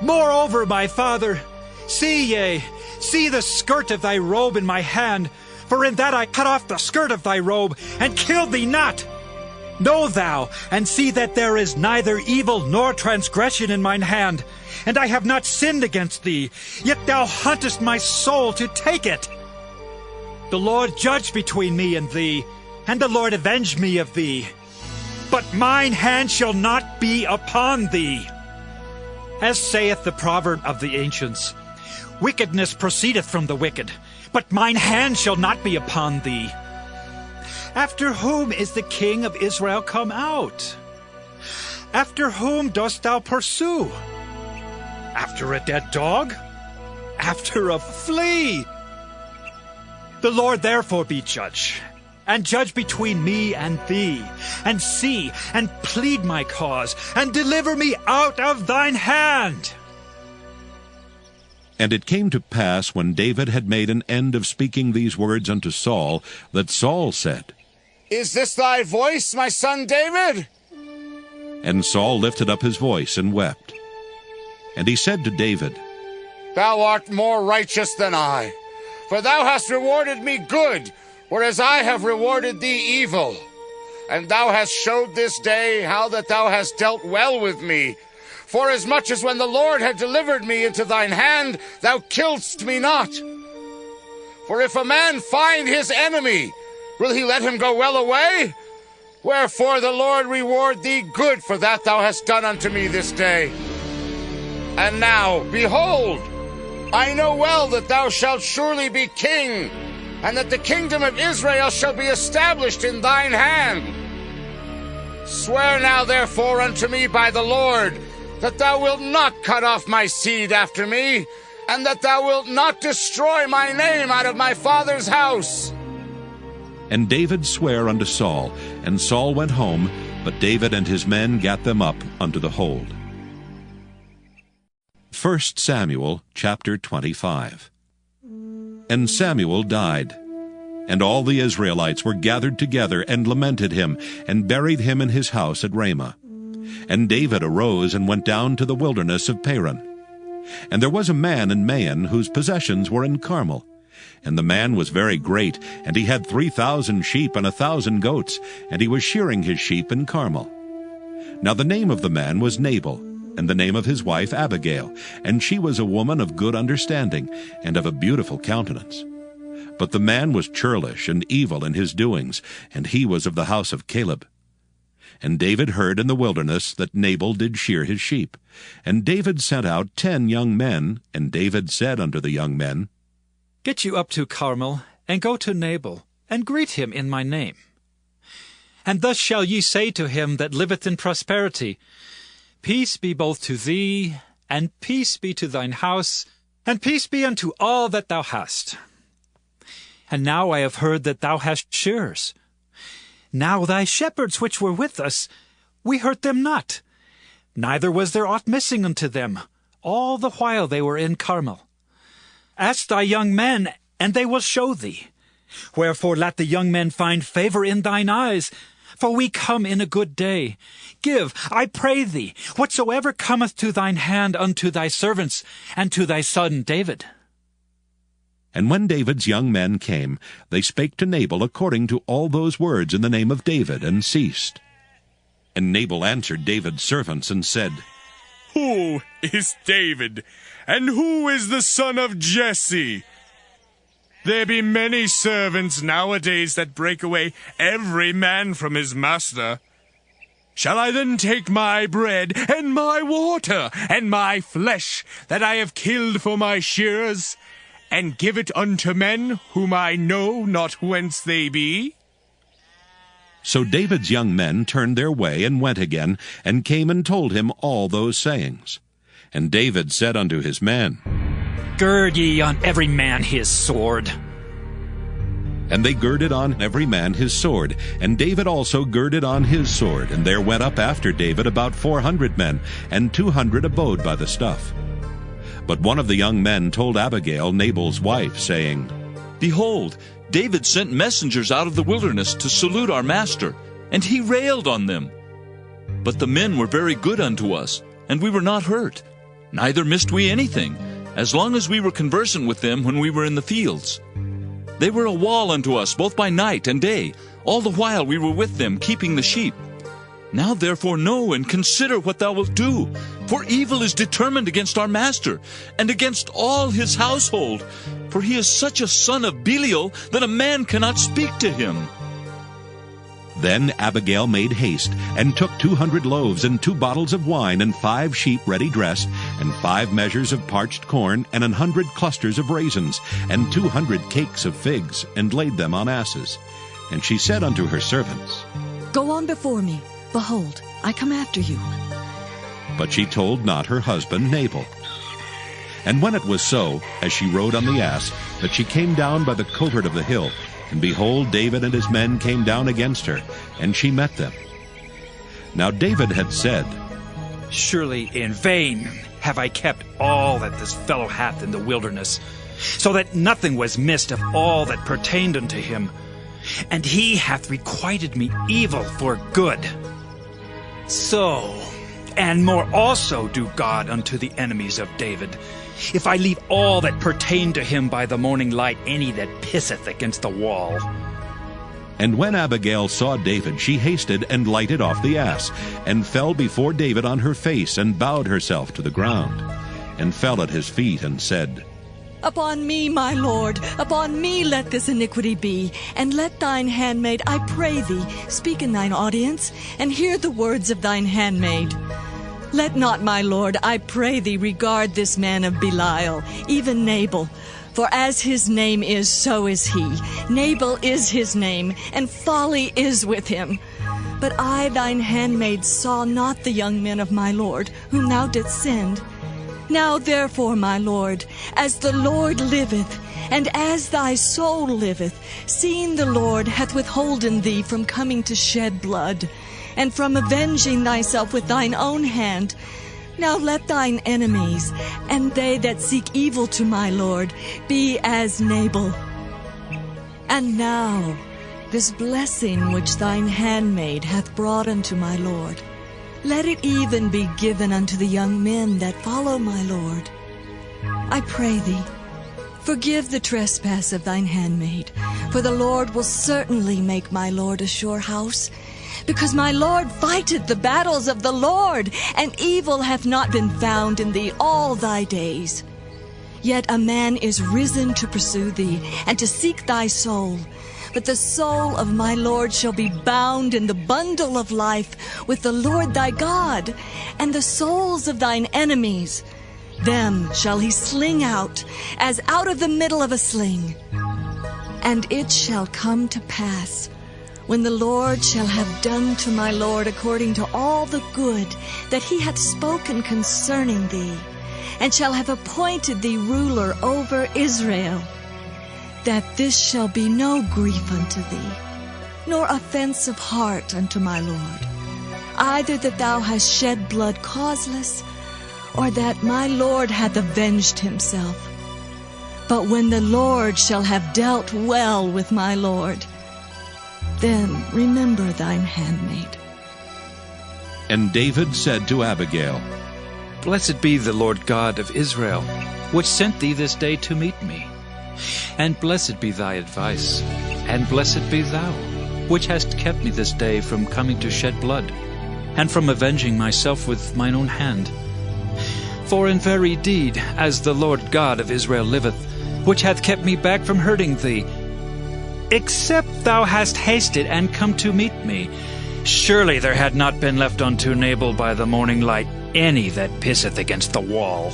Moreover, my father, see the skirt of thy robe in my hand, for in that I cut off the skirt of thy robe, and killed thee not. Know thou, and see that there is neither evil nor transgression in mine hand, and I have not sinned against thee, yet thou huntest my soul to take it. The Lord judge between me and thee, and the Lord avenge me of thee. But mine hand shall not be upon thee. As saith the proverb of the ancients, Wickedness proceedeth from the wicked, but mine hand shall not be upon thee. After whom is the king of Israel come out? After whom dost thou pursue? After a dead dog? After a flea? The Lord therefore be judge, and judge between me and thee, and see, and plead my cause, and deliver me out of thine hand. And it came to pass, when David had made an end of speaking these words unto Saul, that Saul said, Is this thy voice, my son David? And Saul lifted up his voice and wept. And he said to David, Thou art more righteous than I, for thou hast rewarded me good, whereas I have rewarded thee evil. And thou hast showed this day how that thou hast dealt well with me. Forasmuch as when the Lord had delivered me into thine hand, thou killedst me not. For if a man find his enemy, will he let him go well away? Wherefore the Lord reward thee good for that thou hast done unto me this day. And now, behold, I know well that thou shalt surely be king, and that the kingdom of Israel shall be established in thine hand. Swear now therefore unto me by the Lord, that thou wilt not cut off my seed after me, and that thou wilt not destroy my name out of my father's house. And David sware unto Saul, and Saul went home, but David and his men gat them up unto the hold. 1 Samuel chapter 25. And Samuel died, and all the Israelites were gathered together, and lamented him, and buried him in his house at Ramah. And David arose and went down to the wilderness of Paran. And there was a man in Maon whose possessions were in Carmel. And the man was very great, and he had 3,000 sheep and 1,000 goats, and he was shearing his sheep in Carmel. Now the name of the man was Nabal, and the name of his wife Abigail, and she was a woman of good understanding, and of a beautiful countenance. But the man was churlish and evil in his doings, and he was of the house of Caleb. And David heard in the wilderness that Nabal did shear his sheep. And David sent out 10 young men, and David said unto the young men, Get you up to Carmel, and go to Nabal, and greet him in my name. And thus shall ye say to him that liveth in prosperity, Peace be both to thee, and peace be to thine house, and peace be unto all that thou hast. And now I have heard that thou hast shearers. Now thy shepherds which were with us, we hurt them not, neither was there aught missing unto them. all the while they were in Carmel. Ask thy young men, and they will show thee. Wherefore let the young men find favor in thine eyes, for we come in a good day. Give, I pray thee, whatsoever cometh to thine hand unto thy servants, and to thy son David. And when David's young men came, they spake to Nabal according to all those words in the name of David, and ceased. And Nabal answered David's servants, and said, Who is David, and who is the son of Jesse? There be many servants nowadays that break away every man from his master. Shall I then take my bread, and my water, and my flesh, that I have killed for my shearers, and give it unto men whom I know not whence they be? So David's young men turned their way, and went again, and came and told him all those sayings. And David said unto his men, Gird ye on every man his sword. And they girded on every man his sword, and David also girded on his sword. And there went up after David about 400 men, and 200 abode by the stuff. But one of the young men told Abigail, Nabal's wife, saying, Behold, David sent messengers out of the wilderness to salute our master, and he railed on them. But the men were very good unto us, and we were not hurt, neither missed we anything, as long as we were conversant with them when we were in the fields. They were a wall unto us both by night and day, all the while we were with them, keeping the sheep. Now therefore know and consider what thou wilt do, for evil is determined against our master, and against all his household, for he is such a son of Belial that a man cannot speak to him. Then Abigail made haste, and took 200 loaves, and 2 bottles of wine, and 5 sheep ready dressed, and 5 measures of parched corn, and 100 clusters of raisins, and 200 cakes of figs, and laid them on asses. And she said unto her servants, Go on before me. Behold, I come after you. But she told not her husband Nabal. And when it was so, as she rode on the ass, that she came down by the covert of the hill, and behold, David and his men came down against her, and she met them. Now David had said, Surely in vain have I kept all that this fellow hath in the wilderness, so that nothing was missed of all that pertained unto him. And he hath requited me evil for good. So, and more also do God unto the enemies of David, if I leave all that pertain to him by the morning light any that pisseth against the wall. And when Abigail saw David, she hasted and lighted off the ass, and fell before David on her face, and bowed herself to the ground, and fell at his feet, and said, Upon me, my lord, upon me let this iniquity be, and let thine handmaid, I pray thee, speak in thine audience, and hear the words of thine handmaid. Let not, my lord, I pray thee, regard this man of Belial, even Nabal. For as his name is, so is he. Nabal is his name, and folly is with him. But I, thine handmaid, saw not the young men of my lord, whom thou didst send. Now therefore, my lord, as the Lord liveth, and as thy soul liveth, seeing the Lord hath withholden thee from coming to shed blood, and from avenging thyself with thine own hand, now let thine enemies, and they that seek evil to my lord, be as Nabal. And now this blessing which thine handmaid hath brought unto my lord, let it even be given unto the young men that follow my lord. I pray thee, forgive the trespass of thine handmaid, for the Lord will certainly make my lord a sure house, because my lord fighteth the battles of the Lord, and evil hath not been found in thee all thy days. Yet a man is risen to pursue thee, and to seek thy soul. But the soul of my Lord shall be bound in the bundle of life with the Lord thy God, and the souls of thine enemies, them shall he sling out, as out of the middle of a sling. And it shall come to pass, when the Lord shall have done to my Lord according to all the good that he hath spoken concerning thee, and shall have appointed thee ruler over Israel, that this shall be no grief unto thee, nor offense of heart unto my Lord, either that thou hast shed blood causeless, or that my Lord hath avenged himself. But when the Lord shall have dealt well with my Lord, then remember thine handmaid. And David said to Abigail, Blessed be the Lord God of Israel, which sent thee this day to meet me. And blessed be thy advice, and blessed be thou, which hast kept me this day from coming to shed blood, and from avenging myself with mine own hand. For in very deed, as the Lord God of Israel liveth, which hath kept me back from hurting thee, except thou hast hasted and come to meet me, surely there had not been left unto Nabal by the morning light any that pisseth against the wall.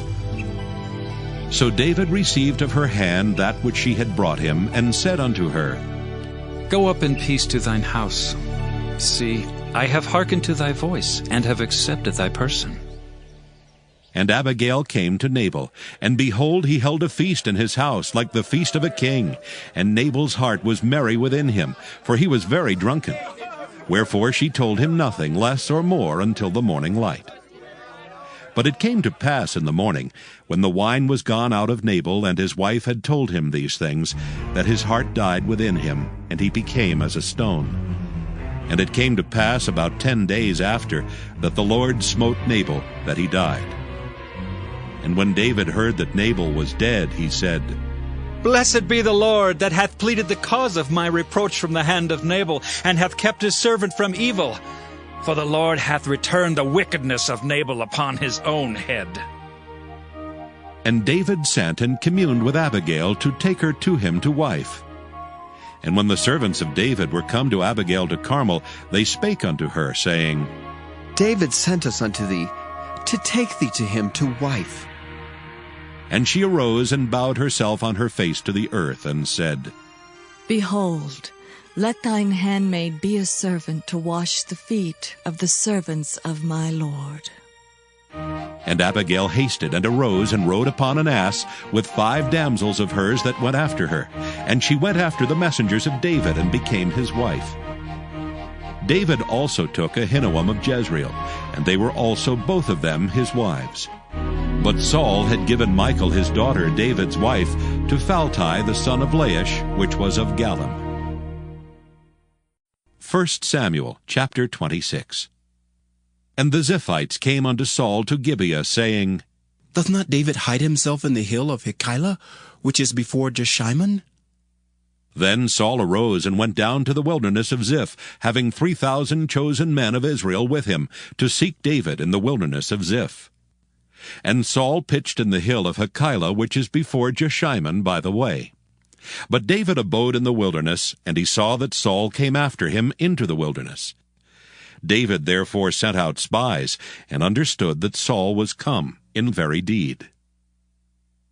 So David received of her hand that which she had brought him, and said unto her, Go up in peace to thine house. See, I have hearkened to thy voice, and have accepted thy person. And Abigail came to Nabal, and behold, he held a feast in his house, like the feast of a king. And Nabal's heart was merry within him, for he was very drunken. Wherefore she told him nothing less or more until the morning light. But it came to pass in the morning, when the wine was gone out of Nabal, and his wife had told him these things, that his heart died within him, and he became as a stone. And it came to pass about 10 days after, that the Lord smote Nabal, that he died. And when David heard that Nabal was dead, he said, Blessed be the Lord, that hath pleaded the cause of my reproach from the hand of Nabal, and hath kept his servant from evil. For the Lord hath returned the wickedness of Nabal upon his own head. And David sent and communed with Abigail to take her to him to wife. And when the servants of David were come to Abigail to Carmel, they spake unto her, saying, David sent us unto thee, to take thee to him to wife. And she arose and bowed herself on her face to the earth, and said, Behold, let thine handmaid be a servant to wash the feet of the servants of my Lord. And Abigail hasted and arose and rode upon an ass with 5 damsels of hers that went after her. And she went after the messengers of David and became his wife. David also took Ahinoam of Jezreel, and they were also both of them his wives. But Saul had given Michal his daughter, David's wife, to Phalti the son of Laish, which was of Gallim. 1 Samuel chapter 26. And the Ziphites came unto Saul to Gibeah, saying, Doth not David hide himself in the hill of Hachilah, which is before Jeshimon? Then Saul arose and went down to the wilderness of Ziph, having 3,000 chosen men of Israel with him, to seek David in the wilderness of Ziph. And Saul pitched in the hill of Hachilah, which is before Jeshimon by the way. But David abode in the wilderness, and he saw that Saul came after him into the wilderness. David therefore sent out spies, and understood that Saul was come in very deed.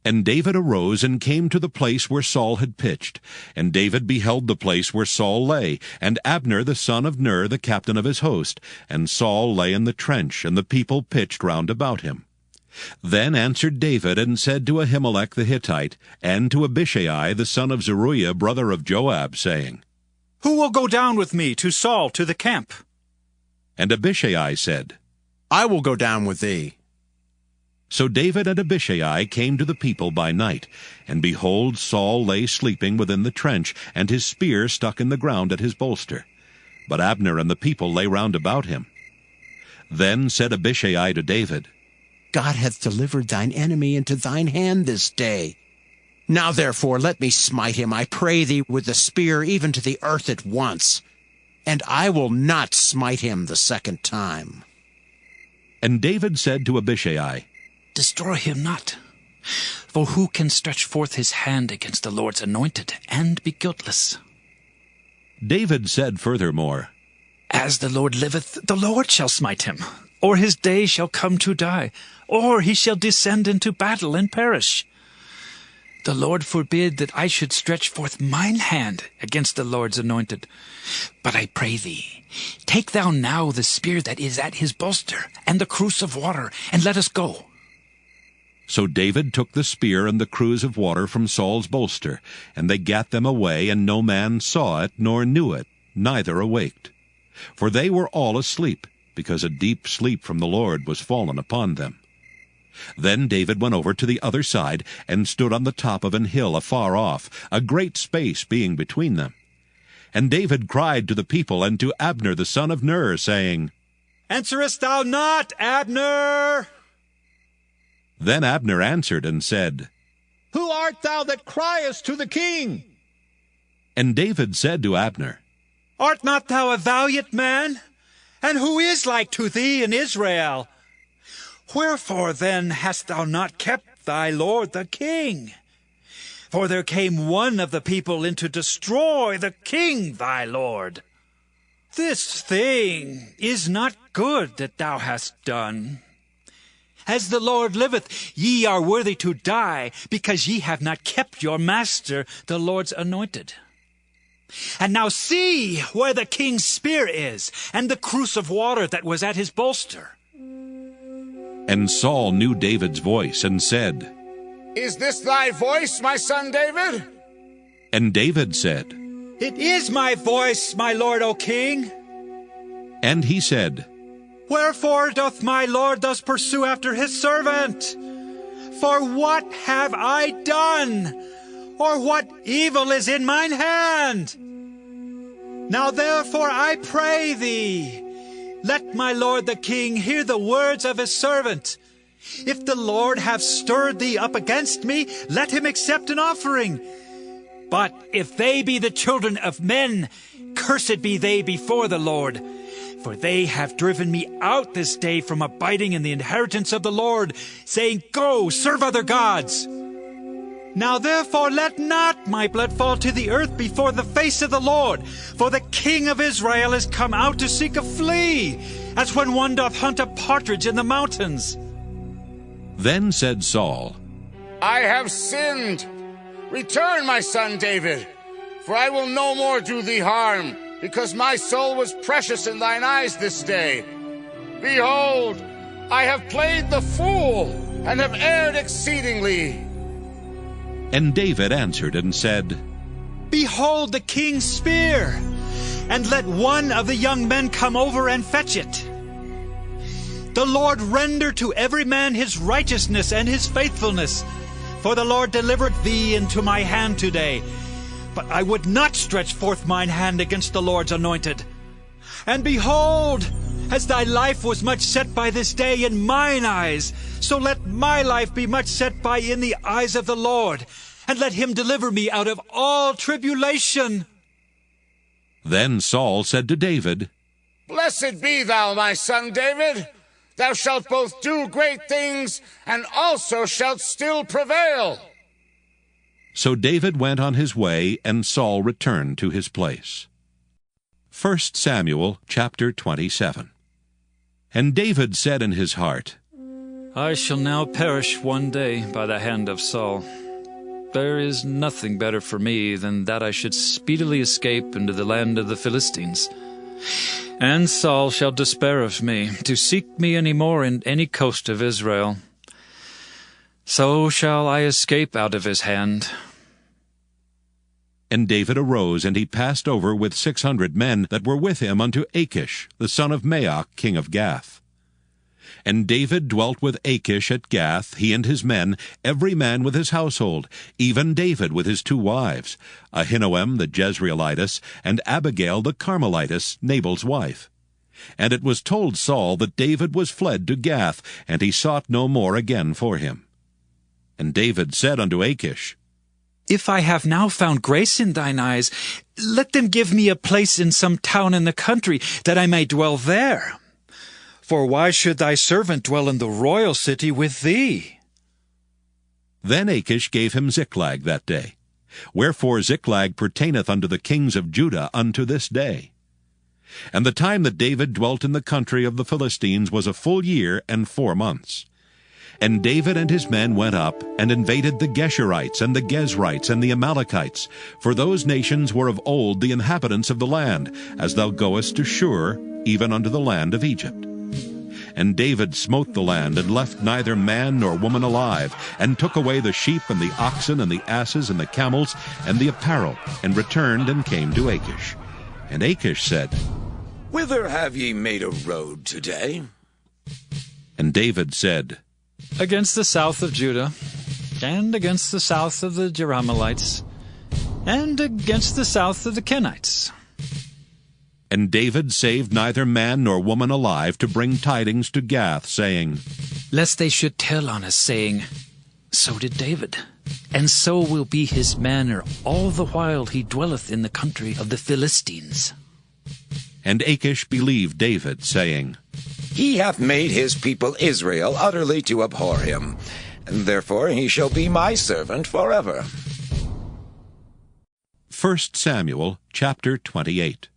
And David arose and came to the place where Saul had pitched. And David beheld the place where Saul lay, and Abner the son of Ner the captain of his host. And Saul lay in the trench, and the people pitched round about him. Then answered David and said to Ahimelech the Hittite, and to Abishai the son of Zeruiah brother of Joab, saying, Who will go down with me to Saul to the camp? And Abishai said, I will go down with thee. So David and Abishai came to the people by night, and behold, Saul lay sleeping within the trench, and his spear stuck in the ground at his bolster. But Abner and the people lay round about him. Then said Abishai to David, God hath delivered thine enemy into thine hand this day. Now therefore let me smite him, I pray thee, with the spear even to the earth at once, and I will not smite him the second time. And David said to Abishai, Destroy him not. For who can stretch forth his hand against the Lord's anointed, and be guiltless? David said furthermore, As the Lord liveth, the Lord shall smite him, or his day shall come to die, or he shall descend into battle and perish. The Lord forbid that I should stretch forth mine hand against the Lord's anointed. But I pray thee, take thou now the spear that is at his bolster, and the cruse of water, and let us go. So David took the spear and the cruse of water from Saul's bolster, and they gat them away, and no man saw it, nor knew it, neither awaked. For they were all asleep, because a deep sleep from the Lord was fallen upon them. Then David went over to the other side, and stood on the top of an hill afar off, a great space being between them. And David cried to the people and to Abner the son of Ner, saying, Answerest thou not, Abner? Then Abner answered and said, Who art thou that criest to the king? And David said to Abner, Art not thou a valiant man? And who is like to thee in Israel? Wherefore then hast thou not kept thy lord the king? For there came one of the people in to destroy the king thy lord. This thing is not good that thou hast done. As the Lord liveth, ye are worthy to die, because ye have not kept your master, the Lord's anointed. And now see where the king's spear is, and the cruse of water that was at his bolster. And Saul knew David's voice, and said, Is this thy voice, my son David? And David said, It is my voice, my lord, O king. And he said, Wherefore doth my lord thus pursue after his servant? For what have I done? Or what evil is in mine hand? Now therefore I pray thee, let my lord the king hear the words of his servant. If the Lord have stirred thee up against me, let him accept an offering. But if they be the children of men, cursed be they before the Lord. For they have driven me out this day from abiding in the inheritance of the Lord, saying, Go, serve other gods. Now therefore let not my blood fall to the earth before the face of the Lord, for the king of Israel is come out to seek a flea, as when one doth hunt a partridge in the mountains. Then said Saul, I have sinned. Return, my son David, for I will no more do thee harm, because my soul was precious in thine eyes this day. Behold, I have played the fool, and have erred exceedingly. And David answered and said, Behold the king's spear, and let one of the young men come over and fetch it. The Lord render to every man his righteousness and his faithfulness, for the Lord delivered thee into my hand today. But I would not stretch forth mine hand against the Lord's anointed. And behold, as thy life was much set by this day in mine eyes, so let my life be much set by in the eyes of the Lord, and let him deliver me out of all tribulation. Then Saul said to David, Blessed be thou, my son David. Thou shalt both do great things, and also shalt still prevail. So David went on his way, and Saul returned to his place. 1 Samuel chapter 27. And David said in his heart, I shall now perish one day by the hand of Saul. There is nothing better for me than that I should speedily escape into the land of the Philistines. And Saul shall despair of me, to seek me any more in any coast of Israel. So shall I escape out of his hand. And David arose, and he passed over with 600 men that were with him unto Achish, the son of Maoch, king of Gath. And David dwelt with Achish at Gath, he and his men, every man with his household, even David with his 2 wives, Ahinoam the Jezreelitess, and Abigail the Carmelitess, Nabal's wife. And it was told Saul that David was fled to Gath, and he sought no more again for him. And David said unto Achish, If I have now found grace in thine eyes, let them give me a place in some town in the country, that I may dwell there. For why should thy servant dwell in the royal city with thee? Then Achish gave him Ziklag that day. Wherefore Ziklag pertaineth unto the kings of Judah unto this day. And the time that David dwelt in the country of the Philistines was a full year and 4 months. And David and his men went up, and invaded the Geshurites, and the Gezrites, and the Amalekites, for those nations were of old the inhabitants of the land, as thou goest to Shur, even unto the land of Egypt. And David smote the land, and left neither man nor woman alive, and took away the sheep, and the oxen, and the asses, and the camels, and the apparel, and returned and came to Achish. And Achish said, Whither have ye made a road today? And David said, against the south of Judah, and against the south of the Jerahmeelites, and against the south of the Kenites. And David saved neither man nor woman alive to bring tidings to Gath, saying, Lest they should tell on us, saying, So did David, and so will be his manner all the while he dwelleth in the country of the Philistines. And Achish believed David, saying, He hath made his people Israel utterly to abhor him, and therefore he shall be my servant forever. 1 Samuel chapter 28.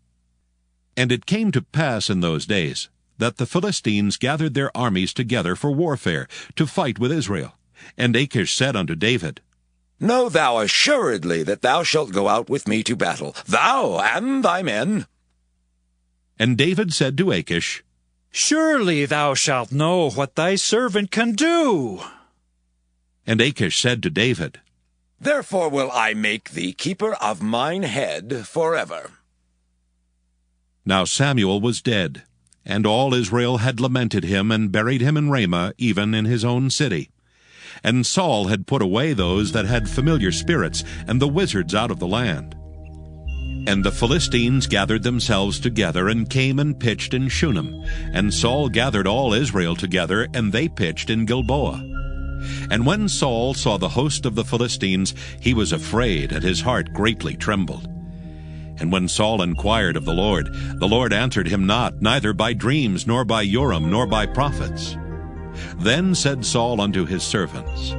And it came to pass in those days that the Philistines gathered their armies together for warfare, to fight with Israel. And Achish said unto David, Know thou assuredly that thou shalt go out with me to battle, thou and thy men. And David said to Achish, Surely thou shalt know what thy servant can do. And Achish said to David, Therefore will I make thee keeper of mine head forever. Now Samuel was dead, and all Israel had lamented him, and buried him in Ramah, even in his own city. And Saul had put away those that had familiar spirits, and the wizards out of the land. And the Philistines gathered themselves together, and came and pitched in Shunem. And Saul gathered all Israel together, and they pitched in Gilboa. And when Saul saw the host of the Philistines, he was afraid, and his heart greatly trembled. And when Saul inquired of the Lord answered him not, neither by dreams, nor by Urim, nor by prophets. Then said Saul unto his servants,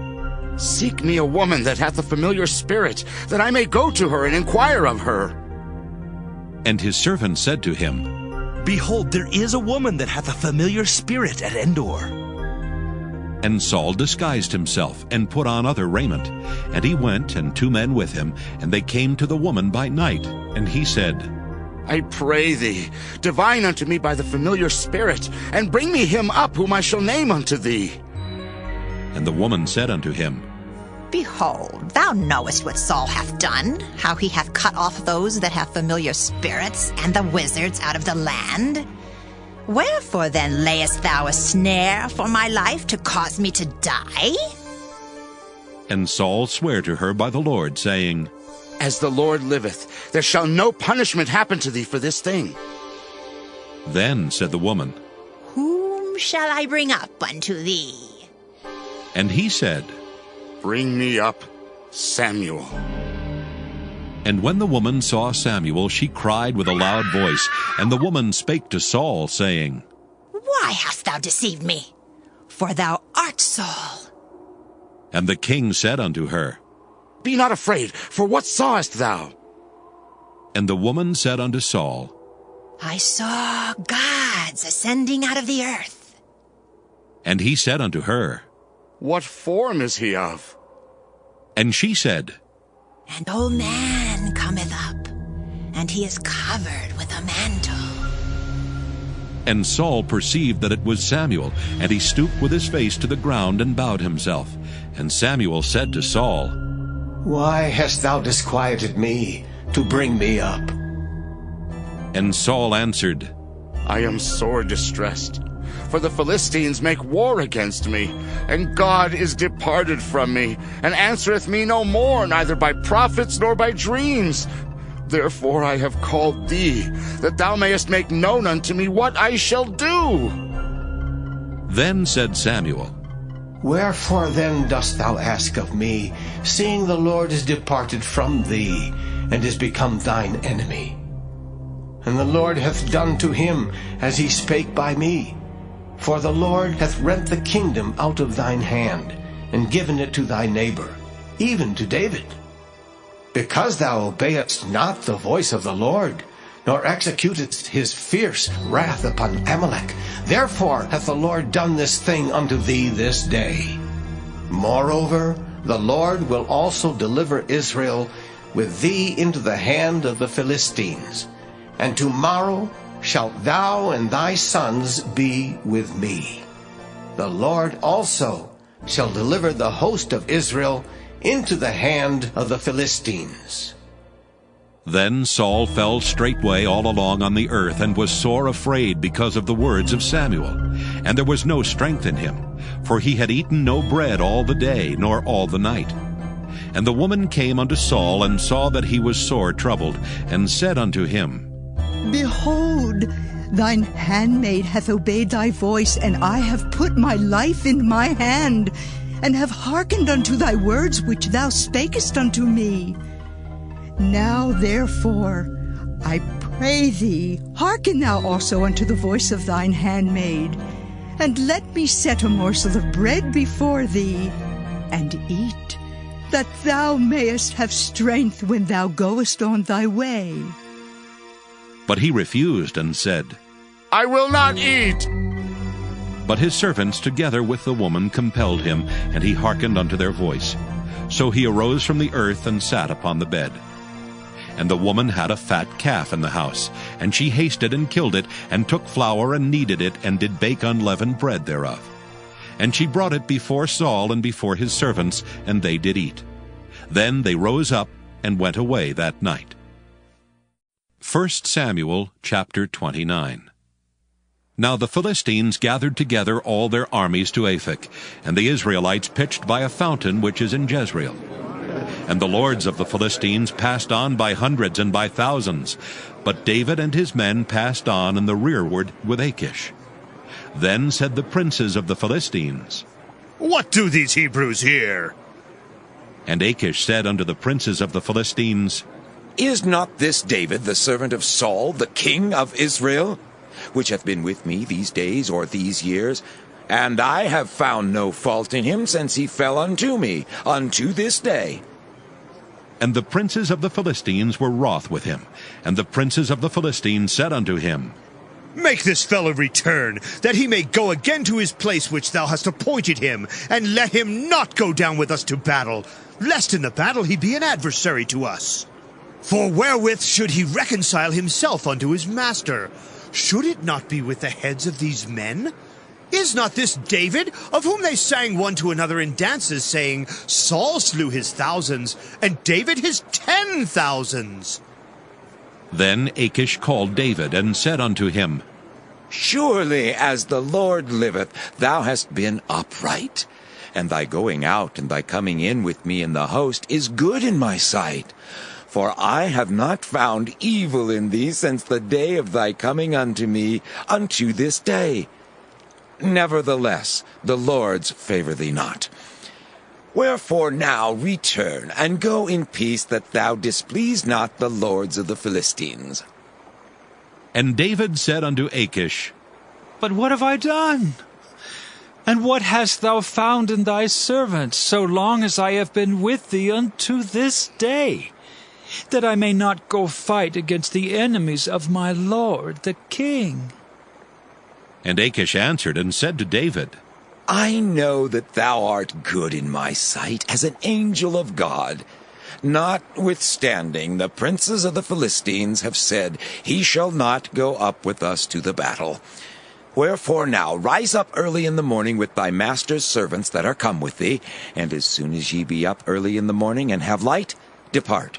Seek me a woman that hath a familiar spirit, that I may go to her and inquire of her. And his servants said to him, Behold, there is a woman that hath a familiar spirit at Endor. And Saul disguised himself, and put on other raiment. And he went, and 2 men with him, and they came to the woman by night. And he said, I pray thee, divine unto me by the familiar spirit, and bring me him up whom I shall name unto thee. And the woman said unto him, Behold, thou knowest what Saul hath done, how he hath cut off those that have familiar spirits, and the wizards out of the land. Wherefore then layest thou a snare for my life to cause me to die? And Saul sware to her by the Lord, saying, As the Lord liveth, there shall no punishment happen to thee for this thing. Then said the woman, Whom shall I bring up unto thee? And he said, Bring me up Samuel. And when the woman saw Samuel, she cried with a loud voice. And the woman spake to Saul, saying, Why hast thou deceived me? For thou art Saul. And the king said unto her, Be not afraid, for what sawest thou? And the woman said unto Saul, I saw gods ascending out of the earth. And he said unto her, What form is he of? And she said, An old man cometh up, and he is covered with a mantle. And Saul perceived that it was Samuel, and he stooped with his face to the ground and bowed himself. And Samuel said to Saul, Why hast thou disquieted me to bring me up? And Saul answered, I am sore distressed, for the Philistines make war against me, and God is departed from me, and answereth me no more, neither by prophets nor by dreams. Therefore I have called thee, that thou mayest make known unto me what I shall do. Then said Samuel, Wherefore then dost thou ask of me, seeing the Lord is departed from thee, and is become thine enemy? And the Lord hath done to him as he spake by me. For the Lord hath rent the kingdom out of thine hand, and given it to thy neighbor, even to David. Because thou obeyedst not the voice of the Lord, nor executedst his fierce wrath upon Amalek, therefore hath the Lord done this thing unto thee this day. Moreover, the Lord will also deliver Israel with thee into the hand of the Philistines, and tomorrow shalt thou and thy sons be with me. The Lord also shall deliver the host of Israel into the hand of the Philistines. Then Saul fell straightway all along on the earth, and was sore afraid because of the words of Samuel. And there was no strength in him, for he had eaten no bread all the day, nor all the night. And the woman came unto Saul, and saw that he was sore troubled, and said unto him, Behold, thine handmaid hath obeyed thy voice, and I have put my life in my hand, and have hearkened unto thy words which thou spakest unto me. Now therefore, I pray thee, hearken thou also unto the voice of thine handmaid, and let me set a morsel of bread before thee, and eat, that thou mayest have strength when thou goest on thy way. But he refused, and said, I will not eat. But his servants together with the woman compelled him, and he hearkened unto their voice. So he arose from the earth, and sat upon the bed. And the woman had a fat calf in the house, and she hasted and killed it, and took flour and kneaded it, and did bake unleavened bread thereof. And she brought it before Saul and before his servants, and they did eat. Then they rose up and went away that night. 1 Samuel chapter 29. Now the Philistines gathered together all their armies to Aphek, and the Israelites pitched by a fountain which is in Jezreel. And the lords of the Philistines passed on by hundreds and by thousands, but David and his men passed on in the rearward with Achish. Then said the princes of the Philistines, What do these Hebrews here? And Achish said unto the princes of the Philistines, Is not this David the servant of Saul, the king of Israel, which hath been with me these days or these years? And I have found no fault in him since he fell unto me, unto this day. And the princes of the Philistines were wroth with him. And the princes of the Philistines said unto him, Make this fellow return, that he may go again to his place which thou hast appointed him, and let him not go down with us to battle, lest in the battle he be an adversary to us. For wherewith should he reconcile himself unto his master? Should it not be with the heads of these men? Is not this David, of whom they sang one to another in dances, saying, Saul slew his thousands, and David his 10,000s? Then Achish called David, and said unto him, Surely as the Lord liveth, thou hast been upright, and thy going out and thy coming in with me in the host is good in my sight. For I have not found evil in thee since the day of thy coming unto me, unto this day. Nevertheless, the Lord's favor thee not. Wherefore now return, and go in peace, that thou displease not the lords of the Philistines. And David said unto Achish, But what have I done? And what hast thou found in thy servant, so long as I have been with thee unto this day, that I may not go fight against the enemies of my lord the king? And Achish answered and said to David, I know that thou art good in my sight as an angel of God. Notwithstanding, the princes of the Philistines have said, He shall not go up with us to the battle. Wherefore now rise up early in the morning with thy master's servants that are come with thee, and as soon as ye be up early in the morning and have light, depart.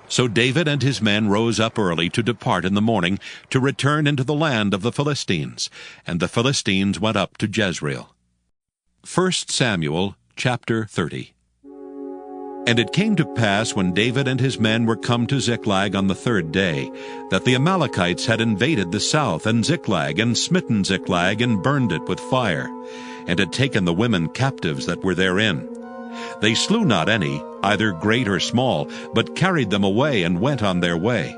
So David and his men rose up early to depart in the morning, to return into the land of the Philistines. And the Philistines went up to Jezreel. 1 Samuel chapter 30. And it came to pass, when David and his men were come to Ziklag on the third day, that the Amalekites had invaded the south, and Ziklag, and smitten Ziklag, and burned it with fire, and had taken the women captives that were therein. They slew not any, either great or small, but carried them away, and went on their way.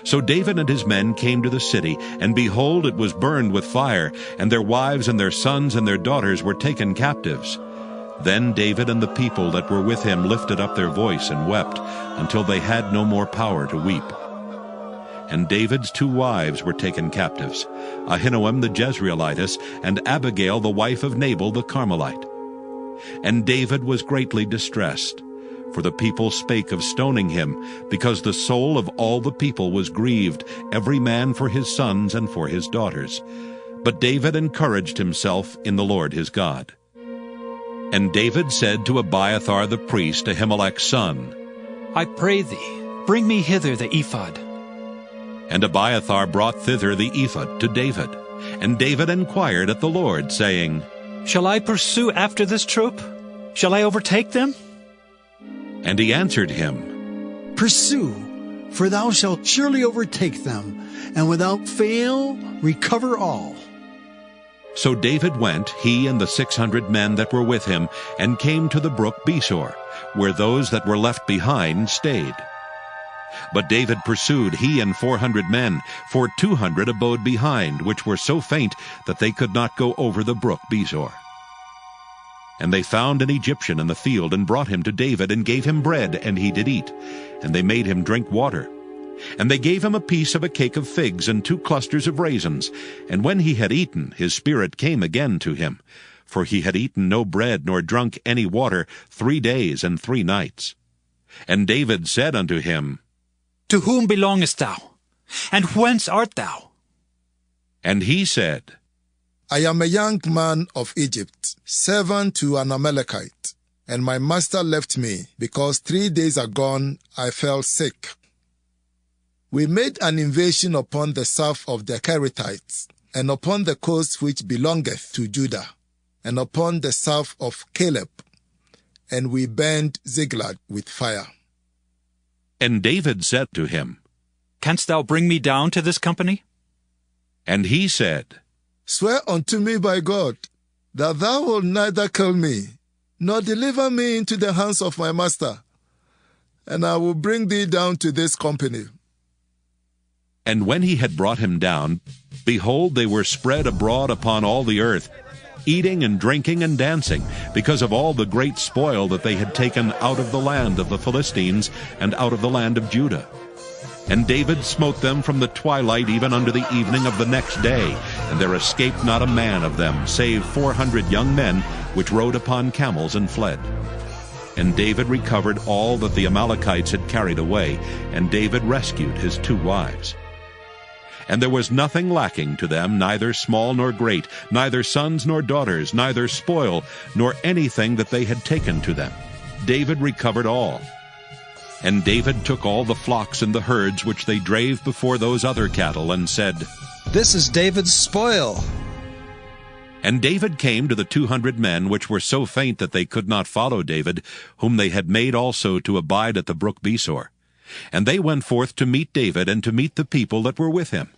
So David and his men came to the city, and behold, it was burned with fire, and their wives and their sons and their daughters were taken captives. Then David and the people that were with him lifted up their voice and wept, until they had no more power to weep. And David's 2 wives were taken captives, Ahinoam the Jezreelitess, and Abigail the wife of Nabal the Carmelite. And David was greatly distressed, for the people spake of stoning him, because the soul of all the people was grieved, every man for his sons and for his daughters. But David encouraged himself in the Lord his God. And David said to Abiathar the priest, Ahimelech's son, I pray thee, bring me hither the ephod. And Abiathar brought thither the ephod to David. And David inquired at the Lord, saying, Shall I pursue after this troop? Shall I overtake them? And he answered him, Pursue, for thou shalt surely overtake them, and without fail recover all. So David went, he and the 600 men that were with him, and came to the brook Besor, where those that were left behind stayed. But David pursued, he and 400 men, for 200 abode behind, which were so faint that they could not go over the brook Besor. And they found an Egyptian in the field, and brought him to David, and gave him bread, and he did eat. And they made him drink water. And they gave him a piece of a cake of figs, and 2 clusters of raisins. And when he had eaten, his spirit came again to him. For he had eaten no bread, nor drunk any water, 3 days and 3 nights. And David said unto him, To whom belongest thou? And whence art thou? And he said, I am a young man of Egypt, servant to an Amalekite, and my master left me, because 3 days agone I fell sick. We made an invasion upon the south of the Kerethites, and upon the coast which belongeth to Judah, and upon the south of Caleb, and we burned Ziklag with fire. And David said to him, Canst thou bring me down to this company? And he said, Swear unto me by God, that thou wilt neither kill me, nor deliver me into the hands of my master, and I will bring thee down to this company. And when he had brought him down, behold, they were spread abroad upon all the earth, eating and drinking and dancing, because of all the great spoil that they had taken out of the land of the Philistines and out of the land of Judah. And David smote them from the twilight even unto the evening of the next day, and there escaped not a man of them, save 400 young men, which rode upon camels and fled. And David recovered all that the Amalekites had carried away, and David rescued his 2 wives. And there was nothing lacking to them, neither small nor great, neither sons nor daughters, neither spoil, nor anything that they had taken to them. David recovered all. And David took all the flocks and the herds which they drave before those other cattle, and said, This is David's spoil. And David came to the 200 men which were so faint that they could not follow David, whom they had made also to abide at the brook Besor. And they went forth to meet David, and to meet the people that were with him.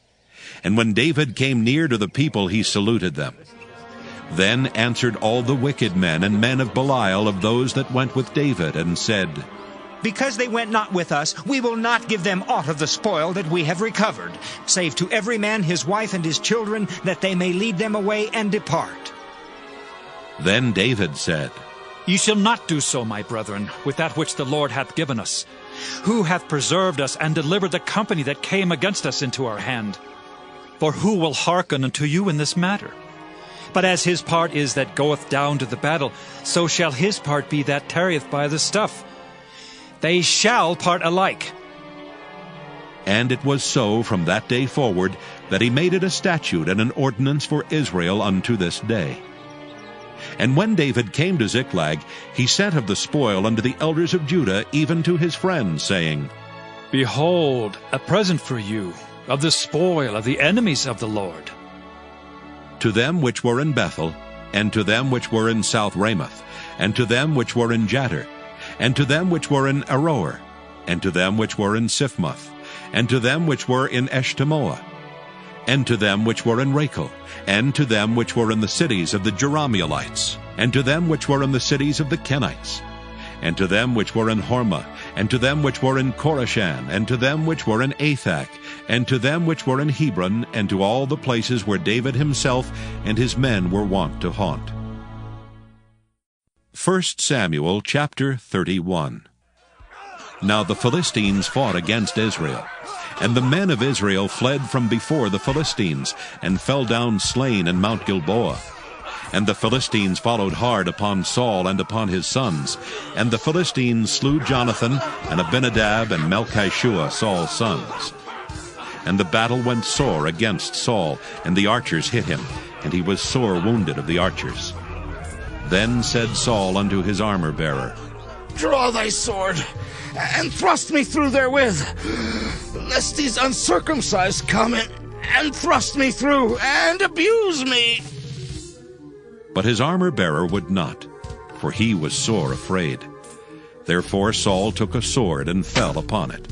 And when David came near to the people, he saluted them. Then answered all the wicked men and men of Belial of those that went with David, and said, Because they went not with us, we will not give them aught of the spoil that we have recovered, save to every man his wife and his children, that they may lead them away and depart. Then David said, Ye shall not do so, my brethren, with that which the Lord hath given us. Who hath preserved us and delivered the company that came against us into our hand? For who will hearken unto you in this matter? But as his part is that goeth down to the battle, so shall his part be that tarrieth by the stuff. They shall part alike. And it was so from that day forward, that he made it a statute and an ordinance for Israel unto this day. And when David came to Ziklag, he sent of the spoil unto the elders of Judah, even to his friends, saying, Behold, a present for you, of the spoil of the enemies of the Lord. To them which were in Bethel, and to them which were in South Ramoth, and to them which were in Jattir, and to them which were in Aroer, and to them which were in Siphmoth, and to them which were in Eshtemoa, and to them which were in Rachel, and to them which were in the cities of the Jerahmeelites, and to them which were in the cities of the Kenites, and to them which were in Hormah, and to them which were in Korashan, and to them which were in Athak, and to them which were in Hebron, and to all the places where David himself and his men were wont to haunt. 1 Samuel chapter 31. Now the Philistines fought against Israel. And the men of Israel fled from before the Philistines, and fell down slain in Mount Gilboa. And the Philistines followed hard upon Saul and upon his sons. And the Philistines slew Jonathan, and Abinadab, and Melchishua, Saul's sons. And the battle went sore against Saul, and the archers hit him, and he was sore wounded of the archers. Then said Saul unto his armor-bearer, Draw thy sword, and thrust me through therewith, lest these uncircumcised come and thrust me through, and abuse me. But his armor-bearer would not, for he was sore afraid. Therefore Saul took a sword and fell upon it.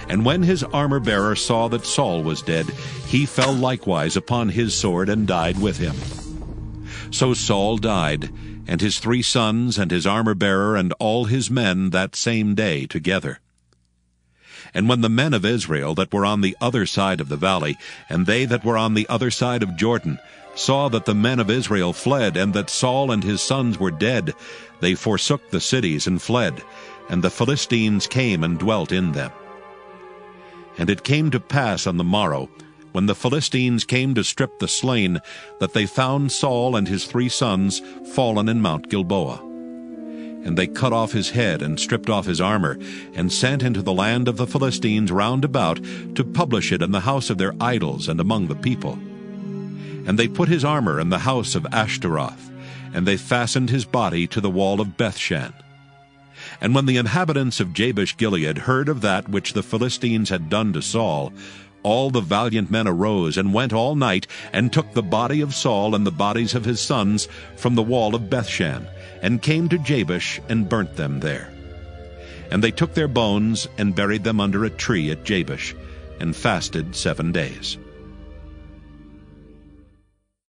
And when his armor-bearer saw that Saul was dead, he fell likewise upon his sword and died with him. So Saul died, and his 3 sons, and his armor-bearer, and all his men that same day together. And when the men of Israel that were on the other side of the valley, and they that were on the other side of Jordan, saw that the men of Israel fled, and that Saul and his sons were dead, they forsook the cities and fled, and the Philistines came and dwelt in them. And it came to pass on the morrow, when the Philistines came to strip the slain, that they found Saul and his 3 sons fallen in Mount Gilboa. And they cut off his head, and stripped off his armor, and sent into the land of the Philistines round about, to publish it in the house of their idols and among the people. And they put his armor in the house of Ashtaroth, and they fastened his body to the wall of Bethshan. And when the inhabitants of Jabesh-Gilead heard of that which the Philistines had done to Saul, all the valiant men arose, and went all night, and took the body of Saul and the bodies of his sons from the wall of Bethshan, and came to Jabesh, and burnt them there. And they took their bones, and buried them under a tree at Jabesh, and fasted 7 days.